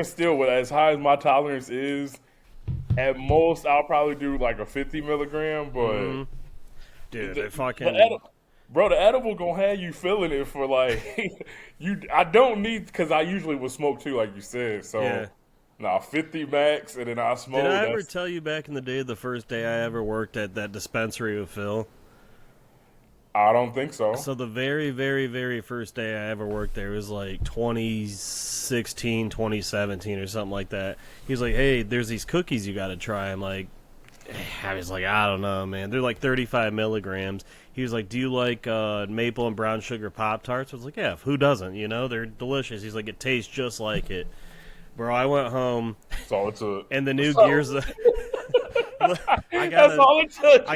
still, with as high as my tolerance is, at most I'll probably do like a 50 milligram. But Dude, the, it fucking. the edible gonna have you feeling it for like you. I don't need because I usually will smoke too, like you said. So Yeah. nah, 50 max, and then I smoke. Did I ever tell you back in the day, the first day I ever worked at that dispensary with Phil? I don't think so. So the very, very, very first day I ever worked there was like 2016, 2017 or something like that. He was like, hey, there's these cookies you got to try. I was like, I don't know, man. They're like 35 milligrams. He was like, do you like maple and brown sugar Pop-Tarts? I was like, yeah, who doesn't? You know, they're delicious. He's like, it tastes just like it. Bro, I went home, So it's a. and the new Gears... That's all it took.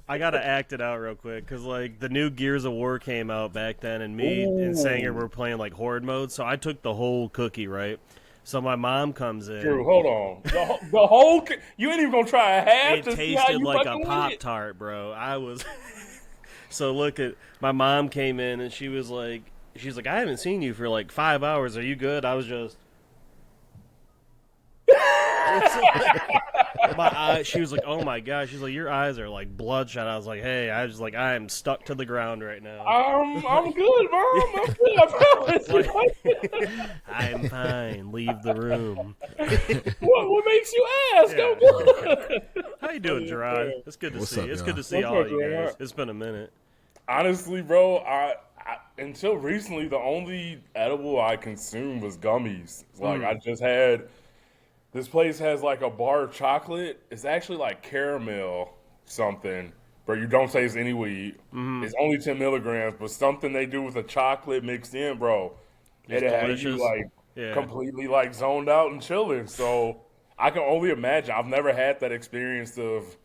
I gotta act it out real quick, because like the new Gears of War came out back then, and me and Sanger were playing like horde mode, so I took the whole cookie, right? So my mom comes in. Drew, hold on. The whole you ain't even gonna try a half. It to see how tasted you like a fucking Pop-Tart, bro. I was. So look at my mom came in, and she's like, I haven't seen you for like 5 hours. Are you good? I was just. She was like, "Oh my gosh!" She's like, "Your eyes are like bloodshot." I was like, "Hey," I was like, "I am stuck to the ground right now." I'm good, Mom. I'm good. I promise. I'm fine. Leave the room. What makes you ask? Yeah. I'm good. How you doing, Gerard? It's good to What's see. up, It's y'all? good to see What's all up, you guys. Gerard? It's been a minute. Honestly, bro, I until recently the only edible I consumed was gummies. Like I just had. This place has like a bar of chocolate. It's actually like caramel something, but you don't taste any weed. It's only 10 milligrams, but something they do with the chocolate mixed in, bro. It's It has you delicious. like Yeah. completely like zoned out and chilling. So I can only imagine. I've never had that experience of,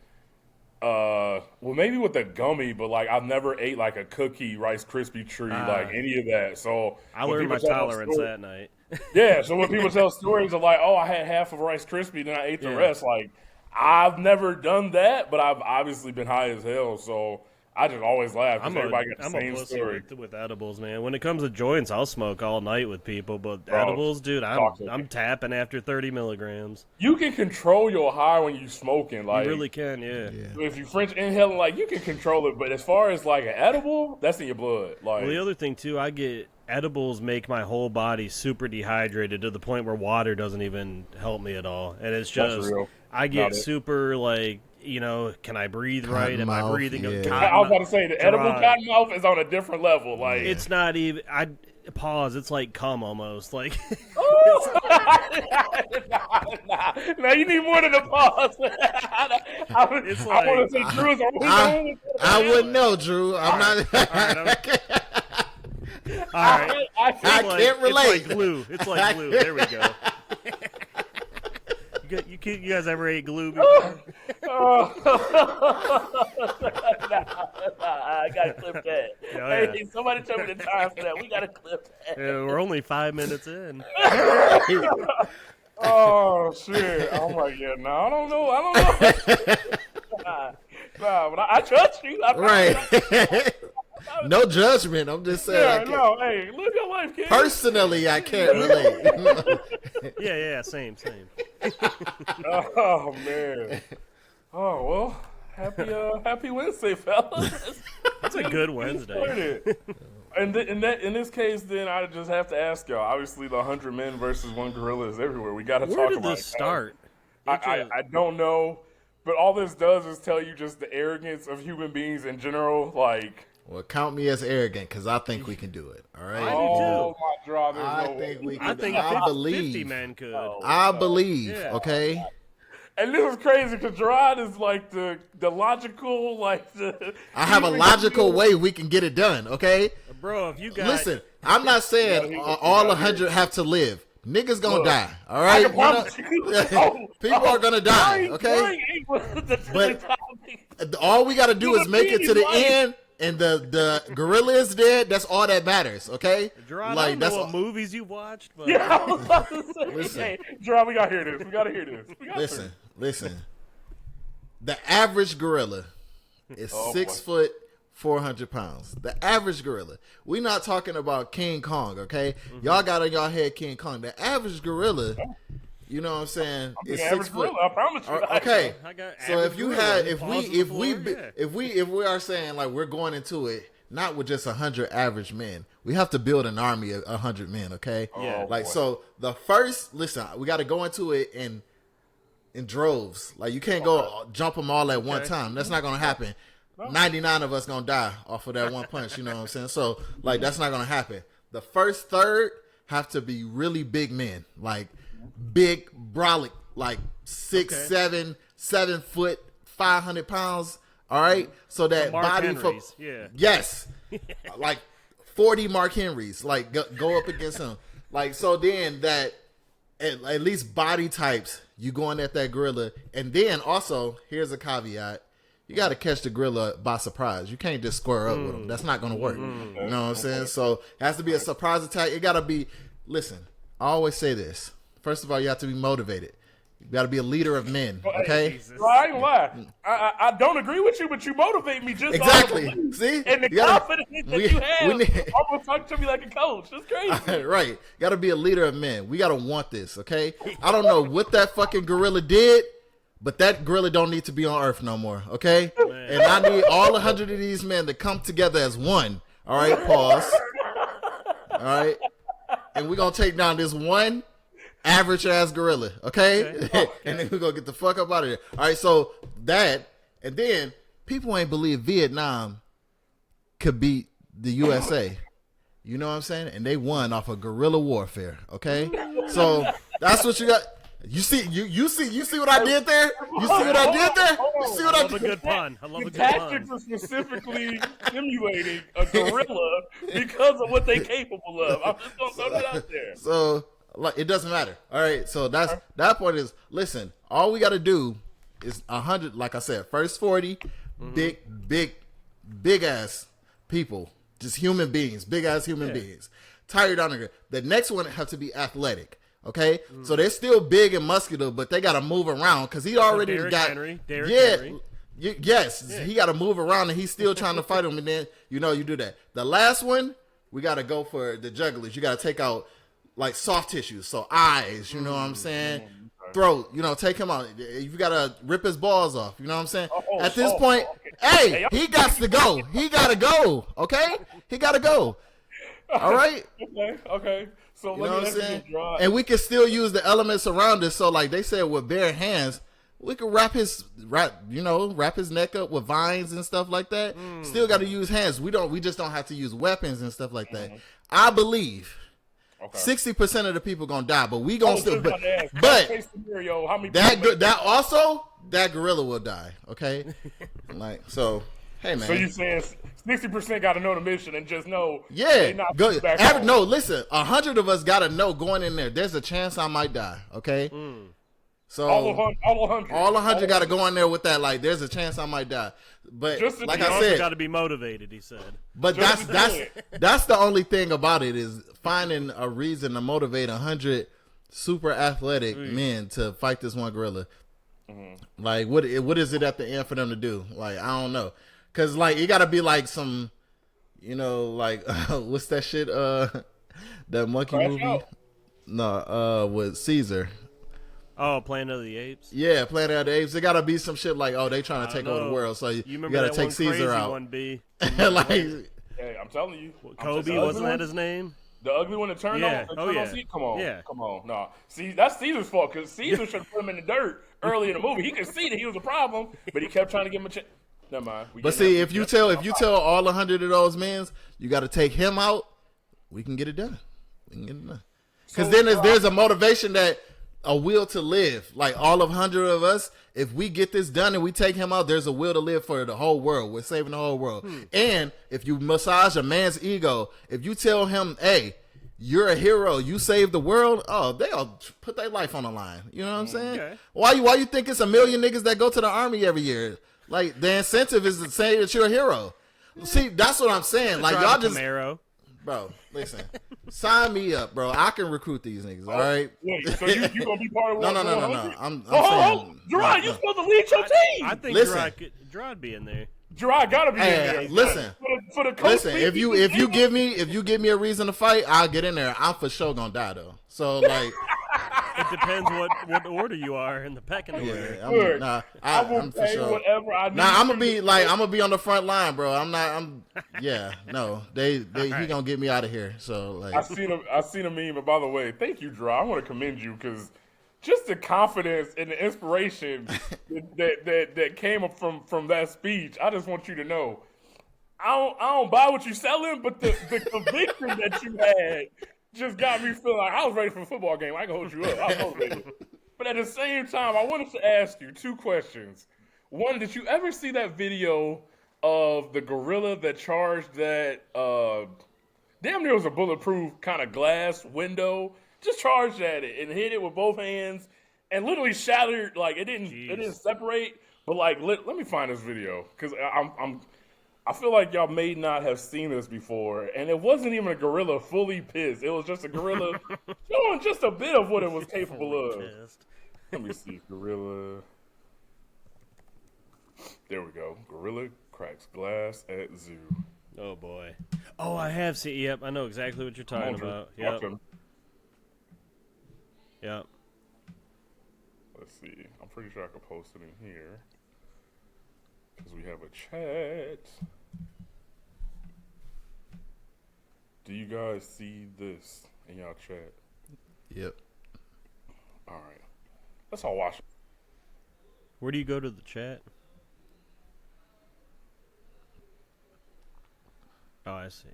well, maybe with the gummy, but like I've never ate like a cookie Rice Krispie treat, like any of that. So I when learned my people tell tolerance stories- that night. yeah, so when people tell stories of like, oh, I had half of a Rice Krispie, then I ate the Yeah. rest, like, I've never done that, but I've obviously been high as hell, so I just always laugh because everybody got the I'm same a pussy story. with edibles, man. When it comes to joints, I'll smoke all night with people, but Bro, edibles, dude, talk to me. I'm tapping after 30 milligrams. You can control your high when you smoking, like, You really can, yeah. if you French inhaling, like, you can control it, but as far as like an edible, that's in your blood. Like, Well, the other thing too, edibles make my whole body super dehydrated to the point where water doesn't even help me at all, and it's That's just real. I Not get it. super like, can I breathe right? Am I Cottonmouth, breathing? yeah. I was about to say the edible Gerard. cotton mouth is on a different level. Like, It's not even. I pause. It's like cum almost. Like nah, you need more than a pause. I want to say Drew's I wouldn't know, Drew. I'm not. all right. I can't relate. It's like glue. It's like glue. There we go. You guys ever ate glue before? I gotta clip that. Oh, yeah. Hey, somebody tell me the time for that. We gotta clip that. Yeah, we're only 5 minutes in. Oh shit! Oh my god! No, I don't know. Nah, but I trust you. I Right. No judgment. I'm just saying. Yeah, I can't- no. Hey, live your life, kid. Personally, I can't relate. Yeah, same. Oh man. Oh well. Happy Wednesday, fellas. That's a good Wednesday. And in this case, then I just have to ask y'all. Obviously, the 100 men versus one gorilla is everywhere. We got to Where talk did about this it. start? I don't know, but all this does is tell you just the arrogance of human beings in general. Like, Well, count me as arrogant because I think we can do it. All right. I do oh too. my God, there's I no way. think we I can. think I 50 believe. men could. I believe. Yeah. Okay. And this is crazy because Gerard is like the logical, like the. I have a logical way we can get it done. Okay. Bro, if you got... Listen, I'm not saying Yeah, all 100 have to live. Niggas gonna die. All right. I can promise you. People are gonna die. Okay. But all we gotta do is make it to the end, and the gorilla is dead. That's all that matters. Okay. Gerard, I don't know what movies you watched, but... Yeah, I was about to say. Listen. Hey, Gerard, we gotta hear this. We gotta hear this. Listen. The average gorilla is Oh, 6 boy. foot 400 pounds. The average gorilla. We're not talking about King Kong, okay? Y'all got in y'all head King Kong. The average gorilla, you know what I'm saying, is 6 foot. Gorilla, I promise you. Okay. I got So if you had, if we are saying like we're going into it not with just 100 average men, we have to build an army of 100 men. Okay. Yeah. So the first, listen, we got to go into it in droves. Like you can't go jump them all at one time. That's not gonna happen. 99 of us gonna die off of that one punch. You know what I'm saying? So like that's not gonna happen. The first third have to be really big men, like big brolic, like 6'7", 7 foot, 500 pounds. All right, so that body for yes, like 40 Mark Henrys, like go up against him. Like so, then that at least body types you going at that gorilla, and then also here's a caveat. You got to catch the gorilla by surprise. You can't just square up with him. That's not going to work. You know what I'm saying? So it has to be a surprise attack. It got to be, listen, I always say this. First of all, you have to be motivated. You got to be a leader of men, okay? Well, I ain't gonna lie. I don't agree with you, but you motivate me just exactly. See? And the confidence that you have, almost talk to me like a coach. That's crazy. Right. You got to be a leader of men. We got to want this, okay? I don't know what that fucking gorilla did, but that gorilla don't need to be on Earth no more, okay? Man. And I need all 100 of these men to come together as one. All right, pause. All right? And we're going to take down this one average-ass gorilla, okay? And then we're going to get the fuck up out of there. All right, so that, and then people ain't believe Vietnam could beat the USA. You know what I'm saying? And they won off of guerrilla warfare, okay? So that's what you got. You see what I did there? You see what I did there? You see what I did? I love a good pun. I love a good tactics pun. are specifically simulating a gorilla because of what they're capable of. I'm just gonna throw that out there. So like it doesn't matter. All right. So that point is, listen, all we gotta do is 100, like I said, first 40, big ass people. Just human beings, big ass human beings. Tired on it. The next one have to be athletic. Okay, so they're still big and muscular, but they got to move around because he already got Henry. Yes, he got to move around, and he's still trying to fight him. And then you do that. The last one, we got to go for the jugglers. You got to take out like soft tissues, so eyes. You know what I'm saying? Throat. Take him out. You got to rip his balls off. You know what I'm saying? At this point, hey, he got to go. He got to go. Okay, he got to go. All right. Okay. So you know what I'm saying? And we can still use the elements around us. So like they said, with bare hands, we could wrap his neck up with vines and stuff like that. Still got to use hands. We just don't have to use weapons and stuff like that. I believe 60% of the people gonna die, but we gonna still. But that gorilla will die. Okay, like so. Hey man. So you saying 60% got to know the mission and just know? Yeah. No, listen. 100 of us got to know going in there. There's a chance I might die. Okay. So all 100 got to go in there with that. Like, there's a chance I might die. But like I said, got to be motivated. He said. But that's the only thing about it is finding a reason to motivate 100 super athletic men to fight this one gorilla. Like, what is it at the end for them to do? Like, I don't know. Cause like it gotta be like some, like what's that shit? That monkey movie? No, with Caesar. Oh, Planet of the Apes. Yeah, Planet of the Apes. It gotta be some shit like, oh, they trying to take over the world, so you gotta take Caesar out. One, B? Like, hey, I'm telling you, Kobe wasn't that his name? The ugly one that turned on. Come on. No, see, that's Caesar's fault because Caesar should have put him in the dirt early in the movie. He could see that he was a problem, but he kept trying to give him a chance. Never mind. But see, if you tell all 100 of those men, you got to take him out. We can get it done. Because then there's a motivation, that a will to live. Like all of 100 of us, if we get this done and we take him out, there's a will to live for the whole world. We're saving the whole world. And if you massage a man's ego, if you tell him, hey, you're a hero, you saved the world, they'll put their life on the line. You know what I'm saying? Okay. Why you think it's a million niggas that go to the army every year? Like, the incentive is to say that you're a hero. See, that's what I'm saying. Like, y'all just... Camaro. Bro, listen. Sign me up, bro. I can recruit these niggas, all right? Wait, so you going to be part of one? No. I'm saying... Gerard, you supposed to lead your team. I think Gerard be in there. Gerard gotta be in there. Listen, for the coach. listen. If you give me a reason to fight, I'll get in there. I'm for sure gonna die though. So like, it depends what order you are in the pecking order. I'm for sure. Whatever I need. I'm gonna be on the front line, bro. He gonna get me out of here. So like, I seen a meme. And by the way, thank you, Gerard. I want to commend you because just the confidence and the inspiration that came up from that speech. I just want you to know, I don't buy what you're selling, but the conviction that you had just got me feeling like I was ready for a football game. I can hold you up. I was motivated. But at the same time, I wanted to ask you 2 questions. One, did you ever see that video of the gorilla that charged that damn near was a bulletproof kind of glass window? Just charged at it and hit it with both hands and literally shattered. Like it didn't separate. But like, let me find this video because I feel like y'all may not have seen this before, and it wasn't even a gorilla fully pissed. It was just a gorilla showing just a bit of what it was capable of. Let me see, gorilla. There we go. Gorilla cracks glass at zoo. Oh boy. Oh, I have seen. Yep, I know exactly what you're talking about. Yep. Yep. Let's see. I'm pretty sure I could post it in here because we have a chat. Do you guys see this in y'all chat? Yep. All right. Let's all watch it. Where do you go to the chat? Oh, I see.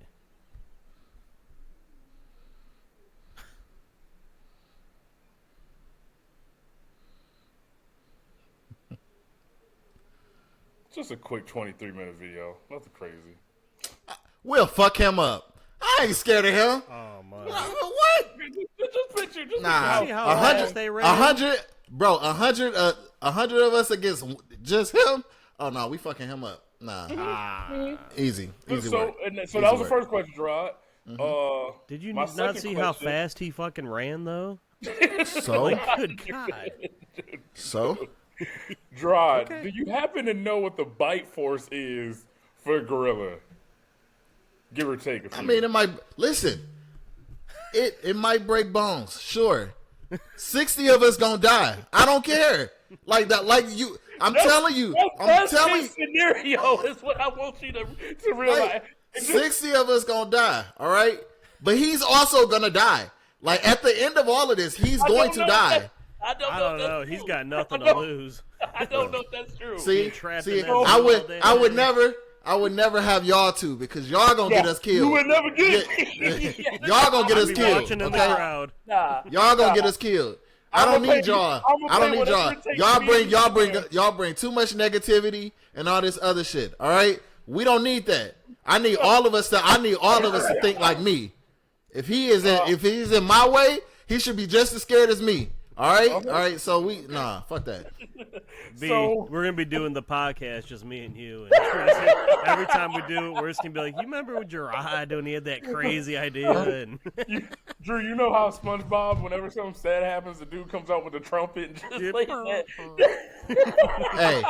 Just a quick 23-minute video. Nothing crazy. We'll fuck him up. I ain't scared of him. Oh my! What? Just picture. Just Nah, picture. 100, bro. 100 of us against just him. Oh no, we fucking him up. Nah, easy work. So Easy that was work. the first question, Gerard. Did you not see how fast he fucking ran though? So like, good God. So, Gerard, do you happen to know what the bite force is for a gorilla? Give or take a few. I mean, it might It might break bones. Sure, 60 of us gonna die. I don't care. Like that. Like you. I'm telling you. I'm telling you. Scenario is what I want you to realize. Like, 60 of us gonna die. All right, but he's also gonna die. Like at the end of all of this, he's going to die. I don't know. He's got nothing to lose. I don't know if that's true. See, I would never have y'all two because y'all gonna get us killed. You would never get it. Y'all gonna get us killed. Watching in the crowd. Y'all gonna get us killed. I don't need y'all. Y'all bring too much negativity and all this other shit. All right, we don't need that. I need all of us to think like me. If he's in my way, he should be just as scared as me. All right. So fuck that. We're gonna be doing the podcast, just me and you. And every time we do it, we're just gonna be like, "You remember with Gerard when he had that crazy idea?" And Drew, you know how SpongeBob, whenever something sad happens, the dude comes out with the trumpet and just plays that. Hey,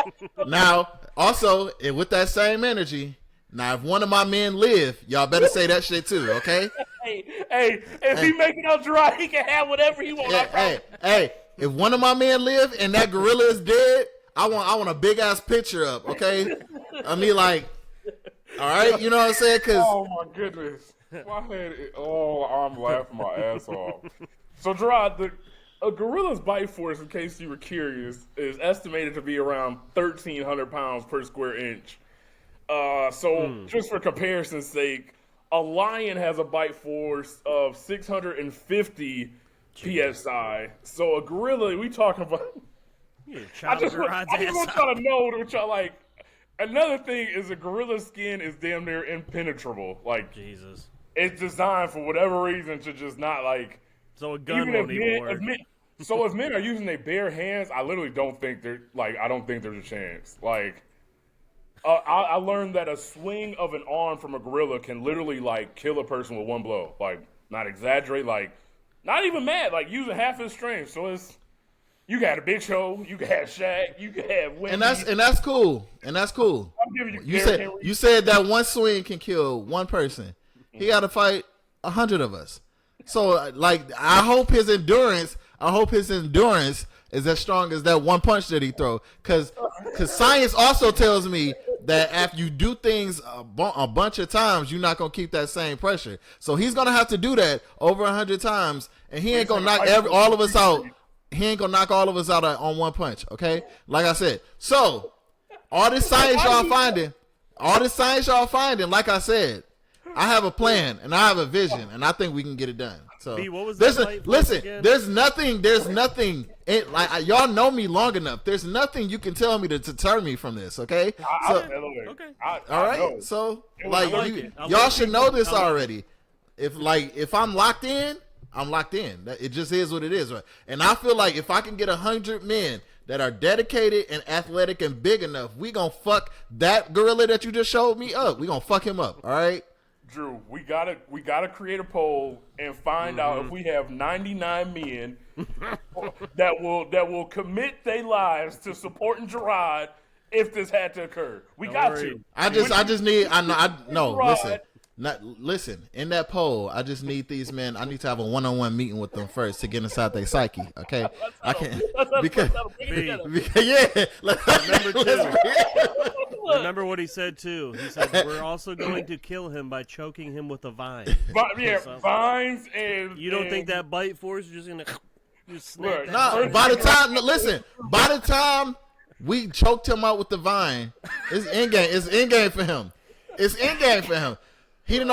now also with that same energy. Now, if one of my men live, y'all better say that shit too, okay? Hey, if he make it out Gerard, he can have whatever he wants. Hey, if one of my men live and that gorilla is dead, I want a big ass picture up, okay? I mean, like, all right, you know what I'm saying? Oh my goodness, my head! I'm laughing my ass off. So Gerard, a gorilla's bite force, in case you were curious, is estimated to be around 1,300 pounds per square inch. Just for comparison's sake, a lion has a bite force of 650 psi. So a gorilla, we talking about. I just want y'all to know what y'all like. Another thing is a gorilla's skin is damn near impenetrable. Like Jesus, it's designed for whatever reason to just not like. So a gun won't even work. So if men are using their bare hands, I literally don't think I don't think there's a chance. Like. I learned that a swing of an arm from a gorilla can literally like kill a person with one blow. Like, not exaggerate, like, not even mad, like using half his strength. So You got a Big Show. You can have Shaq. You can have Wendy. And that's cool. And that's cool. I'm giving you You said that one swing can kill one person. He got to fight 100 of us. So like, I hope his endurance is as strong as that one punch that he throw. Because science also tells me that after you do things a bunch of times, you're not gonna keep that same pressure. So he's gonna have to do that over 100 times, and he ain't gonna knock all of us out. He ain't gonna knock all of us out on one punch. Okay, like I said. So all this science y'all finding, like I said, I have a plan and I have a vision, and I think we can get it done. So B, what was that listen, again? there's nothing. Like, y'all know me long enough. There's nothing you can tell me to deter me from this. Okay. Okay. All right. So like, y'all should know this already. If I'm locked in, I'm locked in. It just is what it is, right? And I feel like if I can get 100 men that are dedicated and athletic and big enough, we gonna fuck that gorilla that you just showed me up. We gonna fuck him up. All right. Drew, we gotta create a poll and find out if we have 99 men that will commit their lives to supporting Gerard if this had to occur. We got to. Listen. In that poll, I just need these men. I need to have a one-on-one meeting with them first to get inside their psyche. Okay, I can't because yeah. Remember what he said too. He said we're also going to kill him by choking him with a vine. Vines and you don't think that bite force is just gonna just snap? No, by the time we choked him out with the vine, it's in game. It's in game for him. It's in game for him. We didn't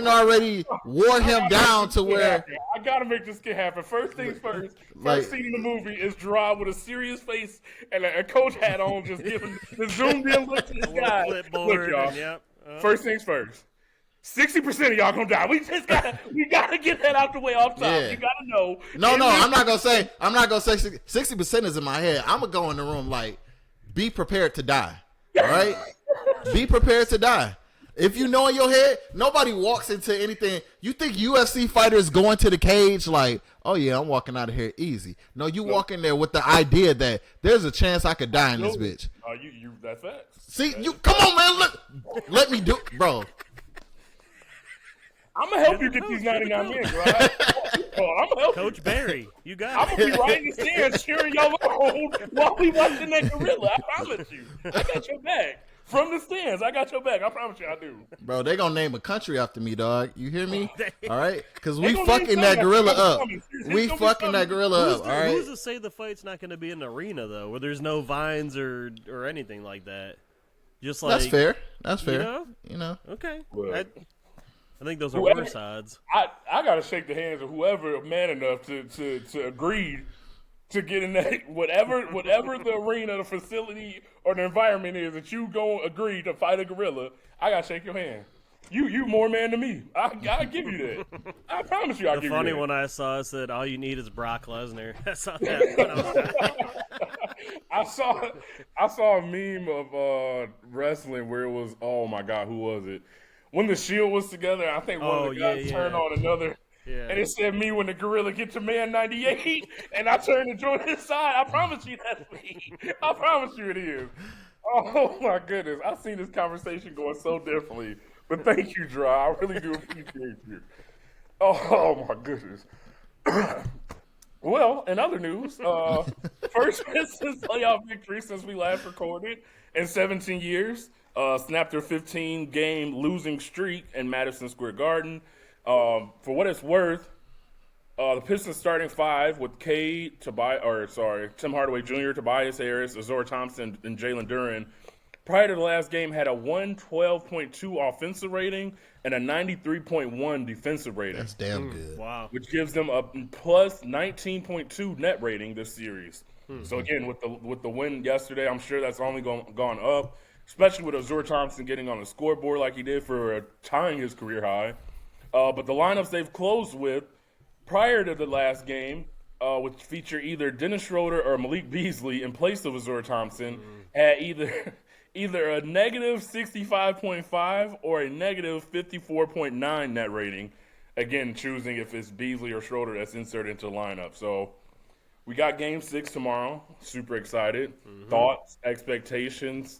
already wore him down to where. I gotta make this kid happen. First things first. First scene in the movie is Gerard with a serious face and a coach hat on, just giving the zoomed in look to this guy. Look, y'all. First things first. 60% of y'all gonna die. We gotta get that out the way off top. Yeah. You gotta know. No, I'm not gonna say 60% is in my head. I'm gonna go in the room like, be prepared to die. All right? Be prepared to die. If you know in your head, nobody walks into anything. You think UFC fighters go into the cage like, oh yeah, I'm walking out of here easy. No, you walk in there with the idea that there's a chance I could die in this bitch. That's facts. See, you come on, man. Let me do, bro. I'm gonna help you get these 99 men, right? I'm gonna help Coach Barry, you got it. I'm gonna be right in the stands cheering y'all on while we watching that gorilla. I promise you. I got your back. From the stands, I got your back. I promise you I do. Bro, they gonna name a country after me, dog. You hear me? All right? Because we fucking that gorilla up. We fucking that gorilla up, all right? Who's to say the fight's not going to be in an arena, though, where there's no vines or anything like that? Just like... That's fair. You know? Okay. I think those are worse odds. I got to shake the hands of whoever man enough to agree to get in that whatever the arena, the facility, or the environment is that you gonna agree to fight a gorilla. I gotta shake your hand. You more man than me. I give you that. I promise you. The funny one I saw said all you need is Brock Lesnar. I saw that. I saw a meme of wrestling where it was, oh my god, who was it? When the Shield was together, I think one of the guys turned on another. Yeah. And it said me when the gorilla get to man 98, and I turned to join his side. I promise you that's me. I promise you it is. Oh my goodness, I've seen this conversation going so differently. But thank you, Dry. I really do appreciate you. Oh my goodness. Well, in other news, first Pistons playoff victory since we last recorded in 17 years. Snapped their 15-game losing streak in Madison Square Garden. For what it's worth, the Pistons starting five with Cade, Tim Hardaway Jr., Tobias Harris, Azor Thompson, and Jalen Duren, prior to the last game had a 112.2 offensive rating and a 93.1 defensive rating. That's damn good. Wow. Which gives them a plus 19.2 net rating this series. So again, with the win yesterday, I'm sure that's only gone up, especially with Azor Thompson getting on the scoreboard like he did for tying his career high. But the lineups they've closed with prior to the last game, which feature either Dennis Schroeder or Malik Beasley in place of Azor Thompson, had either a negative 65.5 or a negative 54.9 net rating. Again, choosing if it's Beasley or Schroeder that's inserted into the lineup. So We got Game 6 tomorrow. Super excited. Mm-hmm. Thoughts, expectations.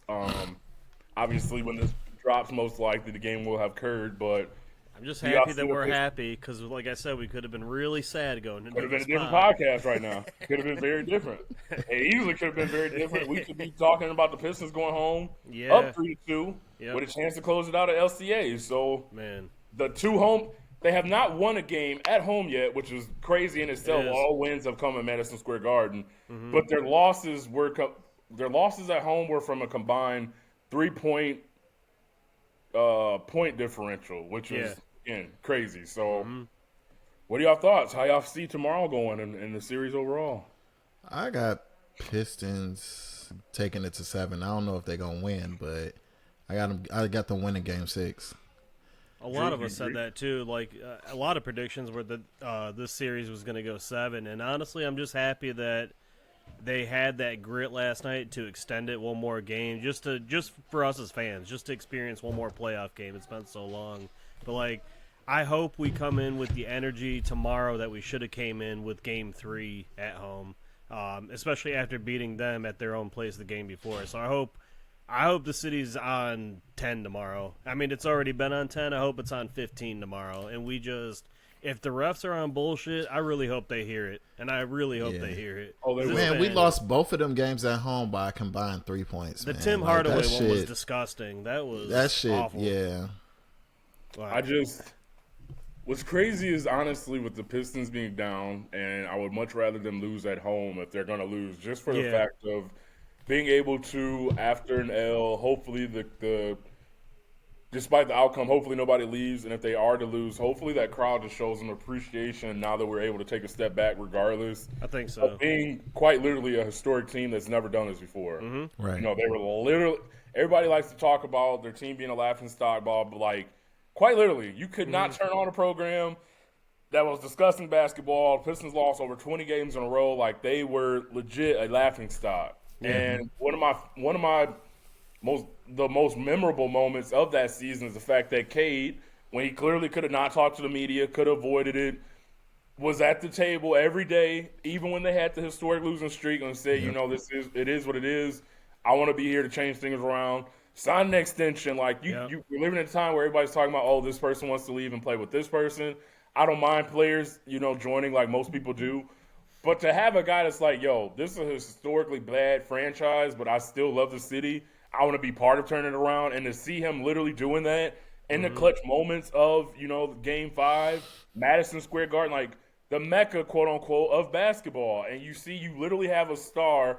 Obviously, when this drops, most likely the game will have occurred, but I'm just happy that we're happy because, like I said, we could have been really sad going into could have been a this different pod. podcast right now. Could have been very different. It easily could have been very different. We could be talking about the Pistons going home up 3-2 with a chance to close it out at LCA. So, man, the two home – they have not won a game at home yet, which is crazy in itself. All wins have come in Madison Square Garden. Mm-hmm. But their losses at home were from a combined 3-point point differential, which is, again, crazy. So, what are y'all thoughts? How y'all see tomorrow going in the series overall? I got Pistons taking it to 7. I don't know if they're going to win, but I got them winning Game 6. A lot of us said that too. Like a lot of predictions were that this series was going to go 7, and honestly, I'm just happy that they had that grit last night to extend it one more game, just for us as fans, just to experience one more playoff game. It's been so long, but like, I hope we come in with the energy tomorrow that we should have came in with Game 3 at home, especially after beating them at their own place the game before. So I hope the city's on 10 tomorrow. I mean, it's already been on 10. I hope it's on 15 tomorrow. And if the refs are on bullshit, I really hope they hear it. And I really hope they hear it. Oh, man, we lost both of them games at home by a combined 3 points. The Tim Hardaway one was disgusting. That was awful. Yeah. Wow. What's crazy is honestly with the Pistons being down, and I would much rather them lose at home if they're going to lose, just for the fact of being able to, after an L, hopefully despite the outcome, hopefully nobody leaves, and if they are to lose, hopefully that crowd just shows them appreciation now that we're able to take a step back regardless. I think so. Of being quite literally a historic team that's never done this before. Mm-hmm. Right. You know, they were literally – everybody likes to talk about their team being a laughingstock, but like, quite literally, you could not turn on a program that was discussing basketball. The Pistons lost over 20 games in a row. Like, they were legit a laughingstock. And one of my most memorable moments of that season is the fact that Cade, when he clearly could have not talked to the media, could have avoided it, was at the table every day, even when they had the historic losing streak, and said, you know, it is what it is. I want to be here to change things around. Sign an extension. Like you're living in a time where everybody's talking about, oh, this person wants to leave and play with this person. I don't mind players, joining like most people do. But to have a guy that's like, yo, this is a historically bad franchise, but I still love the city. I want to be part of turning it around. And to see him literally doing that in the clutch moments of, Game 5, Madison Square Garden, like the mecca, quote unquote, of basketball. And you literally have a superstar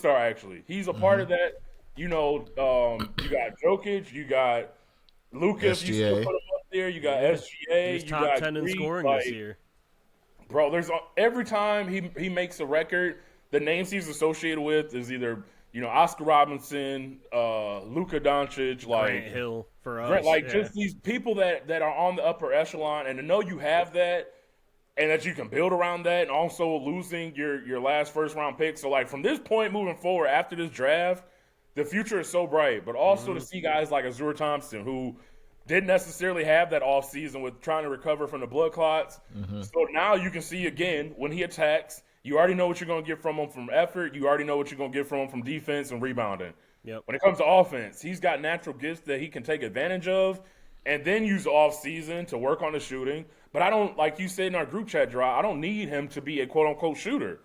actually. He's a part of that. You got Jokic, you got Lucas, you still put him up there, you got SGA. He's you top got 10 in Greek, scoring like, this year. Bro, every time he makes a record, the names he's associated with is either Oscar Robinson, Luka Doncic, like Grant Hill for us, just these people that are on the upper echelon, and to know you have that, and that you can build around that, and also losing your last first round pick. So like from this point moving forward after this draft, the future is so bright. But also to see guys like Azur Thompson who didn't necessarily have that off season with trying to recover from the blood clots. So now you can see again when he attacks, you already know what you're going to get from him from effort. You already know what you're going to get from him from defense and rebounding. Yep. When it comes to offense, he's got natural gifts that he can take advantage of and then use off season to work on the shooting. But I don't, like you said in our group chat, Draw, I don't need him to be a quote unquote shooter.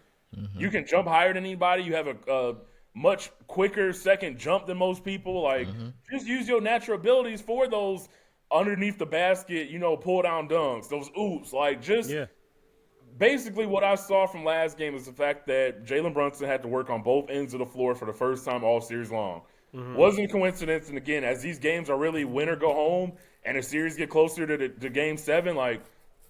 You can jump higher than anybody. You have a much quicker second jump than most people. Like, just use your natural abilities for those underneath the basket, pull down dunks, those oops. Like, basically what I saw from last game is the fact that Jalen Brunson had to work on both ends of the floor for the first time all series long. Wasn't a coincidence. And again, as these games are really win or go home and the series get closer to Game 7, like,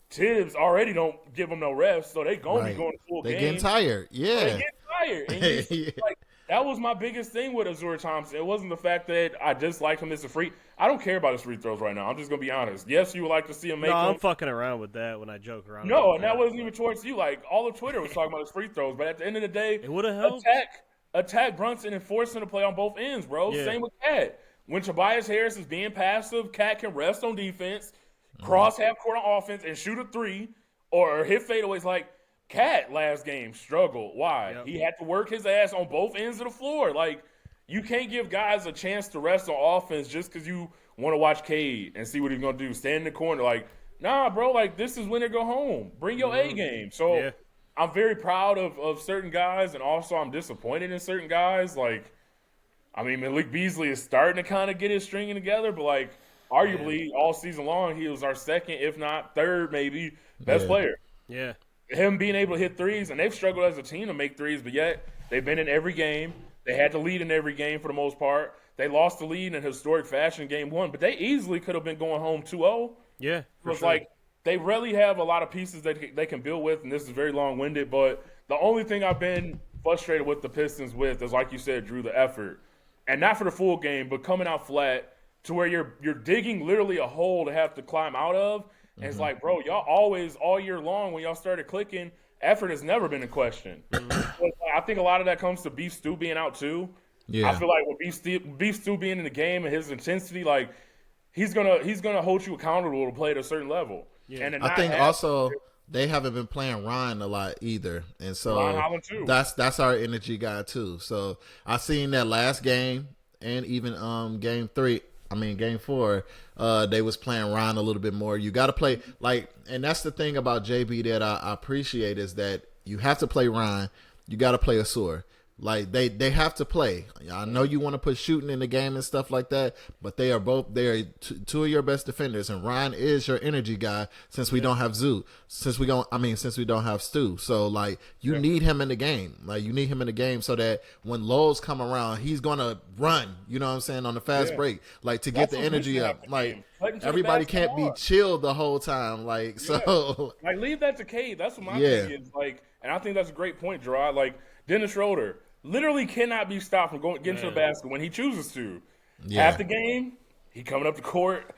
Tibbs already don't give them no rest, so they going to be going full game. They getting tired. Yeah. They get tired. And like, that was my biggest thing with Azur Thompson. It wasn't the fact that I dislike him as a free. I don't care about his free throws right now. I'm just going to be honest. Yes, you would like to see him make them. I'm fucking around with that when I joke around. No, and that wasn't even towards you. Like, all of Twitter was talking about his free throws. But at the end of the day, it would have helped. Attack Brunson and force him to play on both ends, bro. Yeah. Same with Cade. When Tobias Harris is being passive, Cade can rest on defense, cross half court on offense, and shoot a three or hit fadeaways. Like, Cat last game struggled. Why? Yep. He had to work his ass on both ends of the floor. Like, you can't give guys a chance to rest on offense just because you want to watch Cade and see what he's going to do. Stand in the corner. Like, nah, bro, like, this is when they go home. Bring your A game. So I'm very proud of certain guys, and also I'm disappointed in certain guys. Like, I mean, Malik Beasley is starting to kind of get his stringing together, but, like, arguably all season long, he was our second, if not third, maybe, best player. Yeah. Him being able to hit threes, and they've struggled as a team to make threes, but yet they've been in every game. They had to lead in every game for the most part. They lost the lead in historic fashion game 1, but they easily could have been going home 2-0. Yeah, So it's like they really have a lot of pieces that they can build with, and this is very long-winded, but the only thing I've been frustrated with the Pistons with is, like you said, Drew, the effort. And not for the full game, but coming out flat to where you're digging literally a hole to have to climb out of. And it's like, bro, y'all always, all year long, when y'all started clicking, effort has never been in question. But I think a lot of that comes to Beef Stew being out too. Yeah. I feel like with Beef Stew being in the game and his intensity, like he's gonna hold you accountable to play at a certain level. Yeah. And I think also they haven't been playing Ryan a lot either, and so that's our energy guy too. So I seen that last game and even game 4, they was playing Ryan a little bit more. You got to play and that's the thing about JB that I appreciate is that you have to play Ryan. You got to play Asur. Like they have to play. I know you want to put shooting in the game and stuff like that, but they are two of your best defenders, and Ryan is your energy guy since we don't have since we don't have Stu. So like you need him in the game. Like you need him in the game so that when Lowe's come around, he's gonna run. You know what I'm saying, on the fast break, like to get the energy up. Like everybody can't be chilled the whole time. Like so, like leave that to Cade. That's what my thing is. Like, and I think that's a great point, Gerard. Like Dennis Schroeder literally cannot be stopped from getting to the basket when he chooses to. Half the game, he coming up the court.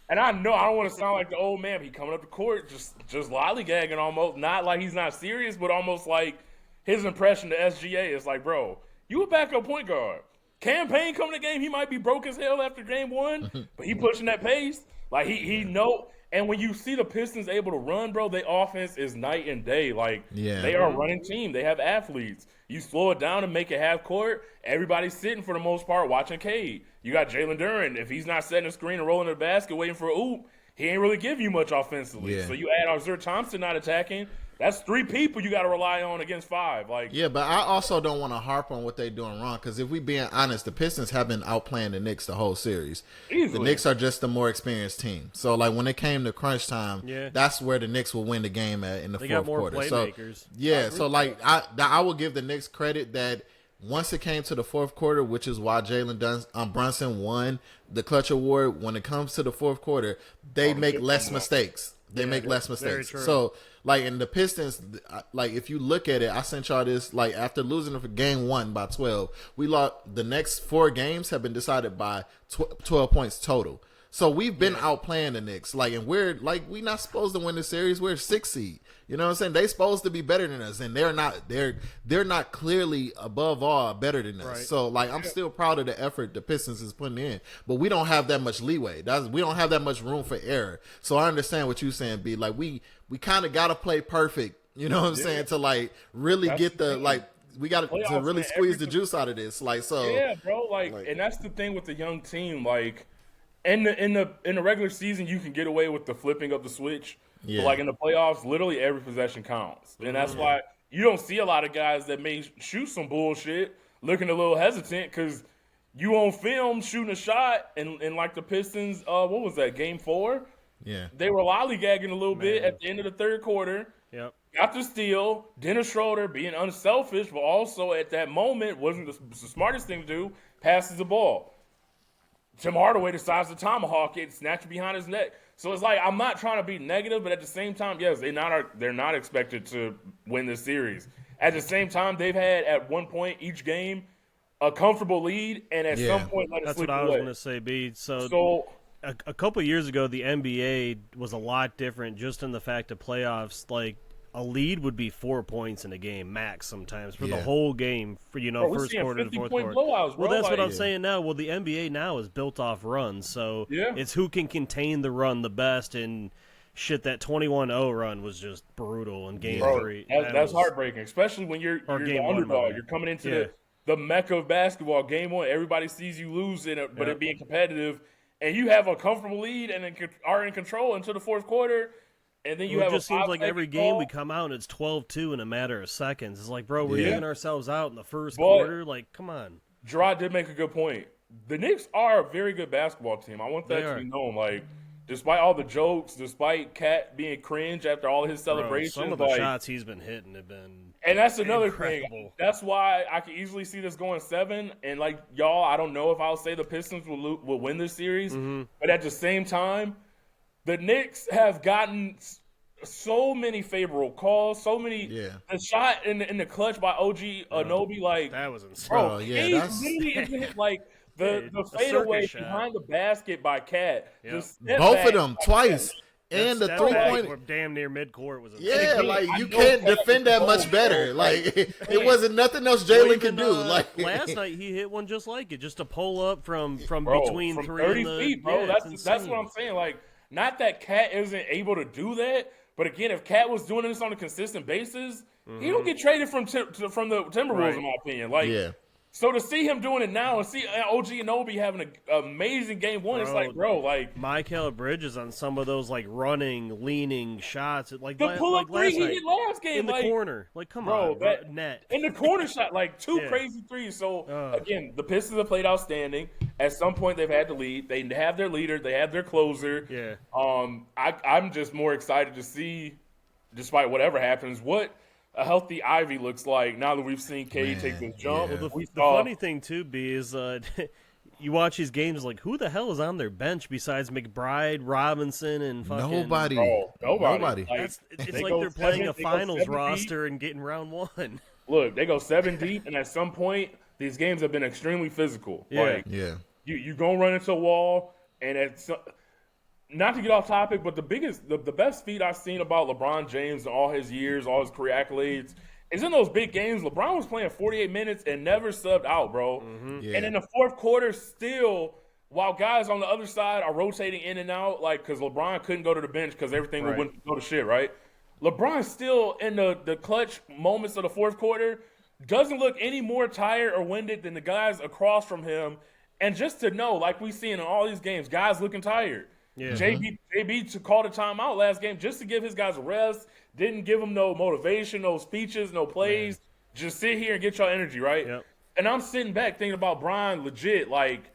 And I know I don't want to sound like the old man, but he coming up the court just lollygagging almost. Not like he's not serious, but almost like his impression to SGA is like, bro, you a backup point guard. Campaign coming to game, he might be broke as hell after game 1, but he pushing that pace. Like he know. And when you see the Pistons able to run, bro, their offense is night and day. Like they are a running team. They have athletes. You slow it down and make it half court, everybody's sitting for the most part watching Cade. You got Jalen Duren. If he's not setting a screen and rolling the basket waiting for a oop, he ain't really give you much offensively. So you add Arthur Thompson not attacking. That's 3 people you got to rely on against 5. Like but I also don't want to harp on what they're doing wrong because if we being honest, the Pistons have been outplaying the Knicks the whole series. Easily. The Knicks are just the more experienced team. So like when it came to crunch time, that's where the Knicks will win the game at in the fourth quarter. So like I will give the Knicks credit that once it came to the fourth quarter, which is why Brunson won the clutch award. When it comes to the fourth quarter, they make less mistakes. They make less mistakes. So, like, in the Pistons, like, if you look at it, I sent y'all this, like, after losing for game 1 by 12, we lost the next 4 games have been decided by 12 points total. So we've been outplaying the Knicks. Like, and we're not supposed to win the series. We're 6th seed. You know what I'm saying? They're supposed to be better than us, and they're not. They're not clearly above all better than us. Right. So like, I'm still proud of the effort the Pistons is putting in, but we don't have that much leeway. We don't have that much room for error. So I understand what you're saying, B. Like we kind of got to play perfect. You know what I'm saying? To like really get the like. We got to really squeeze the juice out of this. Like so. Yeah, bro. Like, and that's the thing with the young team. Like, in the regular season, you can get away with the flipping of the switch. Yeah. But like in the playoffs, literally every possession counts. And that's why you don't see a lot of guys that may shoot some bullshit looking a little hesitant because you on film shooting a shot and like the Pistons, what was that, game 4? Yeah. They were lollygagging a little bit at the end of the third quarter. Yep. Got the steal. Dennis Schroeder being unselfish, but also at that moment wasn't the smartest thing to do, passes the ball. Tim Hardaway decides to tomahawk it, snatch it behind his neck. So it's like I'm not trying to be negative, but at the same time, yes, they're not expected to win this series. At the same time, they've had at one point each game a comfortable lead, and at some point let it slip away. That's what I was going to say, B. So a couple of years ago, the NBA was a lot different just in the fact of playoffs. Like a lead would be 4 points in a game max sometimes for the whole game. For first quarter to fourth quarter. Well, that's what I'm saying now. Well, the NBA now is built off runs, so it's who can contain the run the best and shit, that 21-0 run was just brutal in Game 3. That's heartbreaking, especially when you're the underdog. You're coming into the mecca of basketball, Game 1. Everybody sees you lose in it, but it being competitive, and you have a comfortable lead and are in control until the fourth quarter. And then it just seems like every game we come out and it's 12-2 in a matter of seconds. It's like, bro, we're digging ourselves out in the first quarter. Like, come on. Gerard did make a good point. The Knicks are a very good basketball team. I want that to be known. Like, despite all the jokes, despite Cat being cringe after all his celebrations, some of the shots he's been hitting have been and that's another incredible. thing. That's why I can easily see this going 7. And like y'all, I don't know if I'll say the Pistons will win this series, but at the same time, the Knicks have gotten so many favorable calls, so many. The shot in the clutch by OG Anunoby, like that was insane. Bro, that's really like. The fadeaway behind the basket by Cat. Both of them twice. And the 3-point damn near midcourt was like you can't defend that much better. Like it wasn't nothing else Jalen could do. Like last night he hit one just like it, just to pull up from between from 3 30 and the, feet, bro. That's what I'm saying. Like, not that Cat isn't able to do that, but again, if Cat was doing this on a consistent basis, he don't get traded from the Timberwolves, in my opinion. Like, so to see him doing it now and see OG Anunoby having an amazing Game 1, it's like, bro, like Mikal Bridges on some of those like running, leaning shots, like the pull-up three he hit last game in the corner. Like, come on, that net in the corner shot, like two crazy threes. So again, the Pistons have played outstanding. At some point, they've had to lead. They have their leader. They have their closer. I'm just more excited to see, despite whatever happens, what a healthy Ivy looks like now that we've seen Cade take this jump. Well, the funny thing, too, B, is you watch these games, like, who the hell is on their bench besides McBride, Robinson, and fucking... Nobody. Nobody. Like, it's like they're playing a finals roster and getting round 1. Look, they go 7 deep, and at some point, these games have been extremely physical. You're going to run into a wall, and it's... Not to get off topic, but the best feat I've seen about LeBron James in all his years, all his career accolades, is in those big games. LeBron was playing 48 minutes and never subbed out, bro. And in the fourth quarter, still, while guys on the other side are rotating in and out, like, because LeBron couldn't go to the bench because everything would go to shit, right? LeBron's still in the clutch moments of the fourth quarter, doesn't look any more tired or winded than the guys across from him. And just to know, like we see in all these games, guys looking tired. JB to call the timeout last game just to give his guys a rest. Didn't give them no motivation, no speeches, no plays. Just sit here and get your energy, right? And I'm sitting back thinking about Brian legit, like,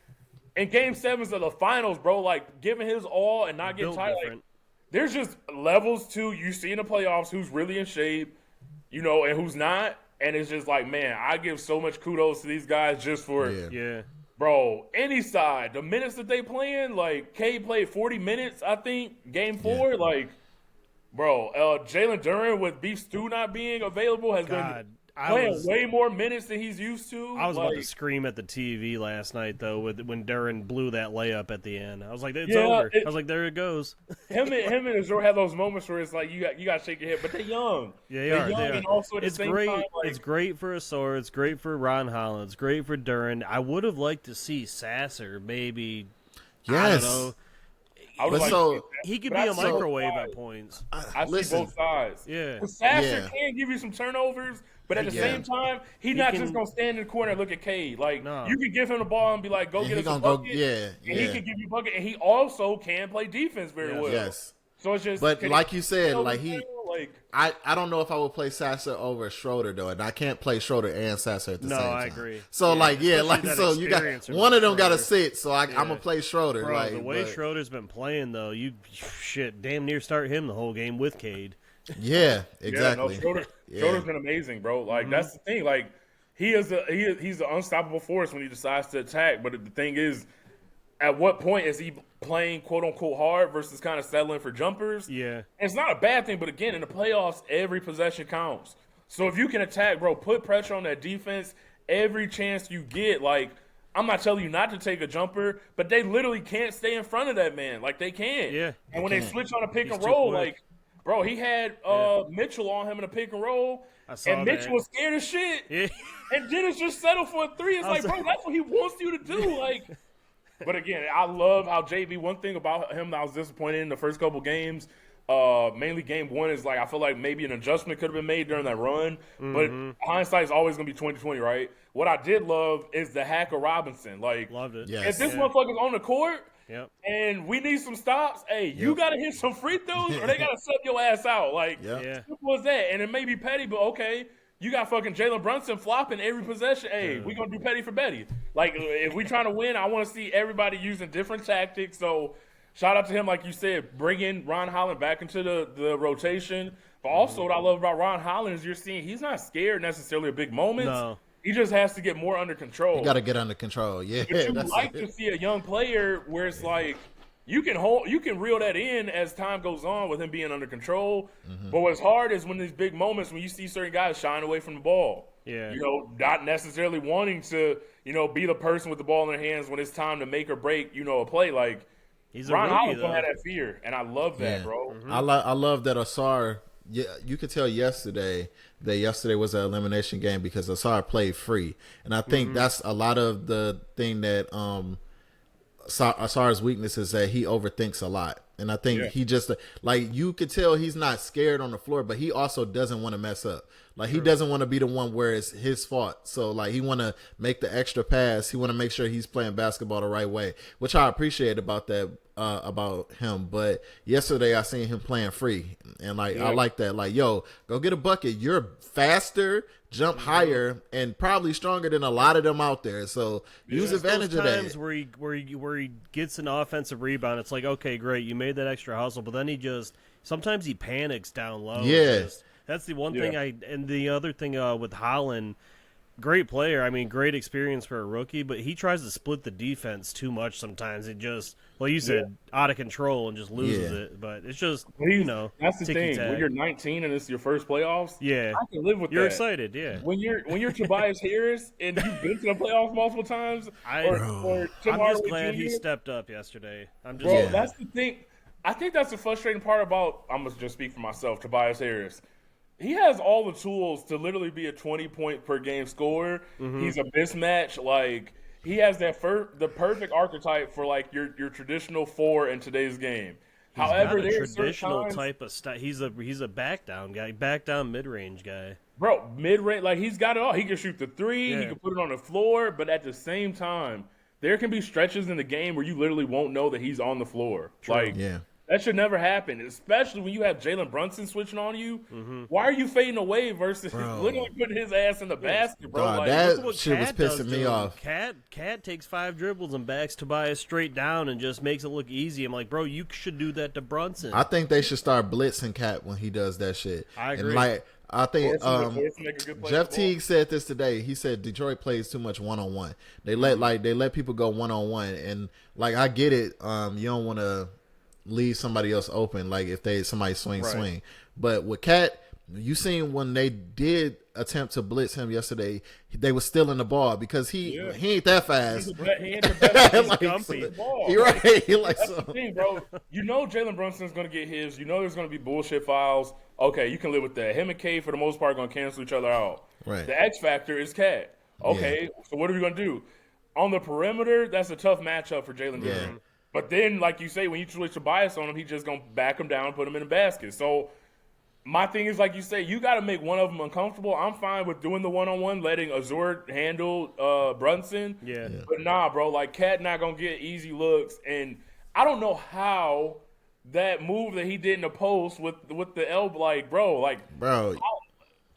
in Game 7s of the finals, bro, like, giving his all and not getting tired. Like, there's just levels to you see in the playoffs who's really in shape, and who's not. And it's just like, man, I give so much kudos to these guys just for bro, any side, the minutes that they playing, like, Cade played 40 minutes, I think, Game 4. Like, bro, Jalen Duren with Beef Stew not being available has been playing way more minutes than he's used to. I was about to scream at the TV last night, though, when Duren blew that layup at the end. I was like, it's over. I was like, there it goes. him and Azor have those moments where it's like, you got to shake your head, but they're young. They're young. And also at the same time, like, it's great for Azor. It's great for Ron Holland. It's great for Duren. I would have liked to see Sasser maybe. Yes. I don't know. He could be a microwave at points. I see both sides. Sasser can give you some turnovers, but at the same time, he's not just going to stand in the corner and look at Cade. Like, you can give him the ball and be like, go get us a bucket. And he can give you a bucket. And he also can play defense very well. Yes. So it's just. But like you said, I don't know if I would play Sasser over Schroeder, though. And I can't play Schroeder and Sasser at the same time. No, I agree. So, so you got one of them got to sit. So I'm going to play Schroeder. Bro, the way Schroeder's been playing, though, damn near start him the whole game with Cade. Yeah, exactly. Schroeder's been amazing, bro. Like, that's the thing. Like, he's an unstoppable force when he decides to attack. But the thing is, at what point is he playing quote-unquote hard versus kind of settling for jumpers? Yeah. It's not a bad thing, but again, in the playoffs, every possession counts. So if you can attack, bro, put pressure on that defense every chance you get. Like, I'm not telling you not to take a jumper, but they literally can't stay in front of that man. Like, they can't. Yeah. And when they switch on a pick and roll, like, bro, he had Mitchell on him in a pick and roll, and Mitchell was scared as shit. Yeah. And Dennis just settled for a three. It's like, bro, that's what he wants you to do. Like, but again, I love how JB. One thing about him that I was disappointed in the first couple games, mainly game 1 is like I feel like maybe an adjustment could have been made during that run, but hindsight is always gonna be 20/20, right? What I did love is the hack of Robinson. Like, Loved it. Yes. if this motherfucker's on the court Yep. and we need some stops, hey, you gotta hit some free throws or they gotta sub your ass out. Like, Yeah. simple as that. And it may be petty, but okay. You got fucking Jalen Brunson flopping every possession. Hey, we gonna do petty for Betty. Like, if we trying to win, I want to see everybody using different tactics. So, shout out to him, like you said, bringing Ron Holland back into the rotation. But also, what I love about Ron Holland is you're seeing he's not scared necessarily of big moments. No. He just has to get more under control. You got to get under control. Yeah, But you that's like it. to see a young player where it's like you can reel that in as time goes on with him being under control. But what's hard is when these big moments when you see certain guys shying away from the ball. Yeah. You know, not necessarily wanting to, be the person with the ball in their hands when it's time to make or break, a play. Like, He's a Ron rookie, Holland don't though. have that fear, and I love that, bro. I love that Asar. Yeah, you could tell yesterday was an elimination game because Asar played free, and I think that's a lot of the thing that Asar's weakness is that he overthinks a lot, and I think he just like you could tell he's not scared on the floor, but he also doesn't want to mess up. Like he doesn't want to be the one where it's his fault. So like he want to make the extra pass. He want to make sure he's playing basketball the right way, which I appreciate about that about him. But yesterday I seen him playing free, and like I like that. Like, yo, go get a bucket. You're faster, jump higher, and probably stronger than a lot of them out there. So use advantage of that. Times where he gets an offensive rebound, it's like, okay, great, you made that extra hustle, but then sometimes he panics down low. Yeah. That's the one thing and the other thing with Holland, great player. I mean, great experience for a rookie, but he tries to split the defense too much sometimes. It just, like you said, out of control and just loses it. But it's just, that's the thing. ticky-tack. When you're 19 and it's your first playoffs, Yeah. I can live with You're that. excited, yeah. When you're Tobias Harris and you've been to the playoffs multiple times, or Tim I'm Hardaway just glad Jr., he stepped up yesterday. bro, that's the thing. I think that's the frustrating part about, I'm going to just speak for myself, Tobias Harris. He has all the tools to literally be a 20-point per game scorer. He's a mismatch. Like, he has the perfect archetype for like your traditional 4 in today's game. However, Not a there's traditional times, type of style. He's a back down guy, back down mid range guy. bro, mid-range, like he's got it all. He can shoot the 3, he Yeah. can put it on the floor, but at the same time, there can be stretches in the game where you literally won't know that he's on the floor. Like, that should never happen, especially when you have Jalen Brunson switching on you. Why are you fading away versus literally putting his ass in the basket, bro? Dog, Like, that What shit was Cade does pissing to me him. off. Cade takes 5 dribbles and backs Tobias straight down and just makes it look easy. I'm like, bro, you should do that to Brunson. I think they should start blitzing Cat when he does that shit. I agree. And like I think force him to make a good play Jeff on the ball. Teague said this today. He said Detroit plays too much 1-on-1. They let people go 1-on-1, and like I get it. You don't want to leave somebody else open, like if somebody swing. But with Cat, you seen when they did attempt to blitz him yesterday, they were stealing the ball because he ain't that fast. He ain't the best. He's Like, gumpy. You're right. Like, That's the thing, bro. You know Jalen Brunson's going to get his. You know there's going to be bullshit fouls. Okay, you can live with that. Him and Cade, for the most part, are going to cancel each other out. Right. The X factor is Cat. Okay, so what are we going to do? On the perimeter, that's a tough matchup for Jalen Brunson. But then, like you say, when you switch Tobias on him, he's just going to back him down and put him in the basket. So my thing is, like you say, you got to make one of them uncomfortable. I'm fine with doing the one-on-one, letting Azur handle Brunson. Yeah. But nah, bro, like Cat not going to get easy looks. And I don't know how that move that he did in the post with the elbow, like, bro,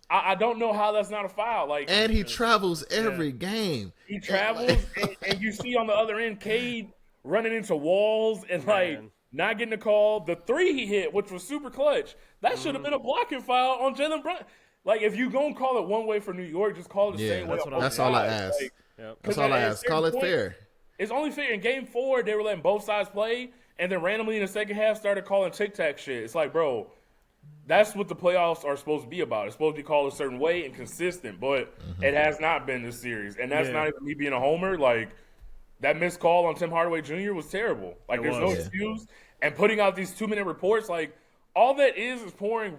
I don't know how that's not a foul. Like, and he travels every game. he travels, and you see on the other end, Cade running into walls and like not getting a call. The 3 he hit, which was super clutch, that should have been a blocking foul on Jalen Brunson. Like, if you gonna call it one way for New York, just call it the same way. That's all I ask. That's all I ask. Call it fair. It's only fair. In Game 4, they were letting both sides play, and then randomly in the second half started calling tic-tac shit. It's like, bro, that's what the playoffs are supposed to be about. It's supposed to be called a certain way and consistent, but it has not been this series. And that's not even me being a homer. Like, that missed call on Tim Hardaway Jr. was terrible. Like, there's no excuse. And putting out these 2-minute reports, like, all that is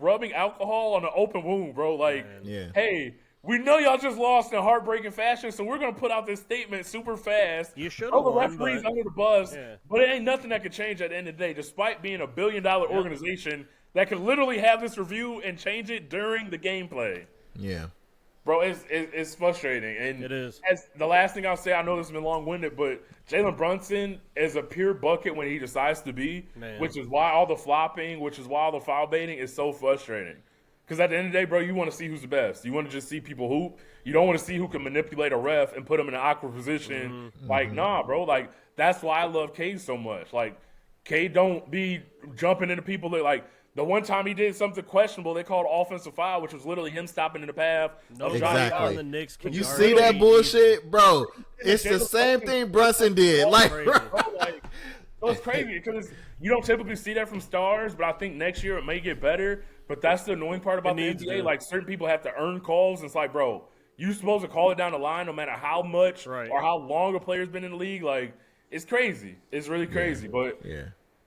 rubbing alcohol on an open wound, bro. Like, hey, we know y'all just lost in heartbreaking fashion, so we're going to put out this statement super fast. You should have throw the won, referees under the bus, but it ain't nothing that could change at the end of the day. Despite being a billion-dollar organization, that could literally have this review and change it during the gameplay. Yeah. Bro, it's frustrating. And it is. As the last thing I'll say, I know this has been long-winded, but Jalen Brunson is a pure bucket when he decides to be, which is why all the flopping, which is why all the foul baiting is so frustrating. Because at the end of the day, bro, you want to see who's the best. You want to just see people hoop. You don't want to see who can manipulate a ref and put him in an awkward position. Like, nah, bro. Like, that's why I love Cade so much. Like, Cade don't be jumping into people that, like, the one time he did something questionable, they called offensive foul, which was literally him stopping in the path. No, exactly. the Knicks you see that bullshit, bro? It's the same thing Brunson did. Like, it's crazy because you don't typically see that from stars, but I think next year it may get better. But that's the annoying part about the NBA. Like, certain people have to earn calls. It's like, bro, you supposed to call it down the line no matter how much or how long a player's been in the league. Like, it's crazy. It's really crazy. But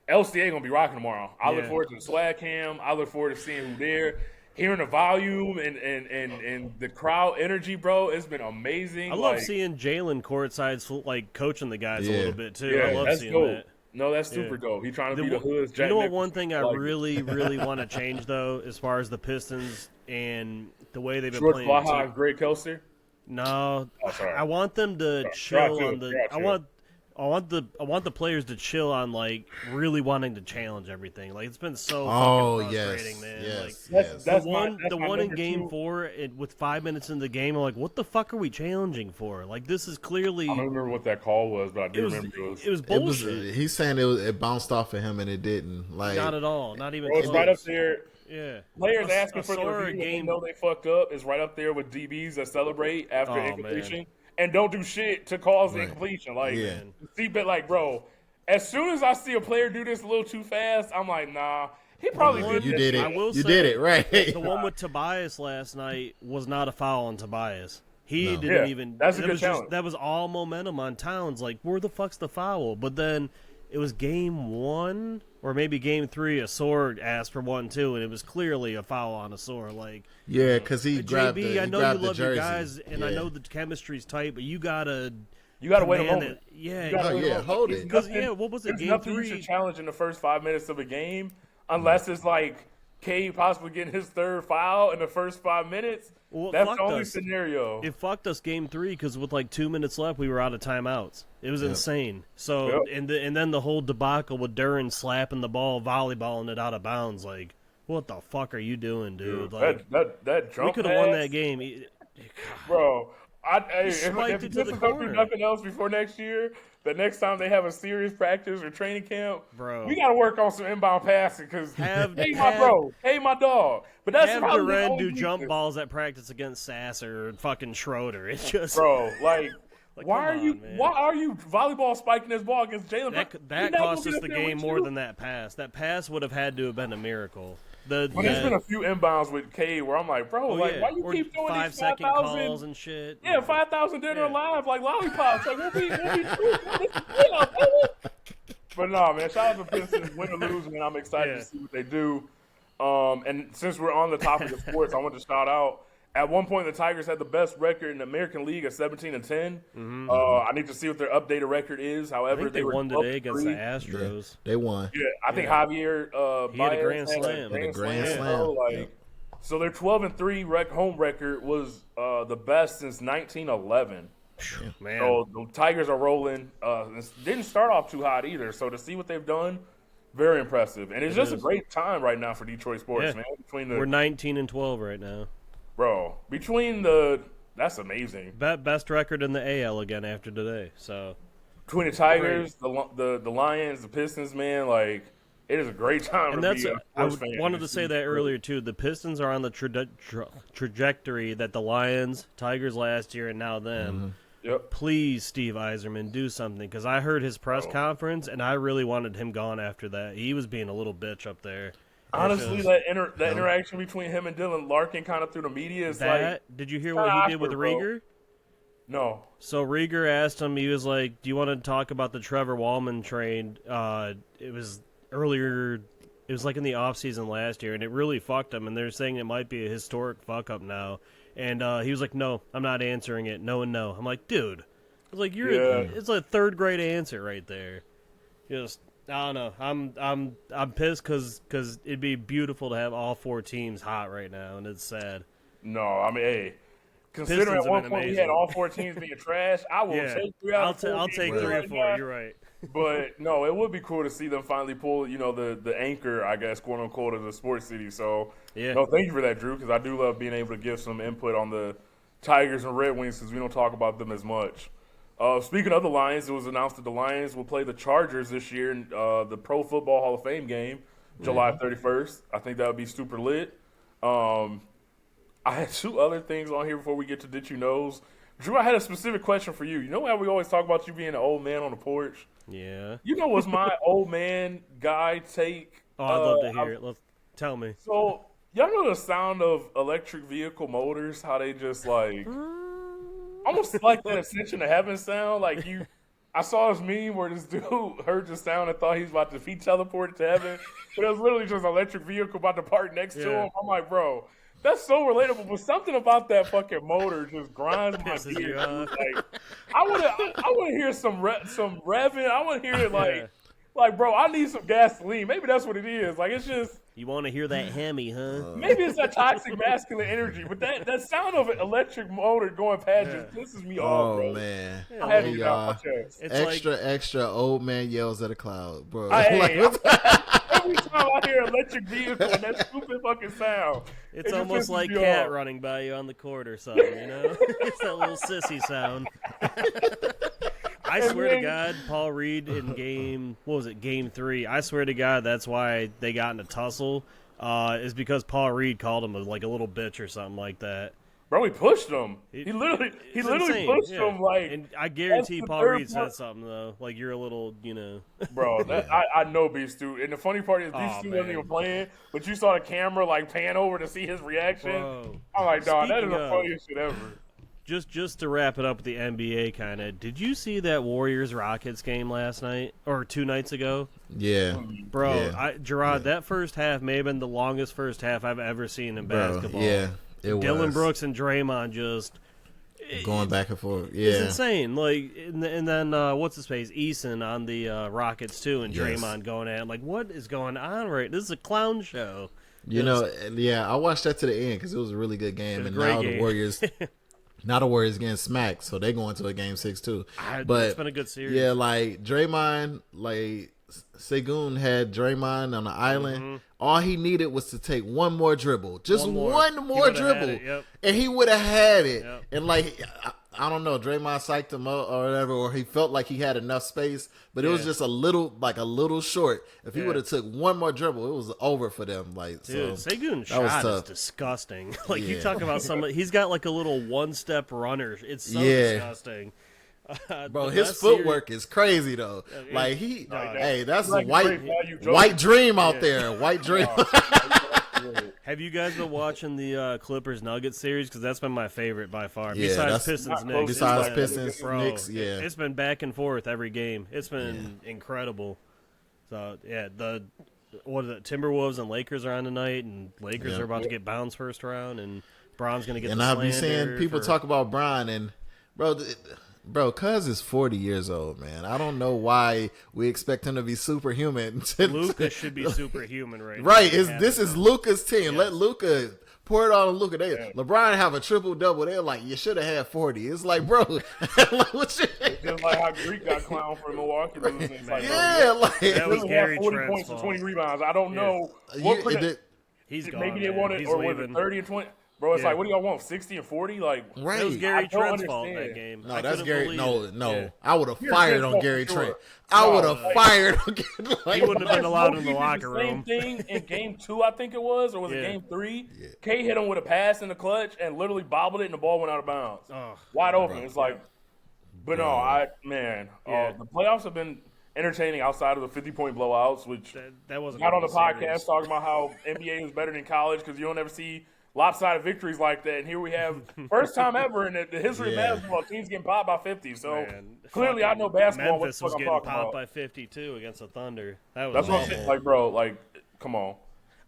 LCA gonna be rocking tomorrow. I look forward to the swag cam. I look forward to seeing who there, hearing the volume and the crowd energy, bro. It's been amazing. I love seeing Jalen courtside, like coaching the guys a little bit too. I love seeing that. No, that's super dope. He's trying to be the hood's Jack. You know what? Nicholson. One thing I really, really want to change though, as far as the Pistons and the way they've been playing. Baja and Greg Kelser. No, I want them to chill on the. I want the players to chill on like really wanting to challenge everything. Like it's been so fucking frustrating, man. Yes, like, that's the one in Game 4 with 5 minutes in the game. I'm like, what the fuck are we challenging for? Like this is clearly. I don't remember what that call was, but I do remember it was bullshit. He's saying it bounced off of him and it didn't. Like not at all. Not even. It's right up there. Yeah, players asking for the review and know they fucked up is right up there with DBs that celebrate after incompletion. And don't do shit to cause the incompletion. Like, see, but like, bro, as soon as I see a player do this a little too fast, I'm like, nah, he probably did. You did it. I will you say, did it right. The one with Tobias last night was not a foul on Tobias. He didn't even. That's a good challenge. That was all momentum on Towns. Like, where the fuck's the foul? But then it was Game 1 or maybe Game 3. A sword asked for one too, and it was clearly a foul on a sword. Like, because he grabbed JB, the, I know you love jersey. your guys, and I know the chemistry's tight, but you gotta wait a moment. Hold it. Because what was it? There's Game nothing 3. you should challenge in the first 5 minutes of a game, unless it's like Cade possibly getting his third foul in the first 5 minutes. Well, that's the only scenario. It fucked us Game 3 because with like 2 minutes left, we were out of timeouts. It was insane. So and then the whole debacle with Duran slapping the ball, volleyballing it out of bounds. Like, what the fuck are you doing, dude? Like that jump. We could have won that game, bro. If it to the don't do nothing else before next year, the next time they have a serious practice or training camp, bro, we got to work on some inbound passing because my dog. But that's have probably Duran do jump balls at practice against Sasser or fucking Schroeder. It's just like why are you volleyball spiking this ball against Jalen? That cost us the game more than that pass. That pass would have had to have been a miracle. There's been a few inbounds with Cade where I'm like, bro, why you keep doing these 5-second calls and shit? Yeah, 5,000 dinner alive like lollipops. Like what we But no, man, shout out to Pistons, win or lose, and I'm excited to see what they do. And since we're on the topic of sports, I want to shout out. At one point, the Tigers had the best record in the American League at 17-10. I need to see what their updated record is. However, I think they won today against the Astros. They won. Yeah, I think Javier he had a grand slam. So their 12-3 home record was the best since 1911. Man. So the Tigers are rolling. Didn't start off too hot either. So to see what they've done, very impressive. And it's just a great time right now for Detroit sports, man. We're 19-12 right now. Bro, that's amazing. Best record in the AL again after today. So between the Tigers, the Lions, the Pistons, man, like it is a great time. And I wanted to say that earlier too. The Pistons are on the trajectory that the Lions, Tigers last year, and now them. Yep. Please, Steve Yzerman, do something because I heard his press conference and I really wanted him gone after that. He was being a little bitch up there. Honestly, that interaction between him and Dylan Larkin kind of through the media is like... Did you hear what he did with Rieger? No. So Rieger asked him, he was like, do you want to talk about the Trevor Wallman trade? It was earlier, it was like in the offseason last year, and it really fucked him, and they're saying it might be a historic fuck-up now. And he was like, no, I'm not answering it. No and no. I'm like, dude. I was like, it's a third-grade answer right there. Just... I don't know. I'm pissed because it'd be beautiful to have all 4 teams hot right now, and it's sad. No, I mean, hey, considering Pistons at have one been point we amazing. had all 4 teams being trash, I will take 3 out of 4. I'll take 3 or 4. You're right. But no, it would be cool to see them finally pull, the anchor, I guess, quote unquote, of the sports city. So, Yeah. no, thank you for that, Drew, because I do love being able to give some input on the Tigers and Red Wings because we don't talk about them as much. Speaking of the Lions, it was announced that the Lions will play the Chargers this year in the Pro Football Hall of Fame game, July 31st. I think that would be super lit. I had 2 other things on here before we get to Did You Knows. Drew, I had a specific question for you. You know how we always talk about you being an old man on the porch? Yeah. You know what's my old man guy take? Oh, I'd love to hear it. Tell me. So, y'all know the sound of electric vehicle motors, how they just like... almost like that Ascension to Heaven sound. Like I saw this meme where this dude heard the sound and thought he was about to be teleported to heaven, but it was literally just an electric vehicle about to park next to him. I'm like, bro, that's so relatable. But something about that fucking motor just grinds my gears. Like, I want to hear some revving. I want to hear it like, bro, I need some gasoline. Maybe that's what it is. Like, it's just. You want to hear that Hemi, huh? Maybe it's that toxic masculine energy, but that sound of an electric motor going past just pisses me off, bro. Oh, man. I had to get off my chest. Extra old man yells at a cloud, bro. Every time I hear electric vehicle and that stupid fucking sound. It's almost like Cat running by you on the court or something, you know? It's that little sissy sound. I swear to God, Paul Reed in game 3, I swear to God that's why they got in a tussle, is because Paul Reed called him a little bitch or something like that. Bro, he pushed him. He literally pushed him like. And I guarantee Paul Reed said something though, like you're a little, Bro, I know Beast Stew, and the funny part is Beast Stew wasn't even playing, but you saw the camera like pan over to see his reaction. Bro, I'm like, dog, that is the funniest shit ever. Just to wrap it up with the NBA, kind of. Did you see that Warriors Rockets game last night or 2 nights ago? Yeah, bro. Yeah. Gerard, that first half may have been the longest first half I've ever seen in basketball. Yeah, it was. Dylan Brooks and Draymond just going back and forth. Yeah, it's insane. Like, and then what's his face, Eason on the Rockets too, and Draymond going at him. Like, what is going on? Right, this is a clown show. I watched that to the end because it was a really good game, and now the Warriors. Now the Warriors getting smacked, so they go into a game 6 too. But it's been a good series. Yeah, like Draymond, like Segun had Draymond on the island. Mm-hmm. All he needed was to take one more dribble, just one more dribble, yep. and he would have had it. Yep. And like, I don't know, Draymond psyched him up or whatever, or he felt like he had enough space, but it was just a little short. If he would have took one more dribble, it was over for them. Like, dude, so Segun's shot is disgusting. Like, you talk about somebody, he's got like a little one-step runner. It's so disgusting. Bro, his footwork is crazy though. Like that's a white dream out there. White dream. Have you guys been watching the Clippers Nuggets series? Because that's been my favorite by far. Yeah, besides Pistons Knicks. Besides Pistons Knicks, it's been back and forth every game. It's been incredible. So the Timberwolves and Lakers are on tonight, and Lakers are about to get bounced first round, and Bron's going to get. And I've been seeing people talk about Bron, and bro, Cuz is 40 years old, man. I don't know why we expect him to be superhuman. Luka should be superhuman right now. Right. This is Luka's team. Let Luka pour it all on Luka. LeBron have a triple-double. They're like, you should have had 40. It's like, bro. Like, what you... It's just like how Greek got clowned for Milwaukee losing. It's like, that was Gary 40 Trent's points fault. and 20 rebounds. I don't know. He's gone. Maybe they wanted, or was it 30 and 20? Bro, it's like, what do y'all want, 60 and 40? Like, right. It was Gary Trent's fault in that game. No, that's Gary. No. I would have fired on Gary Trent. I would have fired on Gary. He wouldn't have been allowed in the locker room. Same thing in game 2, I think it was, or was it game 3? Cade hit him with a pass in the clutch and literally bobbled it, and the ball went out of bounds. Wide open. It's like, but no, the playoffs have been entertaining outside of the 50-point blowouts, which that wasn't not on the podcast talking about how NBA is better than college because you don't ever see lopsided victories like that. And here we have first time ever in the history of basketball, teams getting popped by 50. So clearly, I know basketball. Memphis was getting popped by 52 against the Thunder. That's what I'm saying. Like, bro, like, come on.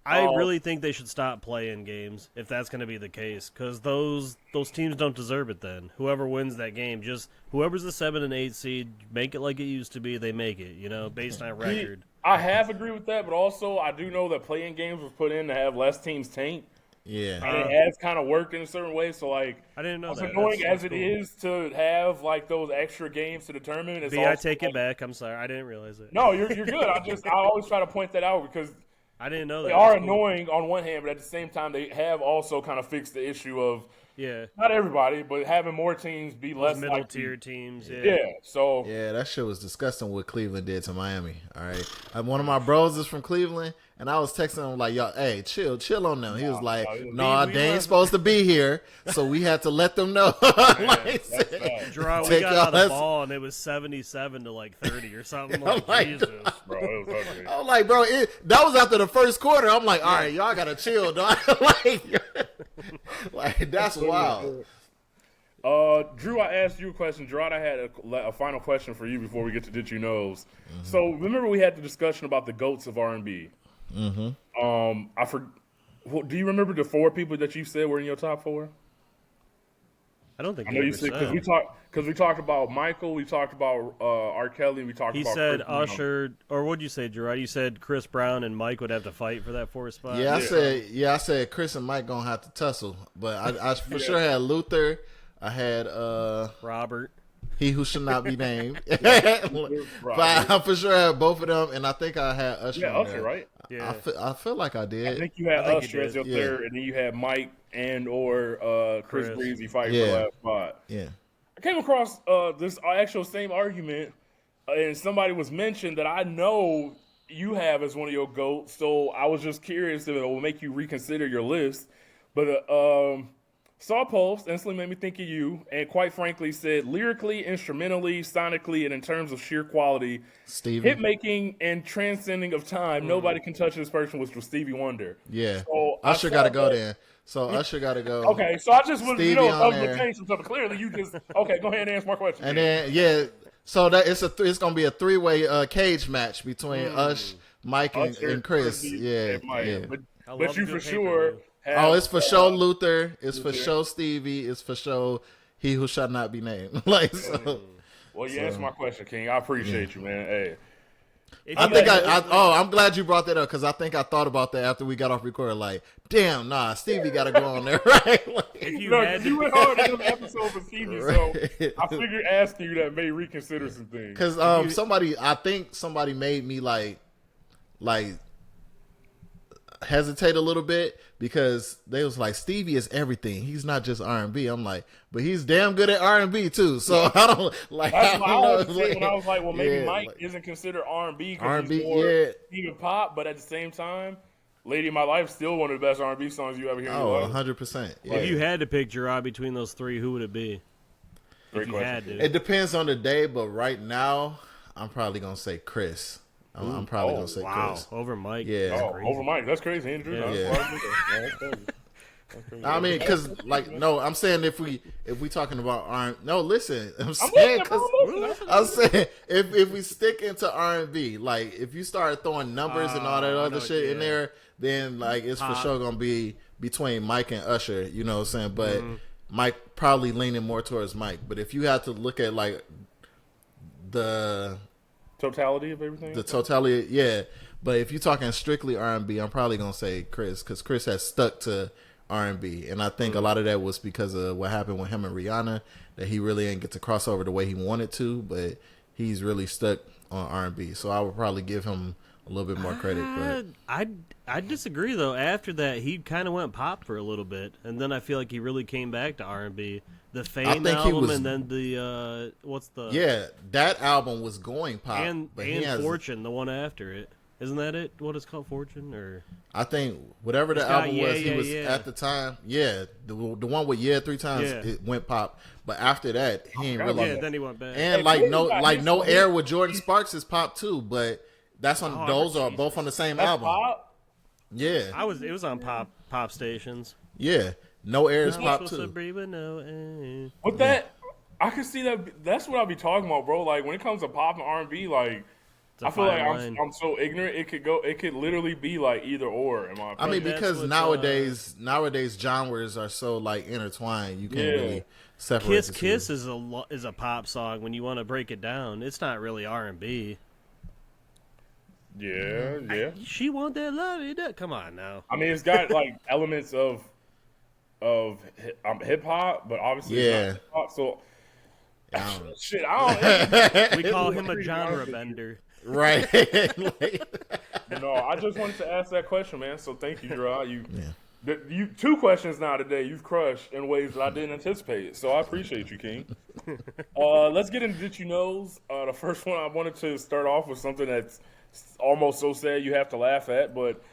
I really think they should stop playing games if that's going to be the case, because those teams don't deserve it. Then whoever wins that game, just whoever's the 7 and 8 seed, make it like it used to be. They make it, based on record. I have agreed with that, but also I do know that playing games was put in to have less teams tank. Yeah. And it has kind of worked in a certain way. So, like, I didn't know as that. annoying as That's it cool. is to have, like, those extra games to determine, it's B, I also, take it like, back. I'm sorry. I didn't realize it. no, you're good. I always try to point that out because I didn't know that. they are That's cool. annoying on one hand, but at the same time, they have also kind of fixed the issue of Yeah. not everybody, but having more teams be less Middle likely. tier teams. Yeah, so Yeah, that shit was disgusting what Cleveland did to Miami. All right. One of my bros is from Cleveland, and I was texting him like, "Yo, hey, chill on them." He was like, "No, we they ain't love supposed to be here, so we had to let them know." Like, that's bad. Gerard, we Take got y'all out the less- ball and it was 77 to like 30 or something. I'm Like, like, Jesus. Bro, it was ugly. I'm like, bro, that was after the first quarter. I'm like, all right, y'all gotta chill, dog. like that's wild. Drew, I asked you a question. Gerard, I had a final question for you before we get to Did You Knows. So remember we had the discussion about the GOATs of R&B. Do you remember the 4 people that you said were in your top 4? I don't think I know you said because we talked about Michael, we talked about R. Kelly, and we talked He about said Chris Brown. Usher, or what'd you say, Gerard? You said Chris Brown and Mike would have to fight for that 4th spot? I said Chris and Mike gonna have to tussle, but I for sure had Luther. I had Robert. He Who Should Not Be Named. But I for sure had both of them, and I think I had Usher. Yeah, in Usher, there. right? Yeah. I feel like I did. I think you had think you Usher as your did, yeah. third, and then you had Mike and or Chris Breezy fighting for Yeah. the last spot. Yeah. I came across this actual same argument, and somebody was mentioned that I know you have as one of your GOATs, so I was just curious if it will make you reconsider your list. But saw a post, instantly made me think of you, and quite frankly said lyrically, instrumentally, sonically, and in terms of sheer quality, Stevie. hit making and transcending of time, nobody can touch this person, which was Stevie Wonder. Yeah. So Usher I got to thought go that- there. So Usher got to go. Okay, so I just was, Stevie I on was there. change some stuff. Clearly, you just okay. Go ahead and answer my question. And then so that it's gonna be a 3-way cage match between Ush, Mike, Usher, and Chris. Chris, Yeah. and Mike. Yeah. But I you love a for good sure. pay-per-view. Have, It's for show Luther. It's for show Stevie. It's for show He Who Shall Not Be Named. Like so. Well, you answered my question, King. I appreciate you, man. Hey, I'm glad you brought that up because I think I thought about that after we got off record. Like, damn, nah, Stevie got to go on there, right? Like, If you look, had you to, went hard in this episode for Stevie, so Right. I figured asking you that may reconsider some things. Because I think somebody made me like hesitate a little bit because they was like Stevie is everything. He's not just R&B. I'm like, but he's damn good at R&B too. So I don't like. That's what I was know, saying when I was like, well, maybe yeah, Mike like- isn't considered R&B because R&B, he's more yeah. even pop, but at the same time, "Lady of My Life" is still one of the best R&B songs you ever hear in your Oh, life. 100%. Yeah. if you had to pick Gerard between those 3, who would it be? Great If you question. had to. It depends on the day, but right now I'm probably gonna say Chris. I'm probably gonna say Wow, Chris. over Mike. Yeah. That's Oh, crazy. over Mike. That's crazy, Andrew. Yeah. That's crazy. That's crazy. I mean, because I'm saying if we talking about R, no, listen, I'm saying because I'm saying if we stick into R&B, like if you start throwing numbers and all that I other know, shit in yeah. there, then like it's for sure gonna be between Mike and Usher. You know what I'm saying? But Mike probably leaning more towards Mike. But if you have to look at like the Totality of everything. totality, yeah. But if you're talking strictly R&B, I'm probably gonna say Chris because Chris has stuck to R&B, and I think a lot of that was because of what happened with him and Rihanna, that he really didn't get to cross over the way he wanted to, but he's really stuck on R&B. So I would probably give him a little bit more credit. But I disagree though. After that, he kind of went pop for a little bit, and then I feel like he really came back to R&B. The Fame think he album, was- and then the what's the yeah, that album was going pop, and but he has, Fortune, the one after it. Isn't that it? What it's called, Fortune, or I think whatever the It's got album Yeah, was, he Yeah, was Yeah. at the time. Yeah, the one with Yeah 3 times Yeah. it went pop, but after that he ain't really. yeah, then he went back. And Hey, like Cade no got like his no one. air with Jordan Sparks is pop too, but that's on those are both on the same That's album. pop. Yeah, It was on pop stations. yeah. No air is I'm pop supposed to too. breathe with no air. With that, I can see that. That's what I'll be talking about, bro. Like when it comes to pop and R&B, like It's a I feel like fine line. I'm so ignorant. It could literally be like either or. In my I mean, opinion. that's because what, nowadays genres are so like intertwined, you can't Yeah. really separate. Kiss the two. Kiss is a pop song when you want to break it down. It's not really R&B. Yeah. She want that love. Come on now. I mean, it's got like elements of hip hop, but obviously it's not hip hop. So shit, I don't. We call him a genre bender. Right. No, I just wanted to ask that question, man. So thank you, Drew. You 2 questions now today. You've crushed in ways that I didn't anticipate. So I appreciate you, King. Let's get into Did You Knows. The first one, I wanted to start off with something that's almost so sad you have to laugh at. But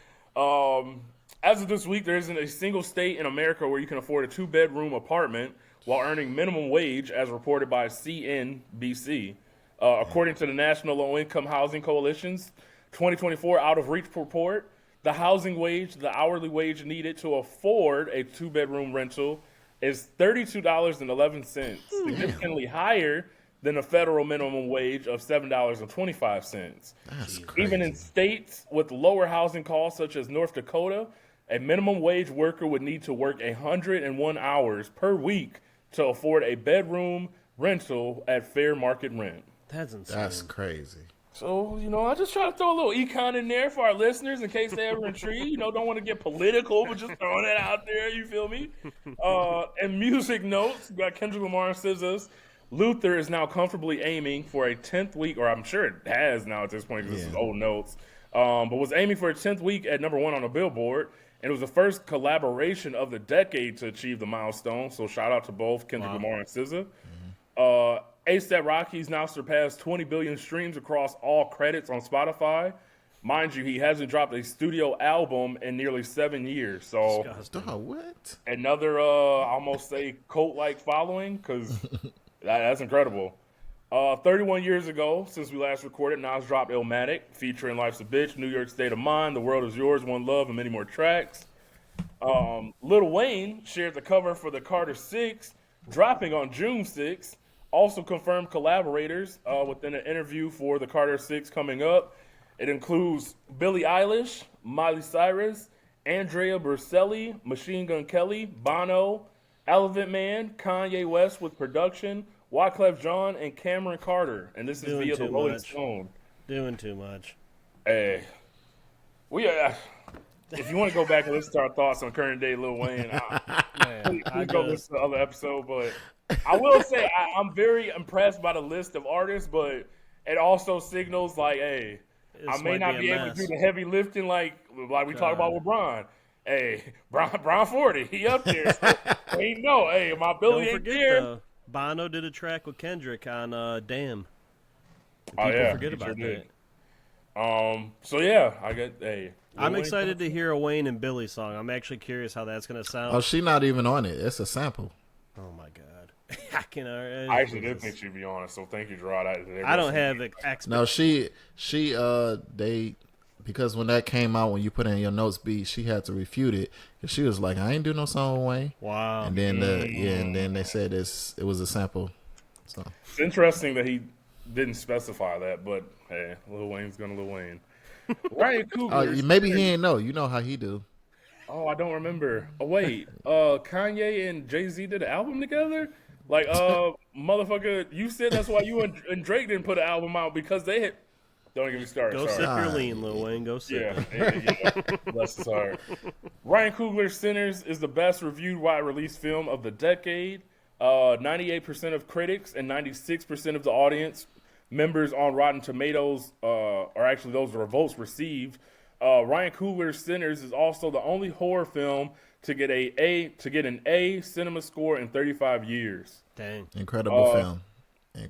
as of this week, there isn't a single state in America where you can afford a 2-bedroom apartment while earning minimum wage, as reported by CNBC. According to the National Low-Income Housing Coalition's 2024 Out of Reach report, the housing wage, the hourly wage needed to afford a 2-bedroom rental, is $32.11, significantly higher than the federal minimum wage of $7.25. That's crazy. Even in states with lower housing costs, such as North Dakota, a minimum wage worker would need to work 101 hours per week to afford a bedroom rental at fair market rent. That's insane. That's crazy. So, I just try to throw a little econ in there for our listeners in case they ever intrigued. Don't want to get political, but just throwing it out there, you feel me? And music notes, we got Kendrick Lamar and SZA. Luther is now comfortably aiming for a 10th week, or I'm sure it has now at this point because this is old notes, but was aiming for a 10th week at number 1 on the Billboard. And it was the first collaboration of the decade to achieve the milestone. So shout out to both Kendrick Lamar and SZA. A$AP Rocky's now surpassed 20 billion streams across all credits on Spotify. Mind you, he hasn't dropped a studio album in nearly 7 years. So what? Another, I almost say cult-like following, because that's incredible. 31 years ago, since we last recorded, Nas dropped Illmatic, featuring Life's a Bitch, New York State of Mind, The World Is Yours, One Love, and many more tracks. Lil Wayne shared the cover for the Carter 6, dropping on June 6th. Also confirmed collaborators within an interview for the Carter 6 coming up. It includes Billie Eilish, Miley Cyrus, Andrea Bocelli, Machine Gun Kelly, Bono, Elephant Man, Kanye West with production, Wyclef Jean, and Cameron Carter. And this is via the Rolling Stone. Doing too much. Hey, if you want to go back and listen to our thoughts on current day Lil Wayne, please go listen to the other episode. But I will say I'm very impressed by the list of artists, but it also signals like, hey, I may not be able to do the heavy lifting like we talked about with Bron. Hey, Bron 40, he up there. So, hey, my ability ain't there. Though, Bono did a track with Kendrick on Damn. People forget about that. So yeah, I'm excited to hear a Wayne and Billy song. I'm actually curious how that's going to sound. Oh, she's not even on it. It's a sample. Oh my god. I actually did think she'd be on it, so thank you, Gerard. I don't have No, she because when that came out, when you put in your notes beat, she had to refute it because she was like, I ain't do no song with Wayne. Wow. And then and then they said it was a sample. So it's interesting that he didn't specify that, but hey, Lil Wayne's gonna Lil Wayne. Ryan Coogler. Maybe he ain't know. You know how he do. Oh, I don't remember. Oh wait, Kanye and Jay-Z did an album together. Like, motherfucker, you said that's why you and Drake didn't put an album out because they had. Don't get me started. Go sip your lean, Lil Wayne. Go sip. Yeah. Bless his heart. Ryan Coogler's Sinners is the best reviewed wide release film of the decade. 98% of critics and 96% of the audience members on Rotten Tomatoes are actually those are votes received. Ryan Coogler's Sinners is also the only horror film to get an A cinema score in 35 years. Dang. Incredible film.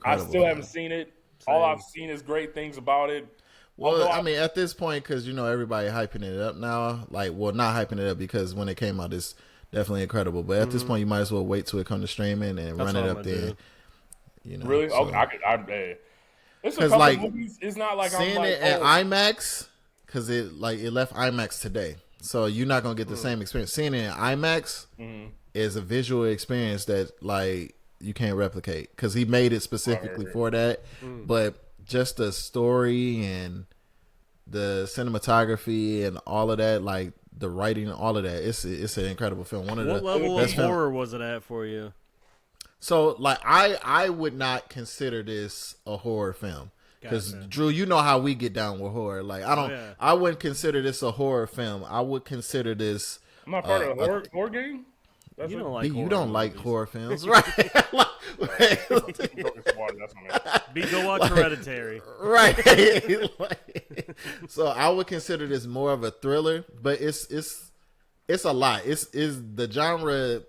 I still haven't seen it. All I've seen is great things about it. Well, I mean, at this point, because, everybody hyping it up now. Like, well, not hyping it up because when it came out, it's definitely incredible. But at this point, you might as well wait till it comes to streaming and run it up there. Really? So. Okay, it's a couple movies. It's not like seeing I'm like, it at IMAX, because it left IMAX today. So you're not going to get the same experience. Seeing it in IMAX is a visual experience that, you can't replicate because he made it specifically for that. But just the story and the cinematography and all of that, like the writing, all of that, it's an incredible film. What level of horror was it at for you? So, I would not consider this a horror film Because Gotcha. Drew, you know how we get down with horror. Like I wouldn't consider this a horror film. I would consider this. I'm not part of the horror game. That's You don't what- like You horror don't like movies. horror films, right? Go watch Hereditary. Right. So I would consider this more of a thriller, but it's a lot. It's the genre.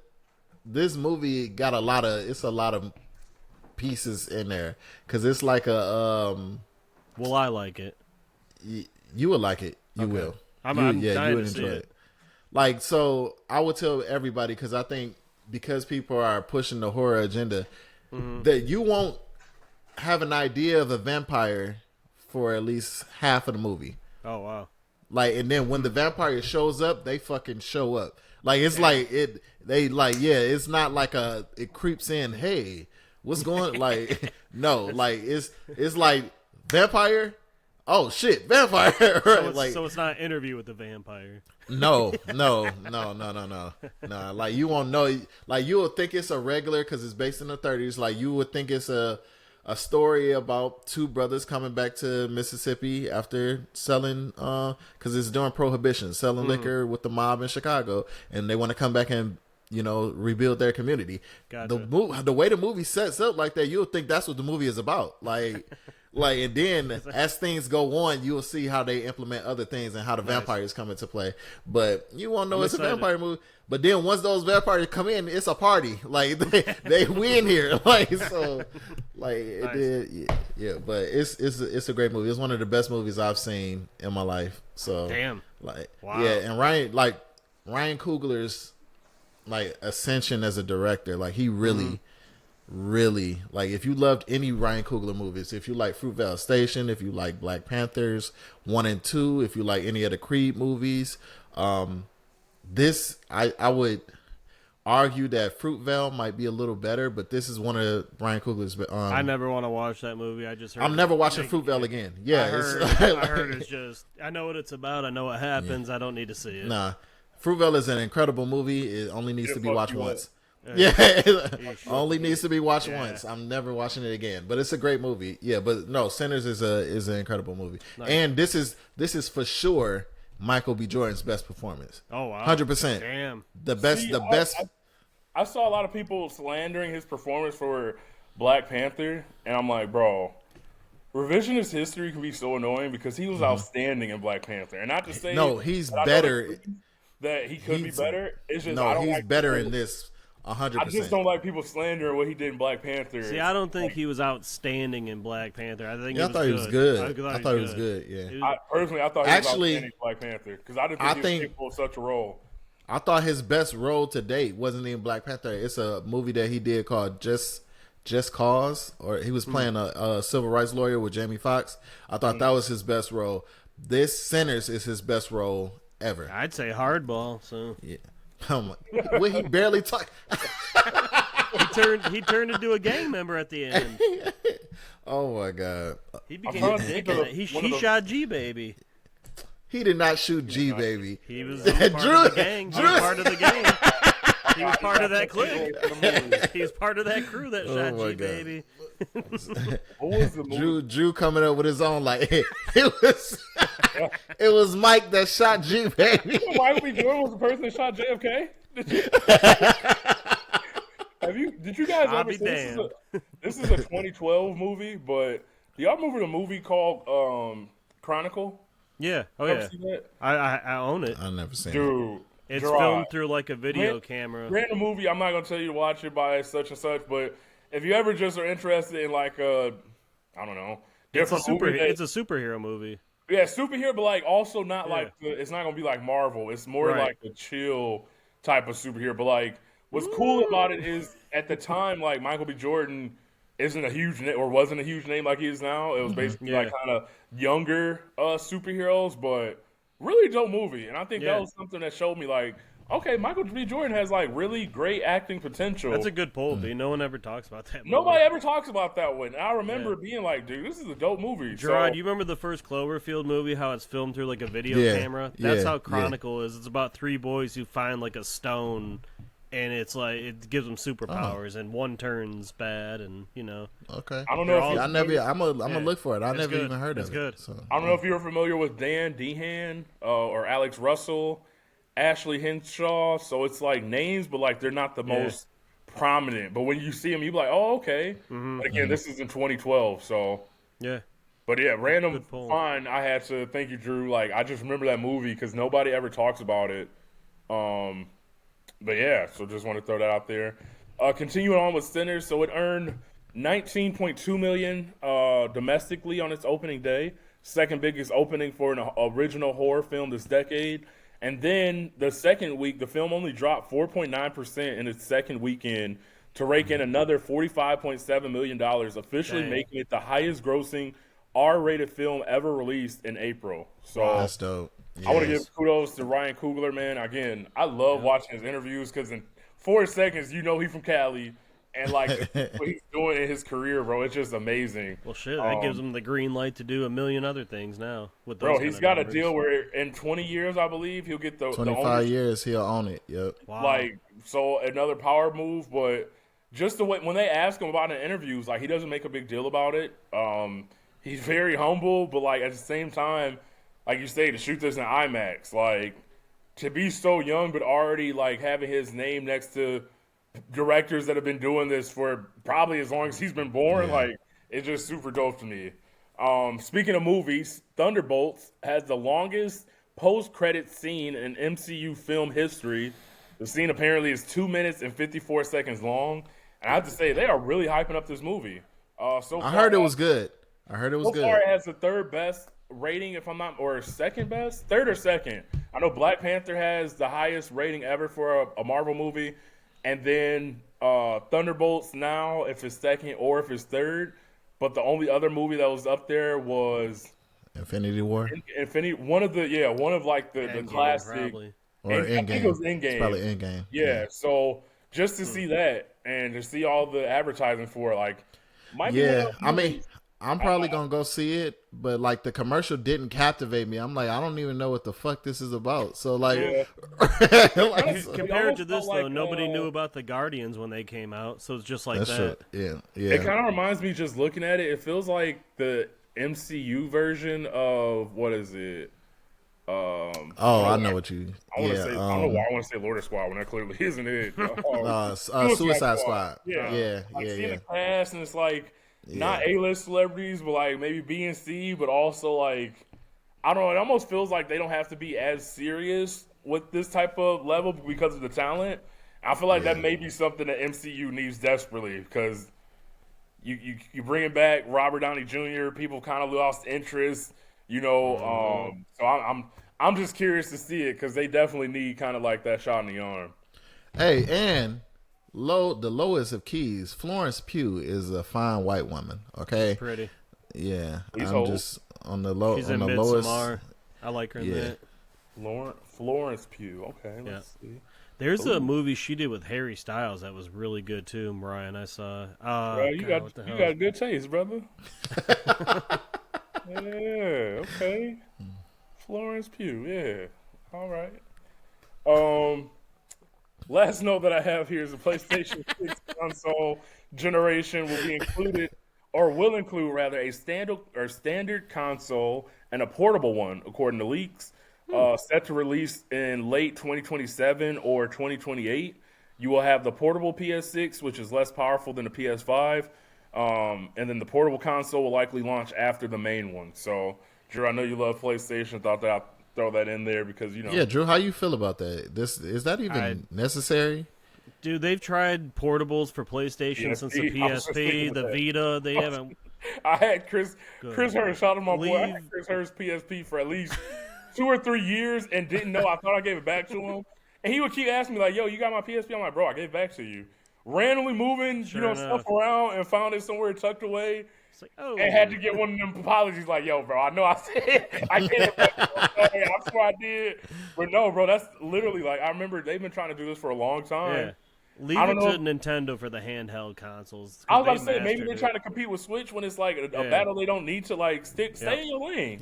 This movie got a lot of pieces in there because it's like a Well, I like it. you would like it. You Okay. will. I'm you dying would to see enjoy it. Like, so I would tell everybody, because I think because people are pushing the horror agenda, that you won't have an idea of a vampire for at least half of the movie. Oh wow. Like, and then when the vampire shows up, they fucking show up. Like, it's like it's not like it creeps in. Hey, what's going? Like, no, like it's like vampire. Oh shit, vampire! So it's not an interview with the vampire. No. Like, you won't know. Like, you will think it's a regular because it's based in the 30s. Like, you would think it's a story about two brothers coming back to Mississippi after selling, because it's during Prohibition, selling liquor with the mob in Chicago, and they want to come back and rebuild their community. Gotcha. The way the movie sets up like that, you'll think that's what the movie is about. Like, and then as things go on, you'll see how they implement other things and how the vampires come into play. But you won't know it's a vampire movie. But then once those vampires come in, it's a party. Like, they win here. Like, so, like, it did. Yeah. But it's a great movie. It's one of the best movies I've seen in my life. So, Damn. like, Wow. yeah. And Ryan Coogler's like ascension as a director, like, he really. Really, like, if you loved any Ryan Coogler movies, if you like Fruitvale Station, if you like Black Panthers 1 and 2, if you like any of the Creed movies, this I would argue that Fruitvale might be a little better, but this is one of Ryan Coogler's. I never want to watch that movie. I just heard I'm never watching Fruitvale again. Yeah, I heard it's just. I know what it's about. I know what happens. Yeah. I don't need to see it. Nah, Fruitvale is an incredible movie. It only needs to be watched once. Yeah, only needs to be watched once. I'm never watching it again. But it's a great movie. Yeah, but no, Sinners is an incredible movie. Nice. And this is for sure Michael B. Jordan's best performance. Oh wow, 100%. Damn, the best. I saw a lot of people slandering his performance for Black Panther, and I'm like, bro, revisionist history can be so annoying because he was outstanding in Black Panther, and not to say he's better. That he could be better. It's just he's better in this. 100%. I just don't like people slandering what he did in Black Panther. See, I don't think he was outstanding in Black Panther. I think I thought he was good. I thought he was good. Yeah. I thought he was outstanding in Black Panther because I didn't think he was capable of such a role. I thought his best role to date wasn't in Black Panther. It's a movie that he did called Just Cause, or he was playing a civil rights lawyer with Jamie Foxx. I thought that was his best role. This Sinners is his best role ever. I'd say Hardball. So yeah. Well, he barely talk. He turned into a gang member at the end. Oh my god! He became a dick. He shot G Baby. He did not shoot G Baby. He was part of the gang. He was part of the gang. He was part of that clique. He was part of that crew that shot G Baby. What was the movie? Drew coming up with his own, like, it was Mike that shot G Baby. Michael B. Jordan was the person that shot JFK. Did you guys ever see this is a 2012 movie, but do y'all remember the movie called Chronicle? Yeah. Oh yeah. I own it. I've never seen it. Dude. It's filmed through like a video camera. Random movie. I'm not gonna tell you to watch it by such and such, but if you ever just are interested in like I don't know, it's a superhero movie. Yeah, superhero, but like also not like it's not gonna be like Marvel. It's more like a chill type of superhero. But like what's cool about it is at the time, like Michael B. Jordan isn't a huge name or wasn't a huge name like he is now. It was basically like kind of younger superheroes, but really dope movie. And I think that was something that showed me like, okay, Michael B. Jordan has like really great acting potential. That's a good poll, B. No one ever talks about that movie. Nobody ever talks about that one. And I remember being like, dude, this is a dope movie. Gerard, you remember the first Cloverfield movie, how it's filmed through like a video camera? That's how Chronicle is. It's about three boys who find like a stone and it's like it gives them superpowers, and one turns bad, and Okay. I don't know if I'm gonna look for it. I never even heard of it. Good. So, I don't know if you're familiar with Dan Dehan or Alex Russell, Ashley Henshaw. So it's like names, but like they're not the most prominent. But when you see them, you be like, oh, okay. But again, this is in 2012, so Yeah. But yeah, random fun. I had to thank you, Drew. Like I just remember that movie because nobody ever talks about it. But yeah, so just want to throw that out there. Continuing on with Sinners, so it earned $19.2 million domestically on its opening day, second biggest opening for an original horror film this decade. And then the second week, the film only dropped 4.9% in its second weekend to rake in another $45.7 million, officially making it the highest grossing R-rated film ever released in April. So that's dope. Yes. I want to give kudos to Ryan Coogler, man. Again, I love watching his interviews because in 4 seconds, you know he's from Cali. And, like, what he's doing in his career, bro, it's just amazing. Well, shit, that gives him the green light to do a million other things now. With those bro, he's got a deal where in 20 years, I believe, he'll get the 25 years, he'll own it. Yep. Wow. Like, so another power move. But just the way, when they ask him about it in interviews, like, he doesn't make a big deal about it. He's very humble, but, like, at the same time, like you say, to shoot this in IMAX, like, to be so young but already, like, having his name next to directors that have been doing this for probably as long as he's been born, like, it's just super dope to me. Speaking of movies, Thunderbolts has the longest post-credit scene in MCU film history. The scene apparently is 2 minutes and 54 seconds long. And I have to say, they are really hyping up this movie. I heard it was good. So far, it has the third best rating, if I'm not, or second best? Third or second. I know Black Panther has the highest rating ever for a Marvel movie. And then Thunderbolts now, if it's second or if it's third. But the only other movie that was up there was Infinity War. One of like the Endgame, classic. Probably. Or Endgame. I think it was Endgame. It's probably Endgame. Yeah. So just to see that and to see all the advertising for it, like, might be. Yeah, I mean, I'm probably gonna go see it, but like the commercial didn't captivate me. I'm like, I don't even know what the fuck this is about. So like, compared to this though, nobody knew about the Guardians when they came out, so it's just like that's that. True. Yeah. It kind of reminds me, just looking at it, it feels like the MCU version of what is it? I know what you. I want to say. I don't know why I want to say Lord of Squad when that clearly isn't it. Suicide Squad. Yeah. Seeing the cast, and it's like. Not A-list celebrities, but like maybe B and C, but also like, I don't know. It almost feels like they don't have to be as serious with this type of level because of the talent. I feel like that may be something that MCU needs desperately because you bringing back Robert Downey Jr. People kind of lost interest, So I'm just curious to see it because they definitely need kind of like that shot in the arm. Hey, and. The lowest of keys, Florence Pugh is a fine white woman. Okay, pretty. Yeah, She's I'm old. just on the low. She's on in the Midsommar. lowest. I like her in that. Florence Pugh. Okay, let's see. There's a movie she did with Harry Styles that was really good too, Brian. I saw. You got good taste, brother. Yeah. Okay. Florence Pugh. Yeah. All right. Last note that I have here is the PlayStation 6 console generation will include a standard console and a portable one, according to leaks. Set to release in late 2027 or 2028. You will have the portable PS6, which is less powerful than the PS5, and then the portable console will likely launch after the main one. So, Drew, I know you love PlayStation. Thought that I'd throw that in there because Yeah, Drew, how you feel about that? Is that even necessary? Dude, they've tried portables for PlayStation since the PSP, the Vita. They haven't. I had Chris Hurst, shout out to my boy. I had Chris Hurst PSP for at least 2 or 3 years and didn't know. I thought I gave it back to him, and he would keep asking me like, "Yo, you got my PSP?" I'm like, "Bro, I gave it back to you." Randomly moving, stuff around and found it somewhere tucked away. Like, and had to get one of them apologies like, "Yo, bro, I know I said I gave it back. I'm sure I did." But no, bro, that's literally like, I remember they've been trying to do this for a long time. Yeah. Leave it to Nintendo for the handheld consoles. I was about to say, maybe they're trying to compete with Switch when it's like a battle they don't need to like stay in your lane.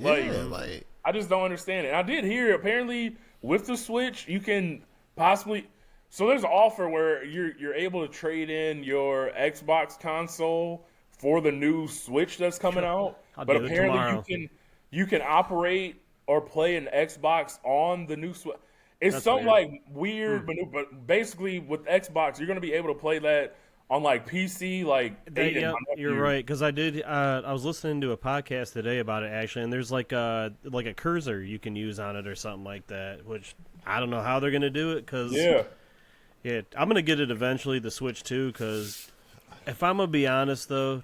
Like, I just don't understand it. And I did hear apparently with the Switch you can possibly So there's an offer where you're able to trade in your Xbox console for the new Switch that's coming out. I'll But do it tomorrow. apparently you can operate or play an Xbox on the new Switch. It's That's something weird. like weird, but basically with Xbox, you're going to be able to play that on like PC. Like, Yeah, you're right. Because I did. I was listening to a podcast today about it actually, and there's like a cursor you can use on it or something like that. Which I don't know how they're gonna do it. Cause yeah, I'm gonna get it eventually, the Switch too. Because if I'm gonna be honest though,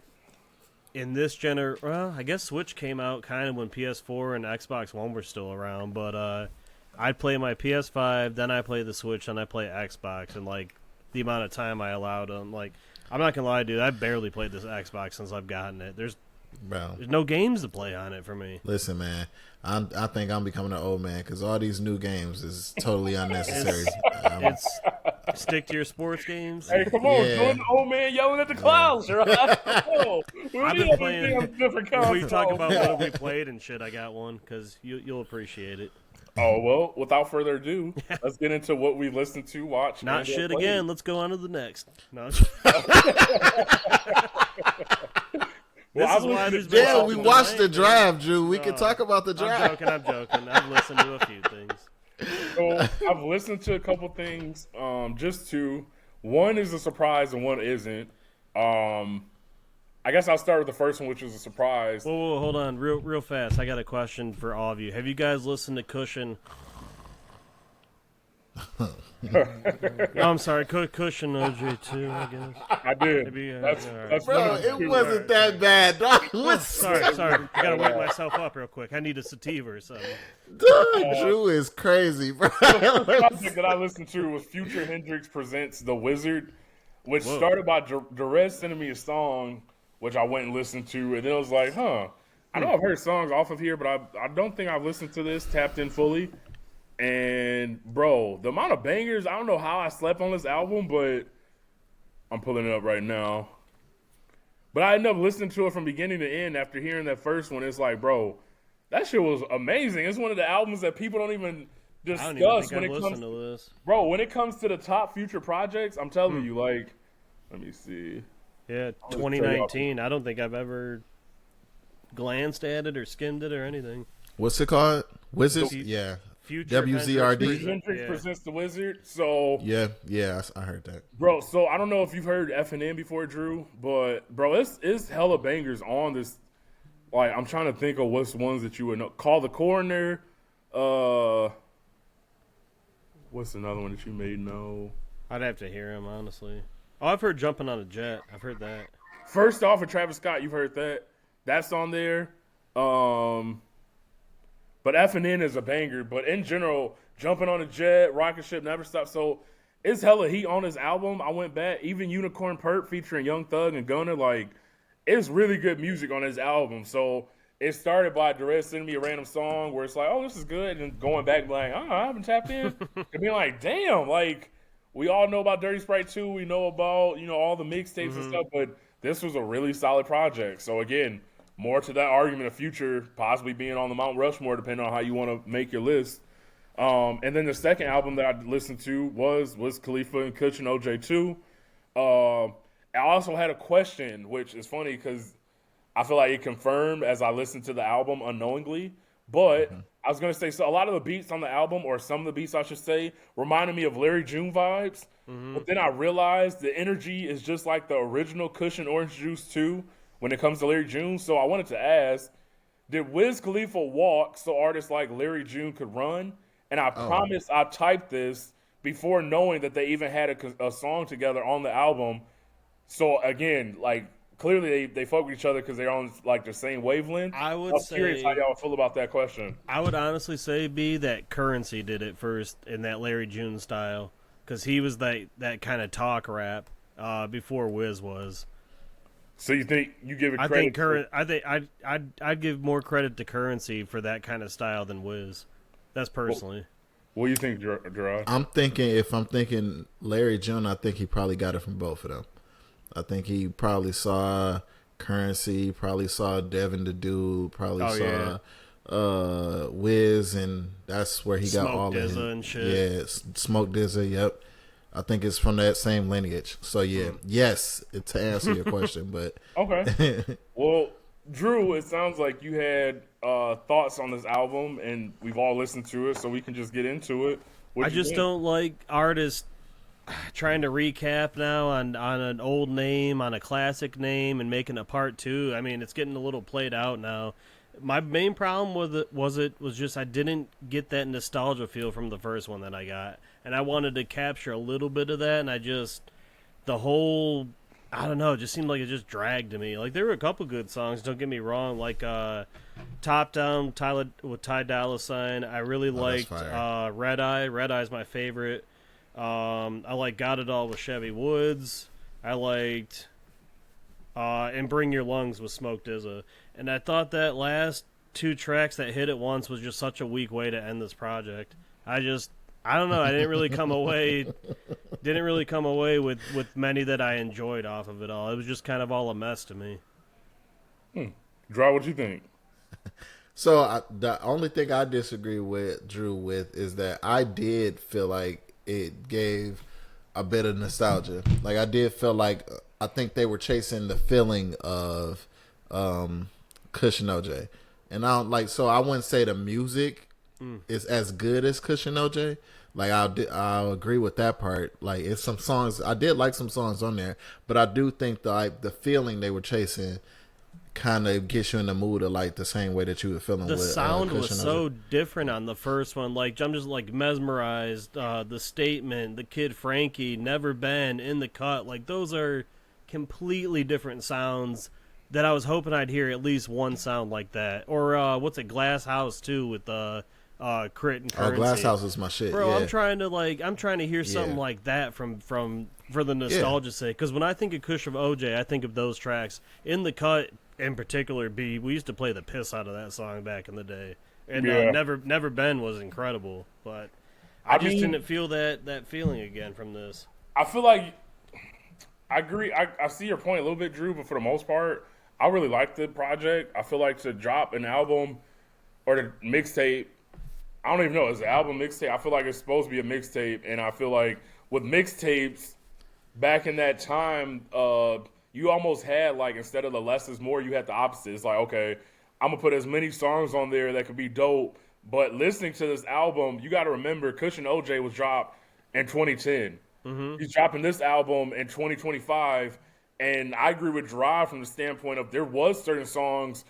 in this well, I guess Switch came out kind of when PS4 and Xbox One were still around, but I'd play my PS5, then I play the Switch, then I play Xbox, and like the amount of time I allowed them, like I'm not gonna lie, dude, I've barely played this Xbox since I've gotten it. There's no games to play on it for me. Listen, man, I think I'm becoming an old man because all these new games is totally unnecessary. It's stick to your sports games. Hey, come on, join the old man yelling at the clouds, right? I've been playing. Different When you talk about what we played and shit, I got one because you'll appreciate it. Oh, well, without further ado, let's get into what we listened to, watched, Not shit played. again. Let's go on to the next. No. We watched the draft, Drew. We can talk about the draft. I'm joking. I've listened to a few things. So I've listened to a couple things, just two. One is a surprise and one isn't. I guess I'll start with the first one, which was a surprise. Whoa, hold on, real fast. I got a question for all of you. Have you guys listened to Cushion? No, I'm sorry, Cushion OJ too. I guess I did. Maybe, that's Bro, it wasn't that bad, dog. Sorry. I gotta wake myself up real quick. I need a sativa or something. Drew is crazy, bro. The project that I listened to was Future Hendrix Presents The Wizard, which started by Durez sending me a song, which I went and listened to, and then I was like, I know I've heard songs off of here, but I don't think I've listened to this, tapped in fully. And, bro, the amount of bangers, I don't know how I slept on this album, but I'm pulling it up right now. But I ended up listening to it from beginning to end after hearing that first one. It's like, bro, that shit was amazing. It's one of the albums that people don't even discuss when it comes to this. Bro, when it comes to the top future projects, I'm telling you, like, let me see. Yeah, 2019. I don't think I've ever glanced at it or skimmed it or anything. What's it called? Wizards? Yeah. Future WZRD. Hendrix Presents The Wizard. So yeah, I heard that, bro. So I don't know if you've heard FNN before, Drew, but bro, it's hella bangers on this. Like, I'm trying to think of what's ones that you would know. Call the Coroner. What's another one that you may know? I'd have to hear him, honestly. Oh, I've heard Jumping on a Jet. I've heard that. First off, with Travis Scott, you've heard that. That's on there. But FNN is a banger. But in general, Jumping on a Jet, Rocket Ship, Never Stop. So it's hella heat on his album. I went back. Even Unicorn Perp featuring Young Thug and Gunna. Like, it's really good music on his album. So it started by Durez sending me a random song where it's like, oh, this is good. And going back like, oh, I haven't tapped in. And being like, damn, like, we all know about Dirty Sprite 2. We know about, all the mixtapes and stuff. But this was a really solid project. So, again, more to that argument of Future possibly being on the Mount Rushmore, depending on how you want to make your list. And then the second album that I listened to was Khalifa and Cushion OJ2. I also had a question, which is funny because I feel like it confirmed as I listened to the album unknowingly. But I was going to say, so a lot of the beats on the album, or some of the beats I should say, reminded me of Larry June vibes. But then I realized the energy is just like the original Cushion Orange Juice 2 when it comes to Larry June. So I wanted to ask, did Wiz Khalifa walk so artists like Larry June could run? And I promise I typed this before knowing that they even had a song together on the album. So again, like, clearly they fuck with each other because they're on like the same wavelength. I was curious how y'all feel about that question. I would honestly say that Currency did it first in that Larry June style because he was that kind of talk rap before Wiz was. So you think you give it credit? I'd give more credit to Currency for that kind of style than Wiz. That's personally. What do you think, Gerard? If I'm thinking Larry June, I think he probably got it from both of them. I think he probably saw Currency, probably saw Devin the Dude, probably saw Wiz, and that's where he got all of it. And shit. Yeah, Smoke Dizza, yep. I think it's from that same lineage. So yeah, yes, to answer your question, but okay. Well, Drew, it sounds like you had thoughts on this album, and we've all listened to it, so we can just get into it. I just don't like artists trying to recap now on an old name, on a classic name, and making a part two. I mean, it's getting a little played out now. My main problem with it was just I didn't get that nostalgia feel from the first one that I got, and I wanted to capture a little bit of that, and the whole, I don't know, it just seemed like it just dragged to me. Like, there were a couple good songs, don't get me wrong, like Top Down Tyler with Ty Dolla $ign. I really liked Red Eye. Red Eye's my favorite. I like Got It All with Chevy Woods. I liked and Bring Your Lungs with Smoke DZA. And I thought that last two tracks that hit at once was just such a weak way to end this project. I don't know. I didn't really come away with many that I enjoyed off of it all. It was just kind of all a mess to me. Draw, what you think? So the only thing I disagree with Drew with is that I did feel like it gave a bit of nostalgia. Like, I did feel like I think they were chasing the feeling of Cushion OJ, and I don't like. So I wouldn't say the music is as good as Cushion OJ. Like, I'll agree with that part. Like, it's some songs I did like some songs on there, but I do think the feeling they were chasing kind of gets you in the mood of like the same way that you were feeling. The with sound was Cushion so OJ. different on the first one. Like, I'm just like mesmerized. The Statement, the Kid Frankie, Never Been, In the Cut. Like, those are completely different sounds that I was hoping I'd hear at least one sound like that. Or what's it, Glass House too with Crit and Currency. Glass House is my shit, bro. yeah. I'm trying to hear something like that from for the nostalgia's sake. Because when I think of Kush of OJ, I think of those tracks. In the Cut, in particular, we used to play the piss out of that song back in the day. And Never Been was incredible, but I just didn't feel that feeling again from this. I feel like I agree. I see your point a little bit, Drew, but for the most part, I really like the project. I feel like to drop an album or the mixtape, I don't even know, is the album mixtape? I feel like it's supposed to be a mixtape, and I feel like with mixtapes back in that time, you almost had, like, instead of the less is more, you had the opposite. It's like, okay, I'm going to put as many songs on there that could be dope, but listening to this album, you got to remember Cushion OJ was dropped in 2010. Mm-hmm. He's dropping this album in 2025, and I agree with Gerard from the standpoint of there was certain songs.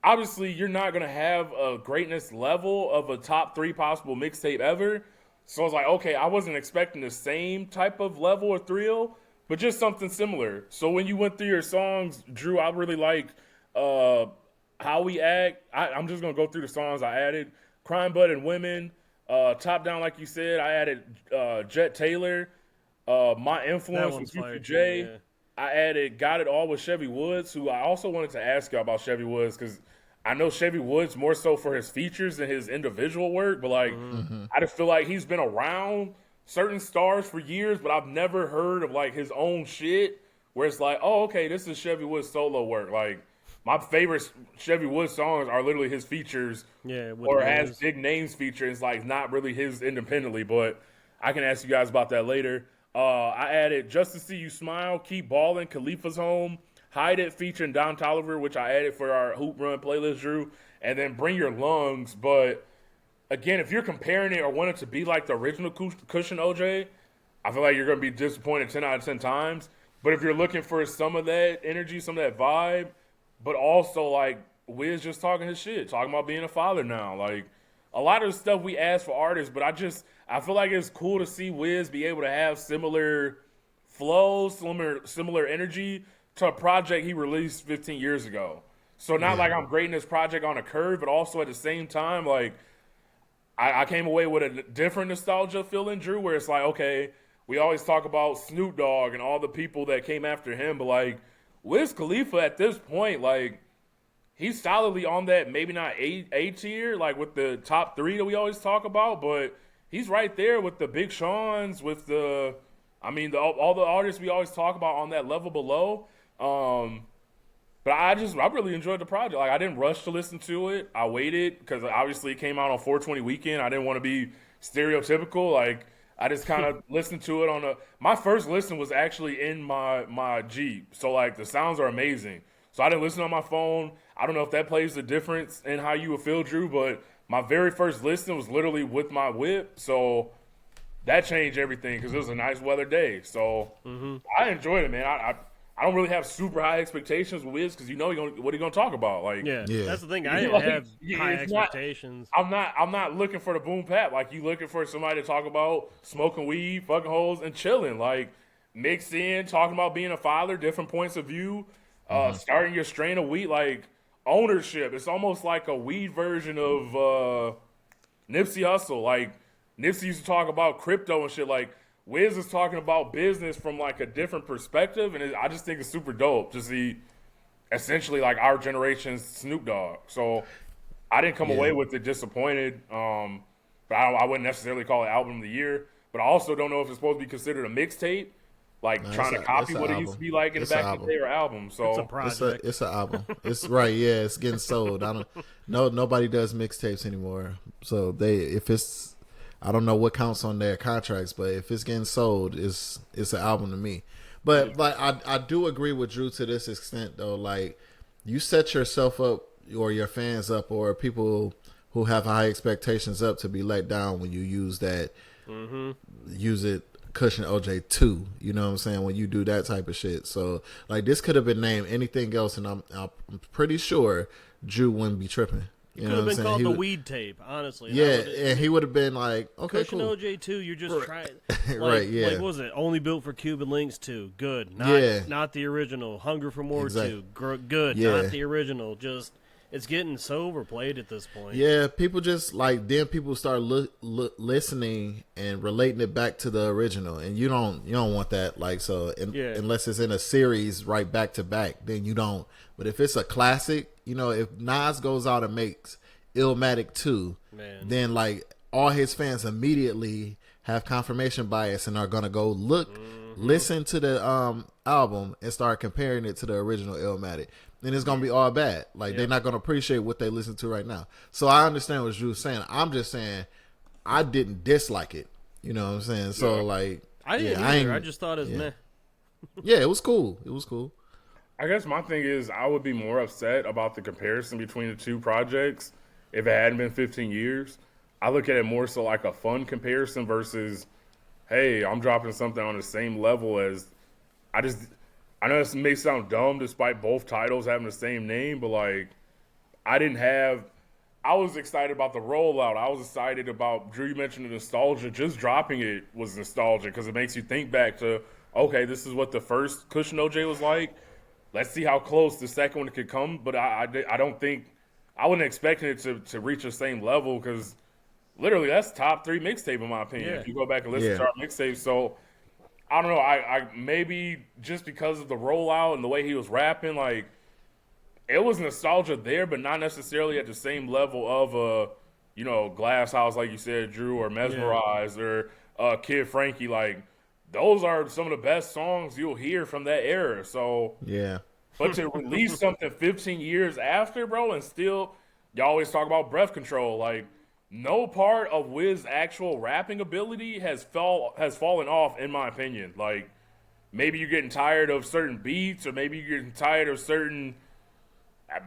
Obviously, you're not going to have a greatness level of a top 3 possible mixtape ever. So I was like, okay, I wasn't expecting the same type of level or thrill, but just something similar. So when you went through your songs, Drew, I really liked How We Act. I'm just going to go through the songs I added. Crime Bud and Women. Top Down, like you said, I added Jet Taylor. My Influence with Future J. Yeah. I added Got It All with Chevy Woods, who I also wanted to ask you about Chevy Woods because I know Chevy Woods more so for his features than his individual work, but like I just feel like he's been around certain stars for years, but I've never heard of like his own shit where it's like, oh, okay, this is Chevy Woods solo work. Like my favorite Chevy Woods songs are literally his features, or has big names features. It's like not really his independently, but I can ask you guys about that later. I added Just to See You Smile, Keep Ballin', Khalifa's Home, Hide It featuring Don Toliver, which I added for our Hoop Run playlist, Drew, and then Bring Your Lungs. But again, if you're comparing it or want it to be like the original Cushion OJ, I feel like you're going to be disappointed 10 out of 10 times. But if you're looking for some of that energy, some of that vibe, but also like Wiz just talking his shit, talking about being a father now, like a lot of the stuff we ask for artists, but I feel like it's cool to see Wiz be able to have similar flows, similar energy to a project he released 15 years ago. So not like I'm grading this project on a curve, but also at the same time, like I came away with a different nostalgia feeling, Drew, where it's like, okay, we always talk about Snoop Dogg and all the people that came after him, but like Wiz Khalifa at this point, like he's solidly on that, maybe not A tier, like with the top 3 that we always talk about, but he's right there with the Big Sean's, with the, I mean, all the artists we always talk about on that level below. But I really enjoyed the project. Like I didn't rush to listen to it. I waited because obviously it came out on 420 weekend. I didn't want to be stereotypical. Like I just kind of listened to it on a. My first listen was actually in my Jeep, so like the sounds are amazing. So I didn't listen on my phone. I don't know if that plays a difference in how you would feel, Drew, but my very first listen was literally with my whip, so that changed everything because it was a nice weather day. So I enjoyed it, man. I don't really have super high expectations with Wiz because you know what he gonna talk about. Like, yeah, that's the thing. I didn't have high expectations. I'm not looking for the boom bap. Like, you looking for somebody to talk about smoking weed, fucking hoes, and chilling. Like, mixed in, talking about being a father, different points of view, starting your strain of weed, like ownership. It's almost like a weed version of Nipsey Hussle. Like, Nipsey used to talk about crypto and shit. Like, Wiz is talking about business from like a different perspective, and I just think it's super dope to see essentially like our generation's Snoop Dogg. So I didn't come away with it disappointed, but I wouldn't necessarily call it album of the year. But I also don't know if it's supposed to be considered a mixtape, like trying to copy what it used to be like in the back of the day, or album. So it's a project. It's an album. It's right. Yeah, it's getting sold. Nobody does mixtapes anymore. So I don't know what counts on their contracts, but if it's getting sold, it's an album to me. But like I do agree with Drew to this extent though. Like, you set yourself up or your fans up or people who have high expectations up to be let down when you use that use it cushion OJ 2. You know what I'm saying? When you do that type of shit. So like, this could have been named anything else, and I'm pretty sure Drew wouldn't be tripping. It could have been called the weed tape, honestly. Yeah, and he would have been like, okay, Cushion cool. OJ2, you're just trying. Like, right, yeah. Like, what was it? Only Built for Cuban Links 2. Good. Not the original. Hunger for More 2. Good. Yeah. Not the original. Just, it's getting so overplayed at this point. Yeah, people just, like, then people start listening and relating it back to the original. And you don't want that, like, so, unless it's in a series right back to back, then you don't. But if it's a classic, if Nas goes out and makes Illmatic 2, then like all his fans immediately have confirmation bias and are gonna go listen to the album and start comparing it to the original Illmatic. And it's gonna be all bad. Like, they're not gonna appreciate what they listen to right now. So I understand what Drew's saying. I'm just saying I didn't dislike it. You know what I'm saying? So like, I didn't either. I just thought it was meh. Yeah, it was cool. It was cool. I guess my thing is I would be more upset about the comparison between the two projects if it hadn't been 15 years. I look at it more so like a fun comparison versus, hey, I'm dropping something on the same level as I know this may sound dumb despite both titles having the same name, but like, I was excited about the rollout. I was excited about, Drew, you mentioned the nostalgia. Just dropping it was nostalgia because it makes you think back to, okay, this is what the first Cushion OJ was like. Let's see how close the second one could come. But I don't think, I wasn't expecting it to reach the same level because literally that's top 3 mixtape in my opinion. If you go back and listen to our mixtape. So I don't know. I maybe just because of the rollout and the way he was rapping, like, it was nostalgia there, but not necessarily at the same level of Glass House, like you said, Drew, or Mesmerized, or Kid Frankie. Like, those are some of the best songs you'll hear from that era. So but to release something 15 years after, bro, and still, y'all always talk about breath control. Like, no part of Wiz's actual rapping ability has fallen off, in my opinion. Like, maybe you're getting tired of certain beats, or maybe you're getting tired of certain,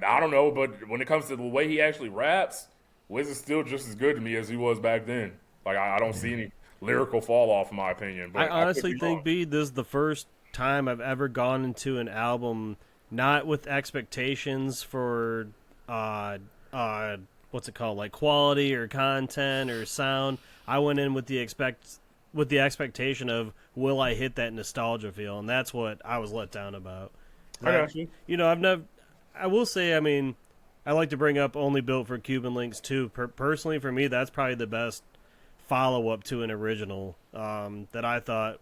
I don't know, but when it comes to the way he actually raps, Wiz is still just as good to me as he was back then. Like, I don't see any lyrical fall off, in my opinion. But I honestly think, B, this is the first time I've ever gone into an album not with expectations for what's it called, like quality or content or sound. I went in with the expectation of, will I hit that nostalgia feel, and that's what I was let down about. I got you. I will say, I mean, I like to bring up Only Built for Cuban Links too. Personally, for me, that's probably the best follow-up to an original that I thought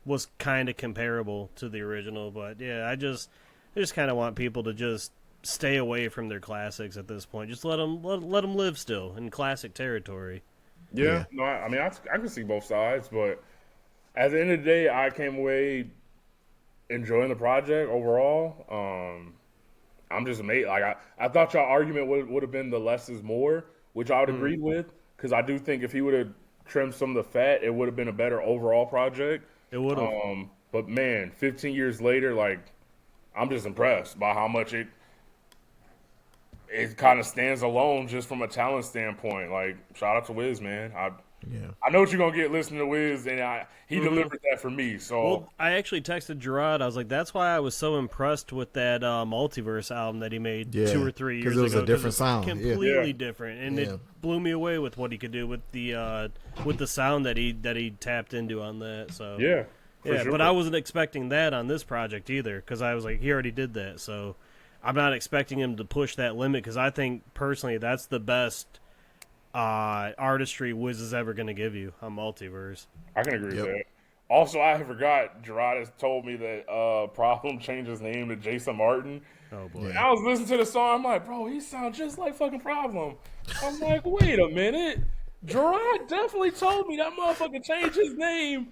was kind of comparable to the original. But yeah, I just kind of want people to just stay away from their classics at this point. Just let them live still in classic territory. Yeah. No, I mean, I can see both sides, but at the end of the day, I came away enjoying the project overall. I'm just amazed. Like, I thought y'all argument would have been the less is more, which I would agree with, because I do think if he would have trimmed some of the fat, it would have been a better overall project. It would have. But man, 15 years later, like, I'm just impressed by how much it kind of stands alone just from a talent standpoint. Like, shout out to Wiz, man. I know what you're gonna get listening to Wiz, and he delivered that for me. So well, I actually texted Gerard. I was like, "That's why I was so impressed with that Multiverse album that he made 2 or 3 years ago. Because it was a different sound, completely different, and it blew me away with what he could do with the sound that he tapped into on that. So yeah, sure. Sure. But I wasn't expecting that on this project either, because I was like, he already did that, so I'm not expecting him to push that limit. Because I think personally, that's the best artistry Wiz is ever going to give you on Multiverse. I can agree with that. Also, I forgot, Gerard has told me that Problem changed his name to Jason Martin. Oh, boy. And I was listening to the song, I'm like, bro, he sounds just like fucking Problem. I'm like, wait a minute. Gerard definitely told me that motherfucker changed his name.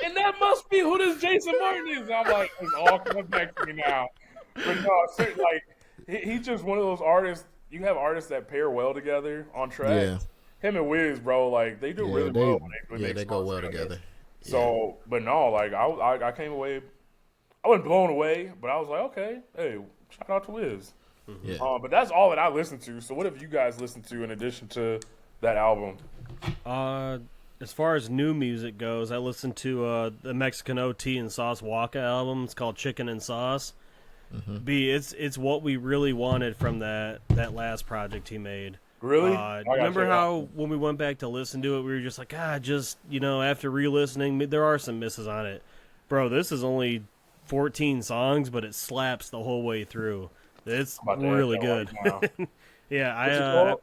And that must be who this Jason Martin is. And I'm like, it's all coming back to me now. But no, like, he's just one of those artists. You have artists that pair well together on tracks. Yeah. Him and Wiz, bro, like, they do really well when they go well together. So, but no, like, I came away, I wasn't blown away, but I was like, okay, hey, shout out to Wiz. Yeah. But that's all that I listened to. So what have you guys listened to in addition to that album? As far as new music goes, I listened to the Mexican OT and Sauce Waka album. It's called Chicken and Sauce. It's what we really wanted from that last project he made. Really? Remember how when we went back to listen to it, we were just like, after re-listening, there are some misses on it. Bro, this is only 14 songs, but it slaps the whole way through. It's really good. Yeah,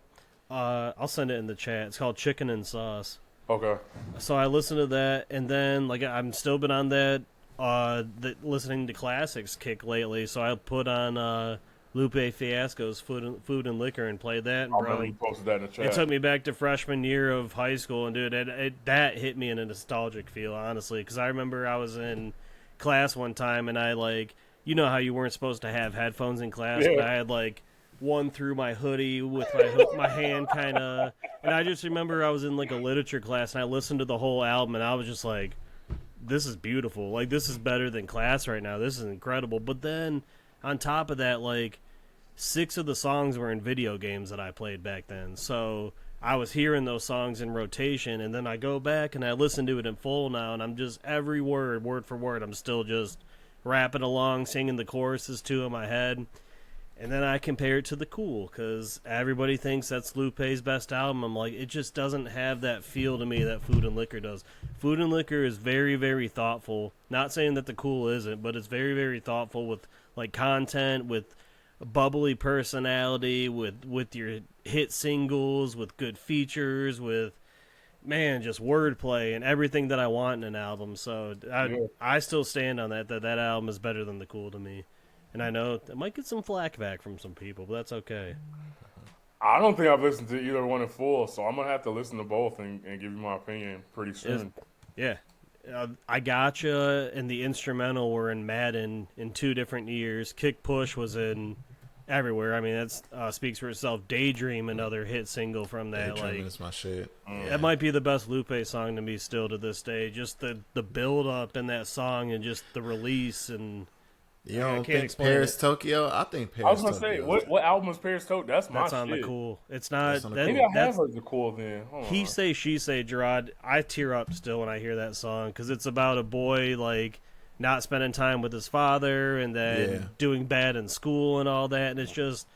I'll send it in the chat. It's called Chicken and Sauce. Okay. So I listened to that, and then like I'm still been on that listening to classics kick lately. So I put on Lupe Fiasco's Food and Liquor and played that. And bro, you posted that in the chat. It took me back to freshman year of high school, and dude, that hit me in a nostalgic feel, honestly, because I remember I was in class one time, and I how you weren't supposed to have headphones in class, but I had one through my hoodie with my hand kind of, and I just remember I was in a literature class, and I listened to the whole album, and I was just like, this is beautiful. Like, this is better than class right now. This is incredible. But then on top of that, 6 of the songs were in video games that I played back then. So I was hearing those songs in rotation, and then I go back and I listen to it in full now, and I'm just every word for word, I'm still just rapping along, singing the choruses too in my head. And then I compare it to The Cool, because everybody thinks that's Lupe's best album. I'm like, it just doesn't have that feel to me that Food and Liquor does. Food and Liquor is very, very thoughtful. Not saying that The Cool isn't, but it's very, very thoughtful with content, with bubbly personality, with your hit singles, with good features, with, man, just wordplay and everything that I want in an album. So I still stand on that album is better than The Cool to me. And I know it might get some flack back from some people, but that's okay. I don't think I've listened to either one in full, so I'm going to have to listen to both and give you my opinion pretty soon. I Gotcha and the instrumental were in Madden in 2 different years. Kick Push was in everywhere. I mean, that speaks for itself. Daydream, another hit single from that. Daydream is my shit. That might be the best Lupe song to me still to this day. Just the build-up in that song and just the release and... You don't think Paris Tokyo? I think Paris. I was gonna say, what album is Paris Tokyo? That's my shit. That's on The Cool. It's not. Maybe I have heard The Cool then. He Say She Say, Gerard. I tear up still when I hear that song because it's about a boy not spending time with his father and then doing bad in school and all that, and it's just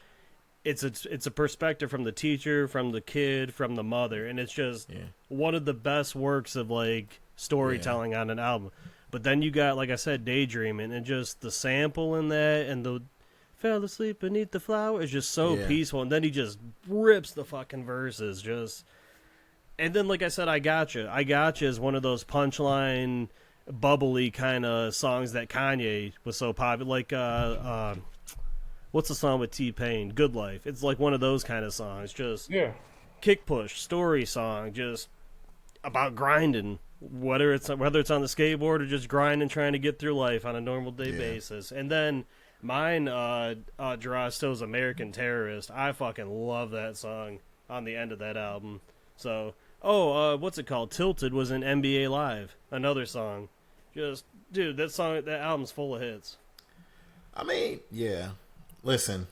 it's a perspective from the teacher, from the kid, from the mother, and it's just one of the best works of storytelling on an album. But then you got, like I said, Daydreaming, and just the sample in that, and the fell asleep beneath the flower is just so peaceful. And then he just rips the fucking verses, and then, like I said, I Gotcha. I Gotcha is one of those punchline, bubbly kind of songs that Kanye was so popular. What's the song with T-Pain? Good Life. It's one of those kind of songs. Just Kick Push, story song, just about grinding. Whether it's on the skateboard or just grinding, trying to get through life on a normal day basis. And then mine, Gerard Still's American Terrorist. I fucking love that song on the end of that album. So Oh, what's it called? Tilted was in NBA Live. Another song. Just, dude, that album's full of hits. I mean, yeah. Listen,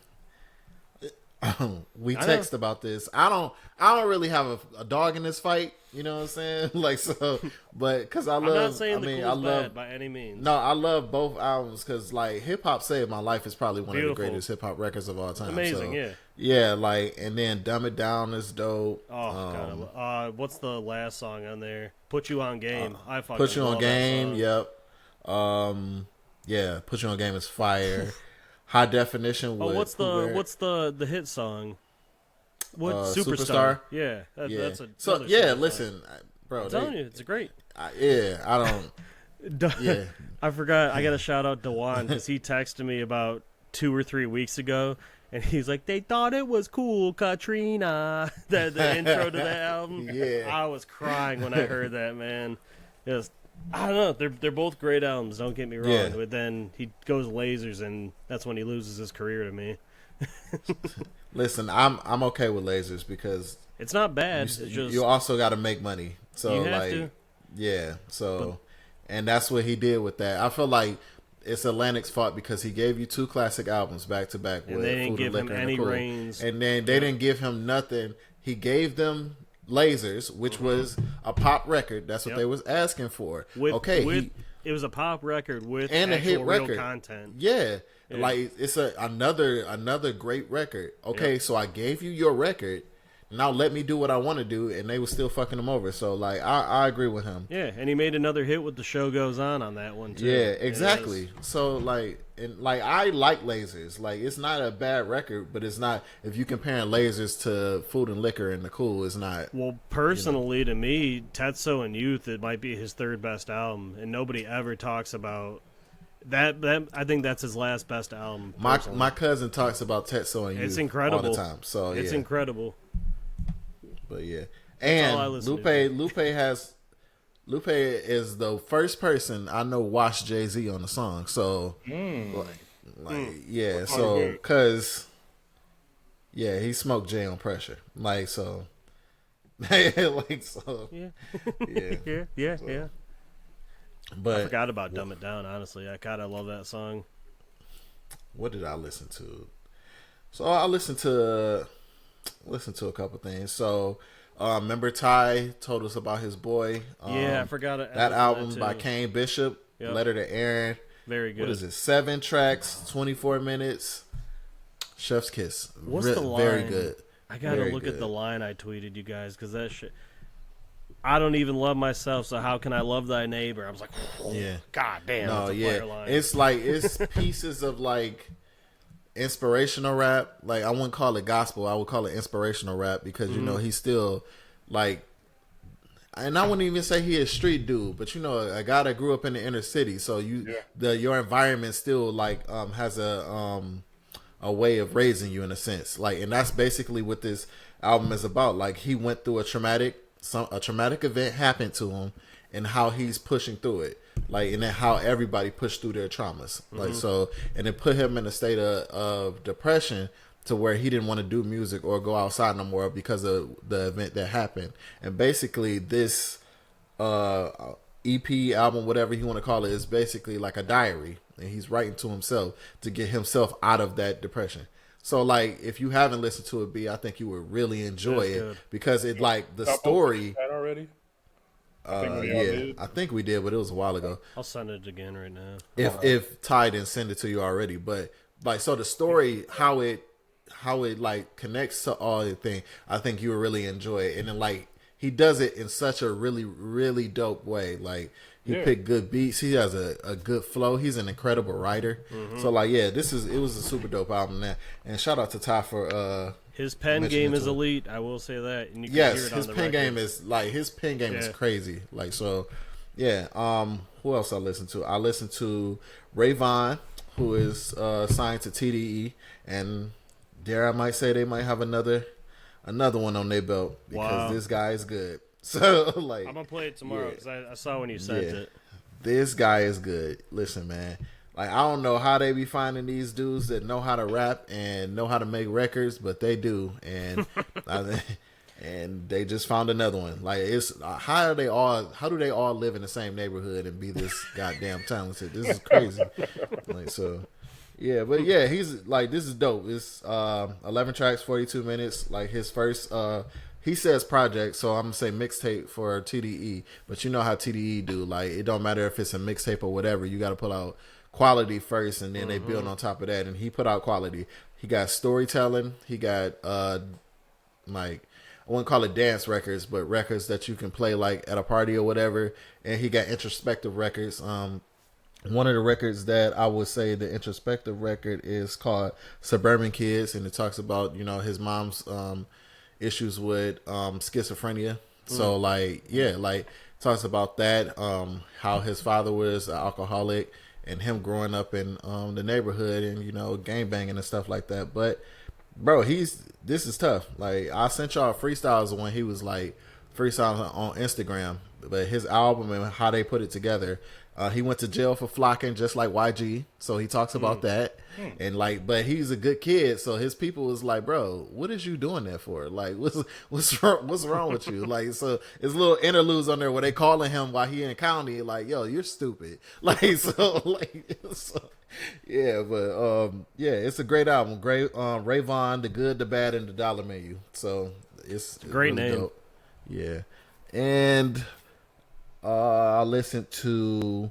we text about this. I don't really have a dog in this fight. You know what I'm saying? Like, so, but because I love. I'm not saying I love bad by any means. No, I love both albums because like Hip Hop Saved My Life is probably one of the greatest hip hop records of all time. Amazing, so, yeah. Like, and then Dumb It Down is dope. Oh God, what's the last song on there? Put You on Game. I fucking Put You on love Game. That song. Yep. Yeah, Put You on Game is fire. High Definition. With what's the hit song? What Superstar? Yeah, that's a so yeah. Listen, bro, I'm telling you, it's a great. I don't. Yeah, I forgot. I got to shout out Dewan because he texted me about 2 or 3 weeks ago, and he's like, "They thought it was cool, Katrina." the intro to that album. Yeah, I was crying when I heard that, man. Just, I don't know. They're both great albums. Don't get me wrong. Yeah. But then he goes lasers, and that's when he loses his career to me. Listen, I'm okay with lasers because it's not bad. It's just you also got to make money. So you have like, to. yeah. So, and that's what he did with that. I feel like it's Atlantic's fault because he gave you 2 classic albums back to back with they didn't Food give and him Liquor any and the Cool. reins. And then they didn't give him nothing. He gave them Lasers, which was a pop record. That's what they was asking for. It was a pop record with and a hit real record content. Yeah. Like it's another great record. Okay, so I gave you your record. Now let me do what I want to do, and they were still fucking him over. So like I agree with him. Yeah, and he made another hit with The Show Goes On that one too. Yeah, exactly. So like I like Lasers. Like it's not a bad record, but it's not if you comparing Lasers to Food and Liquor and the Cool, it's not. Well, personally to me, Tetsuo and Youth, it might be his 3rd best album, and nobody ever talks about that. I think that's his last best album. My cousin talks about Tetsuo and Youth. It's incredible all the time. So it's incredible. But yeah, and Lupe is the first person I know watched Jay-Z on the song. So yeah, so cause he smoked Jay on Pressure. Like so, like so. Yeah. But I forgot about Dumb It Down. Honestly, I kind of love that song. What did I listen to? So I listened to a couple things. So remember Ty told us about his boy. I forgot it. That album by Kane Bishop, Letter to Aaron. Very good. What is it? 7 tracks, 24 minutes. Chef's Kiss. What's the line? Very good. I gotta look at the line I tweeted you guys because that shit. I don't even love myself, so how can I love thy neighbor? I was like, God damn. No, that's a fire line. It's pieces of like inspirational rap. Like I wouldn't call it gospel. I would call it inspirational rap because you know he's still like, and I wouldn't even say he is street dude, but you know a guy that grew up in the inner city. So your environment still like has a way of raising you in a sense. Like, and that's basically what this album is about. Like he went through a traumatic event happened to him, and how he's pushing through it. Like, and then how everybody pushed through their traumas. Like, so, and it put him in a state of depression to where he didn't want to do music or go outside no more because of the event that happened. And basically this EP album, whatever you want to call it, is basically like a diary. And he's writing to himself to get himself out of that depression. So, like, if you haven't listened to it, I think you would really enjoy it because it, like, the story. That already? I think we did, but it was a while ago. I'll send it again right now. If Ty didn't send it to you already, but like, so the story, how it like connects to all the thing, I think you would really enjoy it. And then like he does it in such a really, really dope way. Like he picked good beats. He has a good flow. He's an incredible writer. So like, it was a super dope album. And shout out to Ty for his pen game is elite. I will say that. And you can hear it on his the pen record. game is like his pen game is crazy. Like so, who else I listened to? I listened to Ray Vaughn, who is signed to TDE, and dare I might say they might have another one on their belt because this guy is good. So like, I'm gonna play it tomorrow because I saw when you sent it. This guy is good. Listen, man. Like, I don't know how they be finding these dudes that know how to rap and know how to make records, but they do. And and they just found another one. Like, it's how do they all live in the same neighborhood and be this goddamn talented? This is crazy. Like, so yeah, but yeah, he's like, this is dope. It's 11 tracks, 42 minutes. Like, his first he says project, so I'm gonna say mixtape for TDE. But you know how TDE do. Like, it don't matter if it's a mixtape or whatever. You got to pull out quality first, and then they build on top of that. And he put out quality. He got storytelling. He got like, I wouldn't call it dance records, but records that you can play like at a party or whatever. And he got introspective records. One of the records that I would say the introspective record is called Suburban Kids, and it talks about, you know, his mom's issues with schizophrenia. So like, yeah, like, talks about that, how his father was an alcoholic and him growing up in the neighborhood and, you know, gangbanging and stuff like that. But bro, this is tough. Like, I sent y'all freestyles when he was like freestyling on Instagram, but his album and how they put it together. He went to jail for flocking just like YG, so he talks about that. And like, but he's a good kid, so his people was like, bro, what is you doing that for? Like, what's wrong with you? Like, so it's little interludes on there where they calling him while he in county, like, yo, you're stupid. Like, so like, so, yeah, but yeah, it's a great album. Great, Rayvon, The Good, The Bad, and The Dollar Menu. So it's great really name. dope. Yeah, and I listened to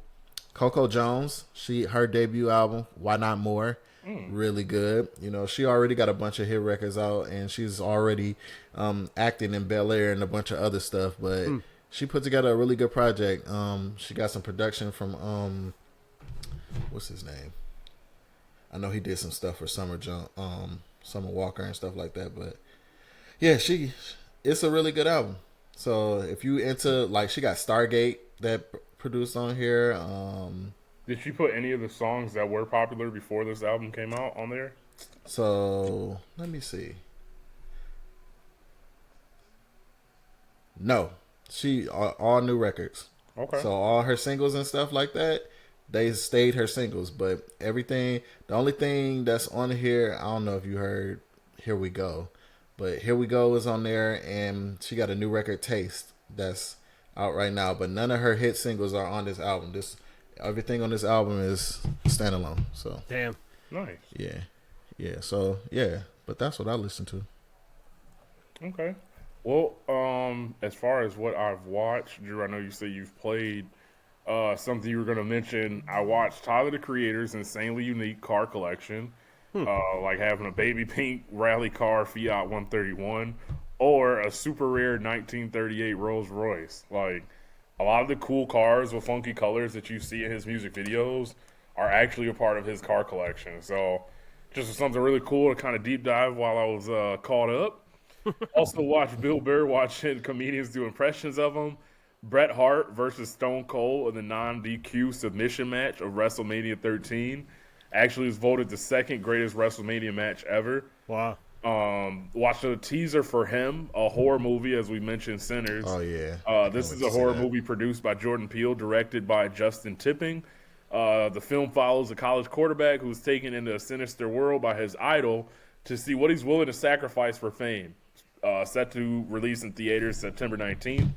Coco Jones. Her debut album, Why Not More, really good. You know, she already got a bunch of hit records out, and she's already acting in Bel Air and a bunch of other stuff. But she put together a really good project. She got some production from what's his name? I know he did some stuff for Summer Walker and stuff like that. But yeah, it's a really good album. So if you into, like, she got Stargate that produced on here. Did she put any of the songs that were popular before this album came out on there? So let me see. No, she all new records. Okay. So all her singles and stuff like that, they stayed her singles. But everything, the only thing that's on here, I don't know if you heard Here We Go. But Here We Go is on there, and she got a new record, Taste, that's out right now. But none of her hit singles are on this album. Everything on this album is standalone. So damn, nice. Yeah. So yeah, but that's what I listen to. Okay. Well, as far as what I've watched, Drew, I know you say you've played something you were going to mention. I watched Tyler the Creator's Insanely Unique Car Collection. Like having a baby pink rally car Fiat 131 or a super rare 1938 Rolls Royce. Like, a lot of the cool cars with funky colors that you see in his music videos are actually a part of his car collection. So just something really cool to kind of deep dive while I was caught up. Also watched Bill Burr watching comedians do impressions of him. Bret Hart versus Stone Cold in the non-DQ submission match of WrestleMania 13. Actually was voted the second greatest WrestleMania match ever. Wow. Watched a teaser for him, a horror movie, as we mentioned, Sinners. Oh, yeah. This is a horror movie produced by Jordan Peele, directed by Justin Tipping. The film follows a college quarterback who's taken into a sinister world by his idol to see what he's willing to sacrifice for fame. Set to release in theaters September 19th.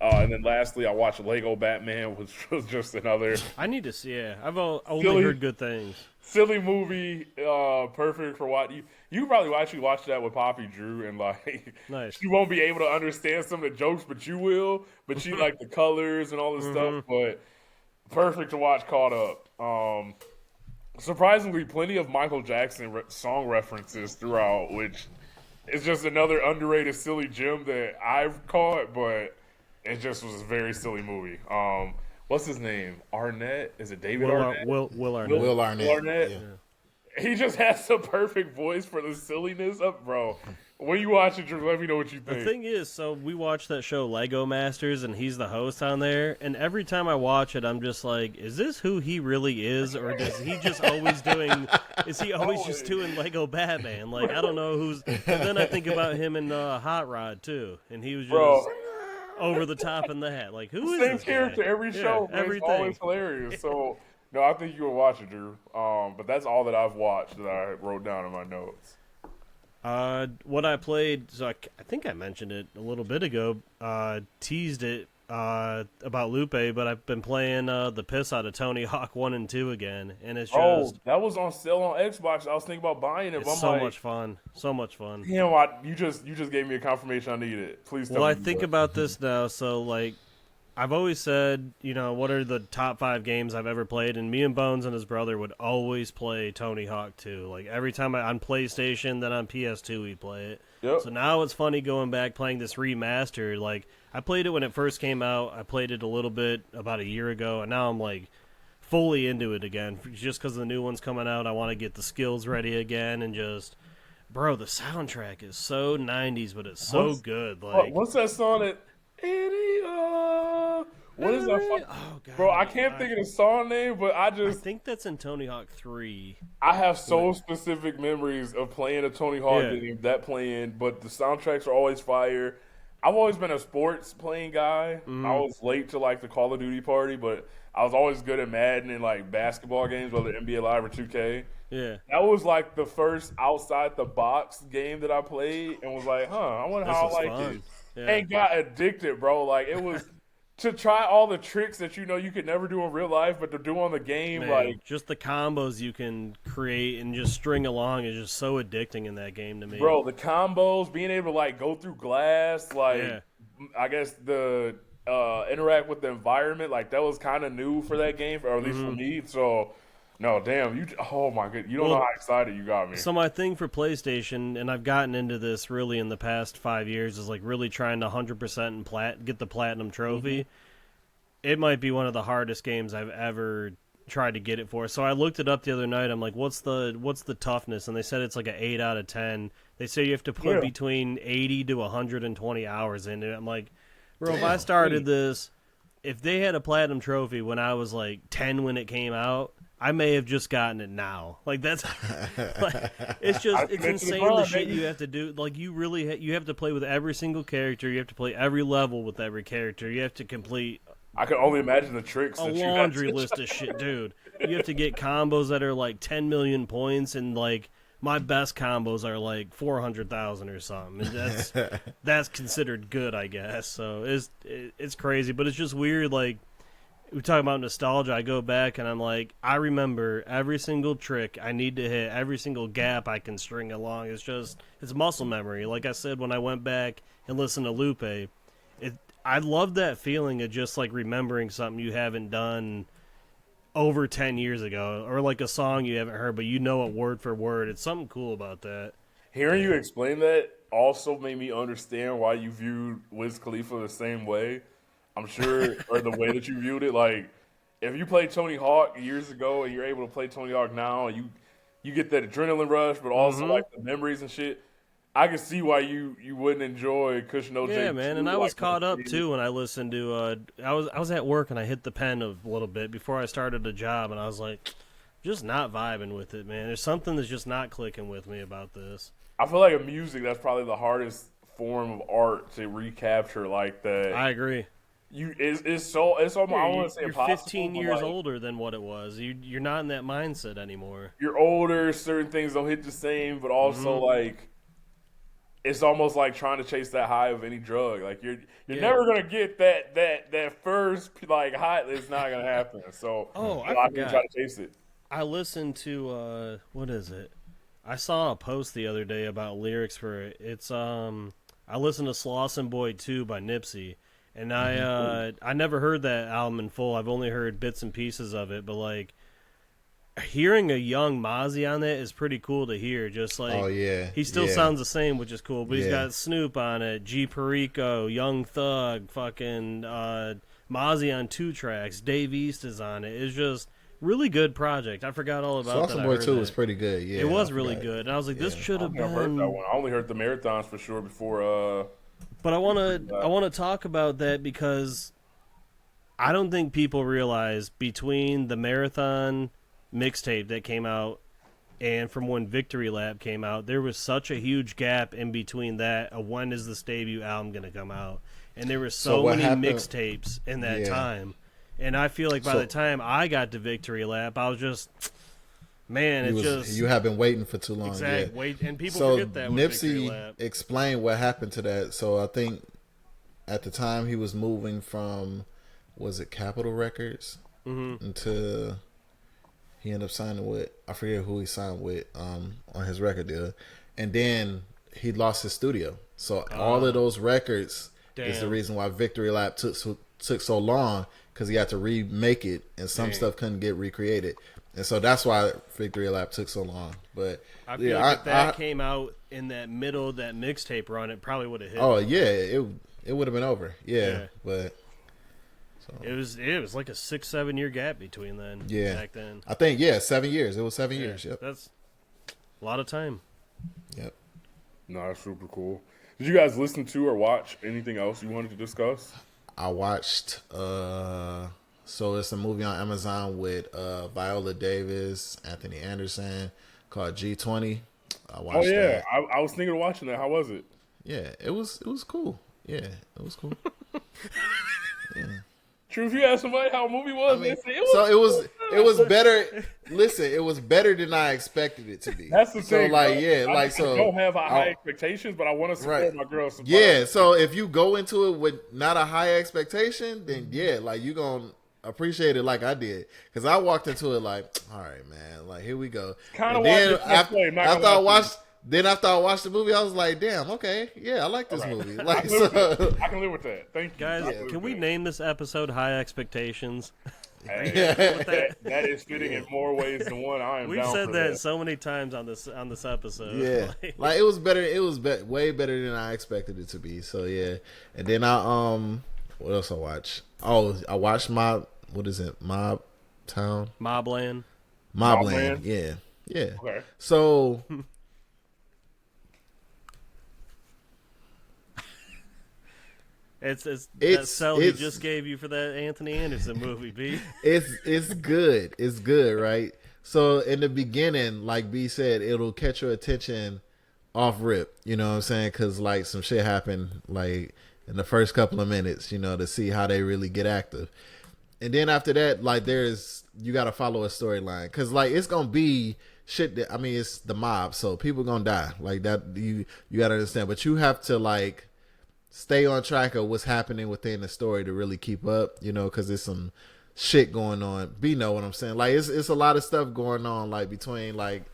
And then lastly, I watched Lego Batman, which was just another... I need to see it. I've only heard good things. Silly movie, perfect for what you probably actually watch that with Poppy, Drew, and like, nice. She won't be able to understand some of the jokes, but you will. But she like the colors and all this stuff. But perfect to watch caught up. Surprisingly, plenty of Michael Jackson song references throughout, which is just another underrated silly gem that I've caught, but it just was a very silly movie. What's his name? Arnett? Is it David Arnett? Will Arnett. Will Arnett. Yeah. He just has the perfect voice for the silliness of, bro. When you watch it, Drew, let me know what you think. The thing is, so we watched that show Lego Masters, and he's the host on there. And every time I watch it, I'm just like, is this who he really is, or does he just always doing? Is he always just doing Lego Batman? Like, I don't know who's. And then I think about him in Hot Rod too, and he was just over the top in the hat. Like, who is same this character guy? every show? Yeah, it's always hilarious. So, no, I think you will watch it, Drew. But that's all that I've watched that I wrote down in my notes. What I played, so I think I mentioned it a little bit ago, teased it about Lupe, but I've been playing the piss out of Tony Hawk 1 and 2 again, and it's Oh, just, that was on sale on Xbox. I was thinking about buying it, but it's I'm so like, much fun. So much fun. damn, you just gave me a confirmation I needed. Please tell Well, me. I think about this now, so, like, I've always said, what are the top 5 games I've ever played? And me and Bones and his brother would always play Tony Hawk 2. Like, every time on PlayStation, then on PS2, we'd play it. Yep. So now it's funny going back playing this remaster. Like, I played it when it first came out. I played it a little bit about a year ago, and now I'm, like, fully into it again. Just because the new one's coming out, I want to get the skills ready again, and just... Bro, the soundtrack is so 90s, but it's so good. Like, What's that song that? What is that? Oh, God. Bro, I can't think of the song name, but I think that's in Tony Hawk 3. I have so specific memories of playing a Tony Hawk Yeah. game, that playing, but the soundtracks are always fire. I've always been a sports playing guy. I was late to like the Call of Duty party, but I was always good at Madden and like basketball games, whether NBA Live or 2K. Yeah. That was like the first outside the box game that I played and was like, I wonder This how I is like fun. it. Yeah. And got addicted, bro. Like it was to try all the tricks that you could never do in real life, but to do on the game, Man, like just the combos you can create and just string along is just so addicting in that game to me. bro, the combos, being able to like go through glass, like Yeah. I guess the interact with the environment, like that was kind of new for that game, or at least for me. So, no, damn, oh my god, you don't know how excited you got me. So my thing for PlayStation, and I've gotten into this really in the past 5 years, is like really trying to 100% and get the platinum trophy. It might be one of the hardest games I've ever tried to get it for. So I looked it up the other night. I'm like, what's the toughness? And they said it's like an 8 out of 10. They say you have to put between 80 to 120 hours in it. I'm like, bro, if I started this, if they had a platinum trophy when I was like 10 when it came out, I may have just gotten it now. Like that's, like, it's insane the shit you have to do. Like you really, you have to play with every single character. You have to play every level with every character. You have to complete. I can only imagine the tricks. A laundry list of shit, dude. You have to get combos that are like 10 million points, and like my best combos are like 400,000 or something. And that's considered good, I guess. So it's crazy, but it's just weird. Like we talk about nostalgia. I go back and I'm like, I remember every single trick I need to hit, every single gap I can string along. It's muscle memory. Like I said, when I went back and listened to Lupe, I love that feeling of just like remembering something you haven't done over 10 years ago, or like a song you haven't heard, but you know it word for word. It's something cool about that. Hearing you explain that also made me understand why you viewed Wiz Khalifa the same way. I'm sure, or the way that you viewed it. Like, if you played Tony Hawk years ago and you're able to play Tony Hawk now, and you get that adrenaline rush, but also like the memories and shit. I can see why you wouldn't enjoy Kush No J. Yeah, man, and I was caught up too when I listened to. I was at work and I hit the pen a little bit before I started a job, and I was like, just not vibing with it, man. There's something that's just not clicking with me about this. I feel like in music, that's probably the hardest form of art to recapture like that. I agree. It's almost, I want to say you're impossible. 15 years older than what it was. You're not in that mindset anymore. You're older. Certain things don't hit the same, but also like it's almost like trying to chase that high of any drug. Like you're never gonna get that first like high. It's not gonna happen. So I forgot. Try to chase it. I listened to what is it? I saw a post the other day about lyrics for it. It's I listened to Slauson Boy 2 by Nipsey. And I never heard that album in full. I've only heard bits and pieces of it, but like hearing a young Mozzie on that is pretty cool to hear. Just like he still sounds the same, which is cool. But he's got Snoop on it, G Perico, Young Thug, fucking Mozzie on 2 tracks. Dave East is on it. It's just really good project. I forgot all about that. Slauson Boy 2 was pretty good. Yeah, it was really good. And I was like, this should have been. I've heard that one. I only heard the marathons for sure before. But I want to talk about that because I don't think people realize between the Marathon mixtape that came out and from when Victory Lap came out, there was such a huge gap in between that of when is this debut album going to come out. And there were so many mixtapes in that time. And I feel like by the time I got to Victory Lap, I was just, Man, you have been waiting for too long. Exactly. Yeah. Wait, and people So forget that. With Nipsey explained what happened to that. So I think at the time he was moving from, was it Capitol Records, into he ended up signing with, I forget who he signed with on his record deal, and then he lost his studio. So all of those records is the reason why Victory Lap took so long, because he had to remake it, and some stuff couldn't get recreated. And so that's why Victory Lap took so long. But I feel like if that came out in that middle of that mixtape run, it probably would have hit. Oh yeah, it would have been over. Yeah. But so. It was like a 6-7 year gap between then. Yeah. Back then. I think 7 years. It was 7 years. Yep. That's a lot of time. Yep. No, that's super cool. Did you guys listen to or watch anything else you wanted to discuss? I watched. So it's a movie on Amazon with Viola Davis, Anthony Anderson, called G20. I watched that. I was thinking of watching that. How was it? Yeah, it was cool. Yeah, it was cool. Yeah. True, if you ask somebody how a movie was, they say it was better. Listen, it was better than I expected it to be. That's the thing. I don't have high expectations, but I want to support my girls. Yeah, so if you go into it with not a high expectation, then you gonna appreciate it like I did, because I walked into it like, all right, man, like here we go. Kind of. Then after I watched the movie, I was like, damn, okay, yeah, I like this movie. Like, I can live with that. Thank you, guys. Can we name this episode "High Expectations"? Hey, that is fitting in more ways than one. We've said that so many times on this episode. Yeah, like it was better. It was way better than I expected it to be. So yeah, and then what else I watched? Oh, I watched Mobland. Yeah. Okay. So. It's that sell he just gave you for that Anthony Anderson movie, B. It's good. It's good, right? So in the beginning, like B said, it'll catch your attention off rip. You know what I'm saying? Because like some shit happened like in the first couple of minutes, to see how they really get active. And then after that, like you got to follow a storyline, because like it's gonna be shit that, it's the mob, so people gonna die like that. You got to understand, but you have to like stay on track of what's happening within the story to really keep up, because there's some shit going on. B know what I'm saying? Like it's a lot of stuff going on, like between like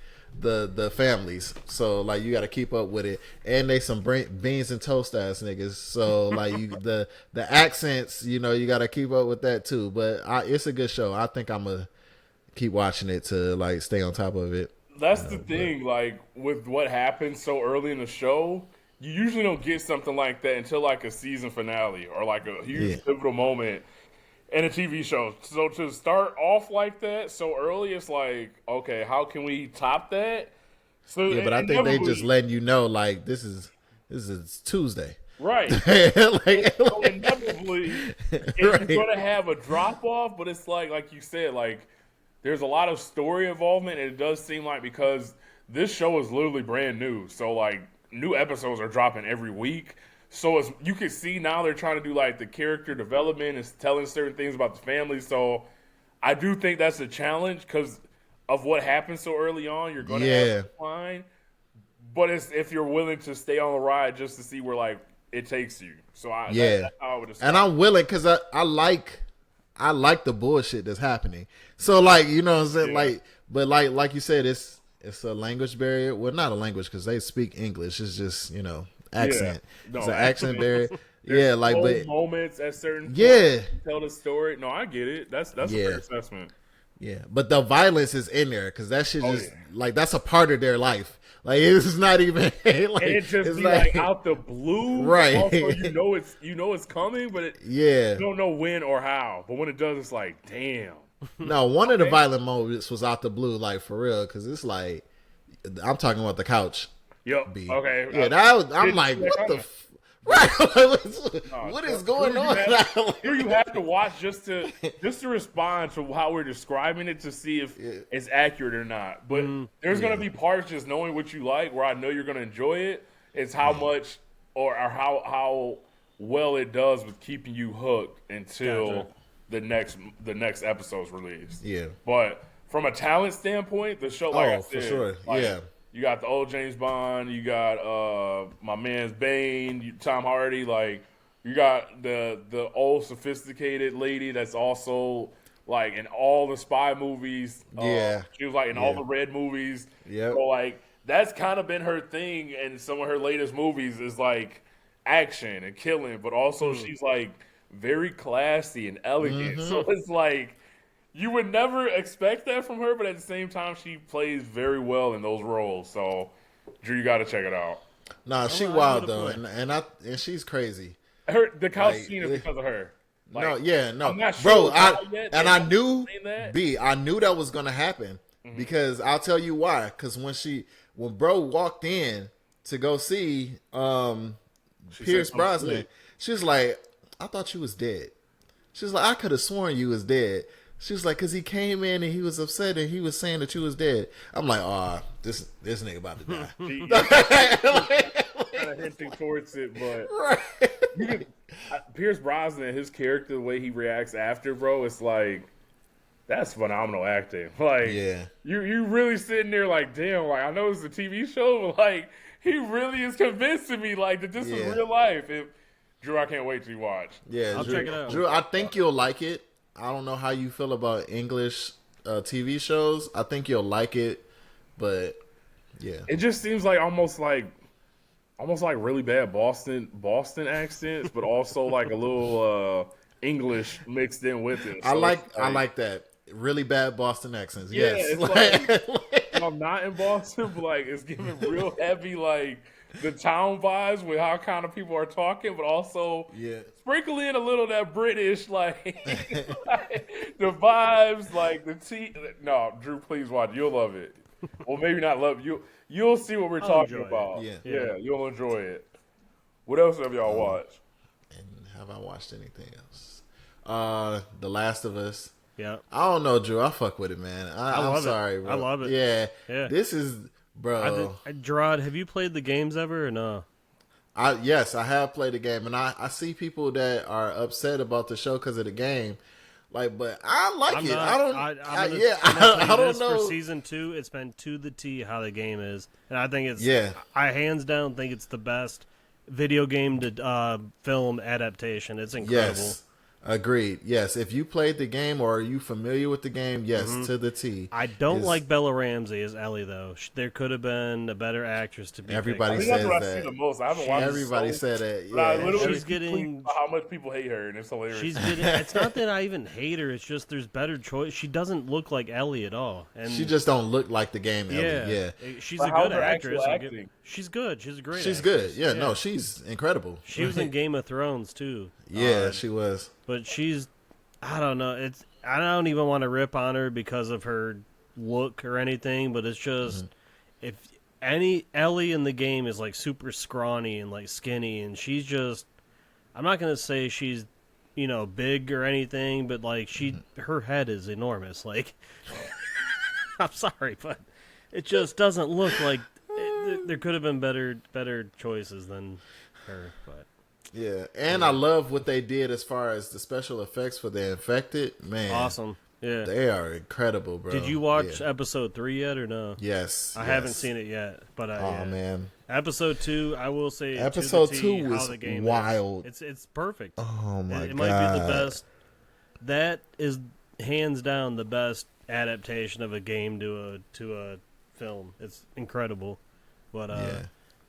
the families. So like you got to keep up with it, and they some beans and toast ass niggas. So like the accents, you got to keep up with that too. But it's a good show. I think I'm gonna keep watching it to like stay on top of it. That's the thing. Like with what happened so early in the show, you usually don't get something like that until like a season finale or like a huge pivotal moment in a TV show. So to start off like that so early, it's like, okay, how can we top that? So but I think they just letting you know, like this is Tuesday, right? So inevitably, you're gonna have a drop off, but it's like you said, like there's a lot of story involvement, and it does seem like because this show is literally brand new, so like new episodes are dropping every week. So you can see now they're trying to do like the character development and telling certain things about the family. So I do think that's a challenge because of what happened so early on. You're going to have to decline, but it's if you're willing to stay on the ride just to see where like it takes you. So that's how I would describe. And I'm willing because I like the bullshit that's happening. So like what I'm saying, like but like you said, it's a language barrier. Well, not a language because they speak English. It's just accent. It's an accent barrier. But moments at certain points tell the story. No, I get it. That's a fair assessment. Yeah, but the violence is in there because that shit like that's a part of their life. Like it's not even like, and it just be like out the blue, right? Also, it's coming, but you don't know when or how. But when it does, it's like damn. No, one of the violent moments was out the blue, like for real, because it's like I'm talking about the couch. Yep. Okay. Yeah, I'm like, what the? Right. What is going on? Here you have to watch just to respond to how we're describing it to see if it's accurate or not. But there's gonna be parts just knowing what you like where I know you're gonna enjoy it. It's how much or how well it does with keeping you hooked until the next episode's released. Yeah. But from a talent standpoint, the show, like I said, for sure, like, yeah. You got the old James Bond, you got my man's Bane, Tom Hardy, like you got the old sophisticated lady that's also like in all the spy movies. She was like in all the Red movies. Yeah. So like that's kind of been her thing, and some of her latest movies is like action and killing, but also she's like very classy and elegant. So it's like you would never expect that from her, but at the same time, she plays very well in those roles. So, Drew, you got to check it out. Nah, she wild though, and she's crazy. The couch scene is because of her. Like, I'm not sure bro. I knew I knew that was gonna happen because I'll tell you why. Because when bro walked in to go see Pierce Brosnan, she was like, "I thought you was dead." She was like, "I could have sworn you was dead." She was like, because he came in and he was upset and he was saying that you was dead. I'm like, this nigga about to die. Kind of hinting towards it, but Pierce Brosnan, his character, the way he reacts after, bro, it's like that's phenomenal acting. Like, you really sitting there like, damn, like I know it's a TV show, but like he really is convincing me like that this is real life. Drew, I can't wait to watch. Yeah, I'll check it out. Drew, I think you'll like it. I don't know how you feel about English TV shows. I think you'll like it, but yeah, it just seems like almost like really bad Boston accents, but also like a little English mixed in with it. So I like that really bad Boston accents. Yeah, yes, it's like I'm not in Boston, but like it's giving real heavy like the town vibes with how kind of people are talking, but also sprinkle in a little of that British like, like the vibes, like the tea. No, Drew, please watch. You'll love it. Well, maybe not love you. You'll see what we're talking about. Yeah, you'll enjoy it. What else have y'all watched? And have I watched anything else? The Last of Us. Yeah. I don't know, Drew. I fuck with it, man. I'm sorry, bro. I love it. Yeah. This is, bro. Gerard, have you played the games ever or no? Yes, I have played the game, and I see people that are upset about the show because of the game. Like, but I like it. I don't know. For season 2, it's been to the T how the game is, and I think it's I hands down think it's the best video game to film adaptation. It's incredible. Yes. Agreed. Yes, if you played the game or are you familiar with the game, yes, to the T. I don't like Bella Ramsey as Ellie though. There could have been a better actress to be. Everybody picked. says That's what that. I see the most. I haven't watched. Everybody said that. But I literally she's getting how much people hate her, and it's hilarious. She's getting. It's not that I even hate her. It's just there's better choice. She doesn't look like Ellie at all, and she just don't look like the game Ellie. Yeah, she's a good actress. She's good. She's a great. She's actress. good. Yeah, no, she's incredible. She was in Game of Thrones too. Yeah, she was. But she's. I don't know. I don't even want to rip on her because of her look or anything, but it's just if any Ellie in the game is like super scrawny and like skinny, and she's just I'm not gonna say she's big or anything, but like her head is enormous. Like I'm sorry, but it just doesn't look like there could have been better choices than her, but. Yeah, and I love what they did as far as the special effects for the infected. Man, awesome. Yeah, they are incredible, bro. Did you watch episode 3 yet or no? Yes, I haven't seen it yet, but man, episode 2, I will say episode 2 was wild. It's perfect. Oh my god, it might be the best. That is hands down the best adaptation of a game to a film. It's incredible, but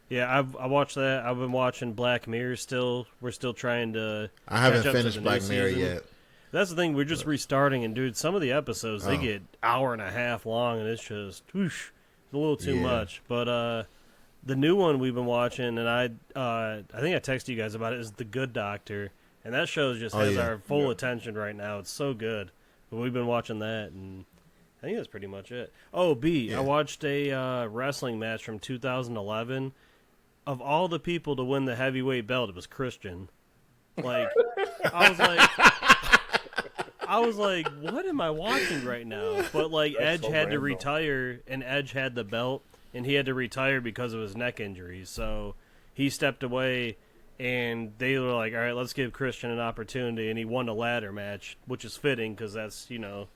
yeah, I watched that. I've been watching Black Mirror still. We're still trying to. I haven't finished Black Mirror yet. That's the thing. We're just restarting, and dude, some of the episodes they get hour and a half long, and it's just whoosh, it's a little too much. But the new one we've been watching, and I think I texted you guys about it, is The Good Doctor, and that show just has our full attention right now. It's so good. But we've been watching that, and I think that's pretty much it. Oh, I watched a wrestling match from 2011. Of all the people to win the heavyweight belt, it was Christian. Like, I was like, what am I watching right now? But like, Edge had to retire, and Edge had the belt, and he had to retire because of his neck injury. So he stepped away, And they were like, all right, let's give Christian an opportunity. And he won the ladder match, which is fitting because that's,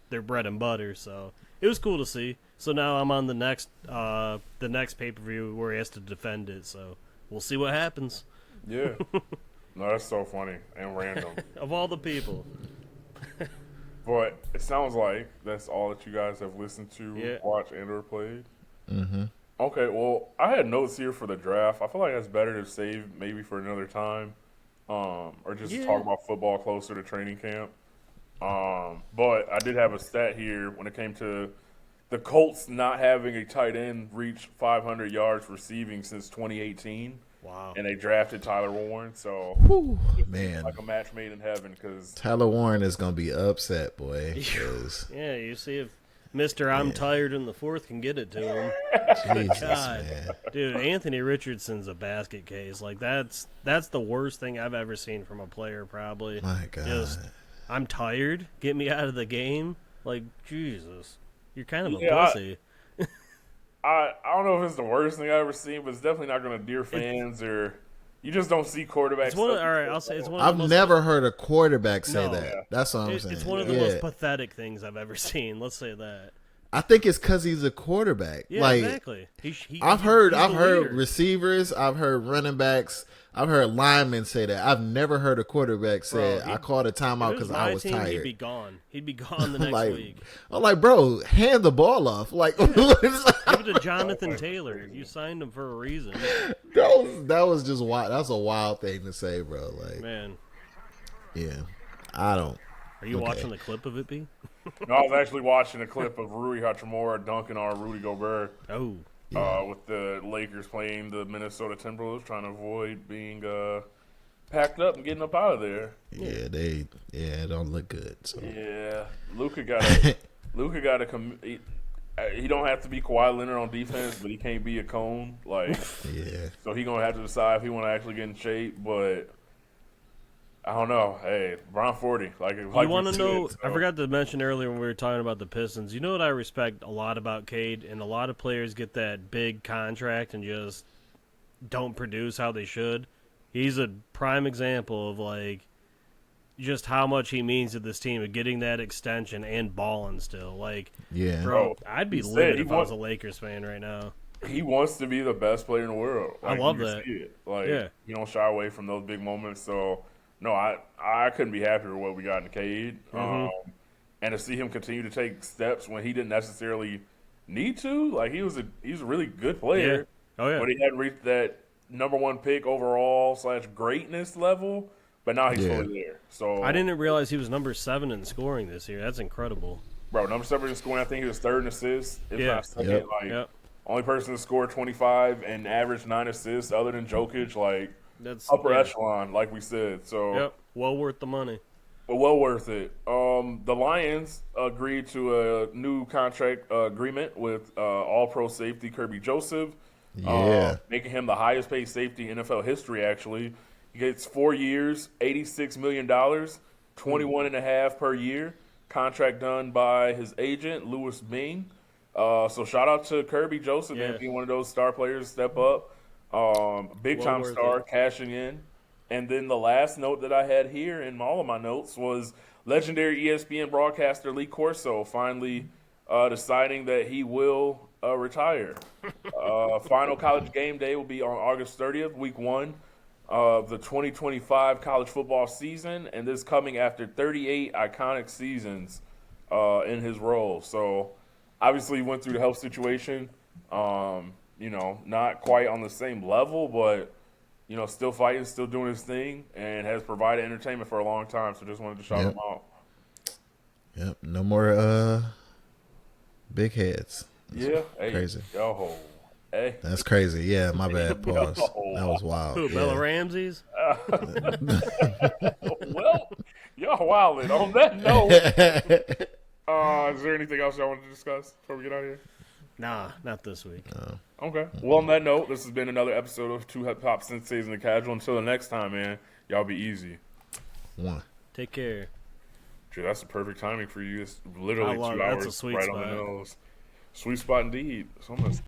their bread and butter. So it was cool to see. So now I'm on the next pay-per-view where he has to defend it. So we'll see what happens. Yeah. No, that's so funny and random. Of all the people. But it sounds like that's all that you guys have listened to, watched, and or played. Mm-hmm. Okay, well, I had notes here for the draft. I feel like that's better to save maybe for another time, or just talk about football closer to training camp. But I did have a stat here when it came to the Colts not having a tight end reach 500 yards receiving since 2018. Wow. And they drafted Tyler Warren, so man, like a match made in heaven. Because Tyler Warren is gonna be upset, boy. Yeah, you see if Mr. I'm tired in the fourth can get it to him. Jesus, God. man. Dude, Anthony Richardson's a basket case. Like that's the worst thing I've ever seen from a player. Probably. My God. Just, I'm tired. Get me out of the game. Like Jesus, you're kind of a pussy. I don't know if it's the worst thing I've ever seen, but it's definitely not going to deter fans or you just don't see quarterbacks. All right, I'll say it's one. I've never heard a quarterback say that. Yeah. That's what I'm saying. It's one of the most pathetic things I've ever seen. Let's say that. I think it's because he's a quarterback. Yeah, like, exactly. I've heard leader. receivers, I've heard running backs, I've heard linemen say that. I've never heard a quarterback say, I called a timeout because I was tired. He'd be gone. He'd be gone the next week. I'm like, bro, hand the ball off. Like, Give it to Jonathan Taylor. You signed him for a reason. That was just wild. That's a wild thing to say, bro. Like, man. Yeah, I don't. Are you watching the clip of it, B? No, I was actually watching a clip of Rui Hachimura dunking on Rudy Gobert. Oh. With the Lakers playing the Minnesota Timberwolves, trying to avoid being packed up and getting up out of there. Yeah, it don't look good. So. Yeah, Luka got to he don't have to be Kawhi Leonard on defense, but he can't be a cone. Like, so he gonna have to decide if he want to actually get in shape. But I don't know. Hey, Brown 40. Like you want to know? So. I forgot to mention earlier when we were talking about the Pistons. You know what I respect a lot about Cade, and a lot of players get that big contract and just don't produce how they should. He's a prime example of like just how much he means to this team of getting that extension and balling still. Like, bro, I'd be livid if I was a Lakers fan right now. He wants to be the best player in the world. Like, I love that. You don't shy away from those big moments. So. No, I couldn't be happier with what we got in Cade. Mm-hmm. And to see him continue to take steps when he didn't necessarily need to. Like, he's a really good player. Yeah. Oh, yeah. But he hadn't reached that number one pick overall / greatness level. But now he's fully there. So I didn't realize he was number 7 in scoring this year. That's incredible. Bro, number 7 in scoring, I think he was 3rd in assists. If not second. Only person to score 25 and average 9 assists other than Jokic. Like, that's upper echelon, like we said. So well worth the money. But well worth it. The Lions agreed to a new contract agreement with All-Pro safety Kirby Joseph, making him the highest paid safety in NFL history. Actually, he gets 4 years, $86 million, 21.5 per year. Contract done by his agent Louis Bing. So shout out to Kirby Joseph, man, being one of those star players to step up. Big time star cashing in. And then the last note that I had here in all of my notes was legendary ESPN broadcaster Lee Corso finally deciding that he will retire. Final college game day will be on August 30th, week 1 of the 2025 college football season, and this coming after 38 iconic seasons in his role. So obviously he went through the health situation. Not quite on the same level, but, still fighting, still doing his thing, and has provided entertainment for a long time. So just wanted to shout him out. Yep. No more big heads. That's crazy. Hey. That's crazy. Yeah, my bad. Pause. That was wild. Who, Bella Ramsey's? Well, y'all wildin'. On that note, is there anything else y'all want to discuss before we get out of here? Nah, not this week. Okay. Well, on that note, this has been another episode of Two Hip Hop Senseis and the Casual. Until the next time, man, y'all be easy. Take care. Dude, that's the perfect timing for you. It's literally 2 hours that's a sweet right spot. on the nose. Sweet spot indeed. So I'm gonna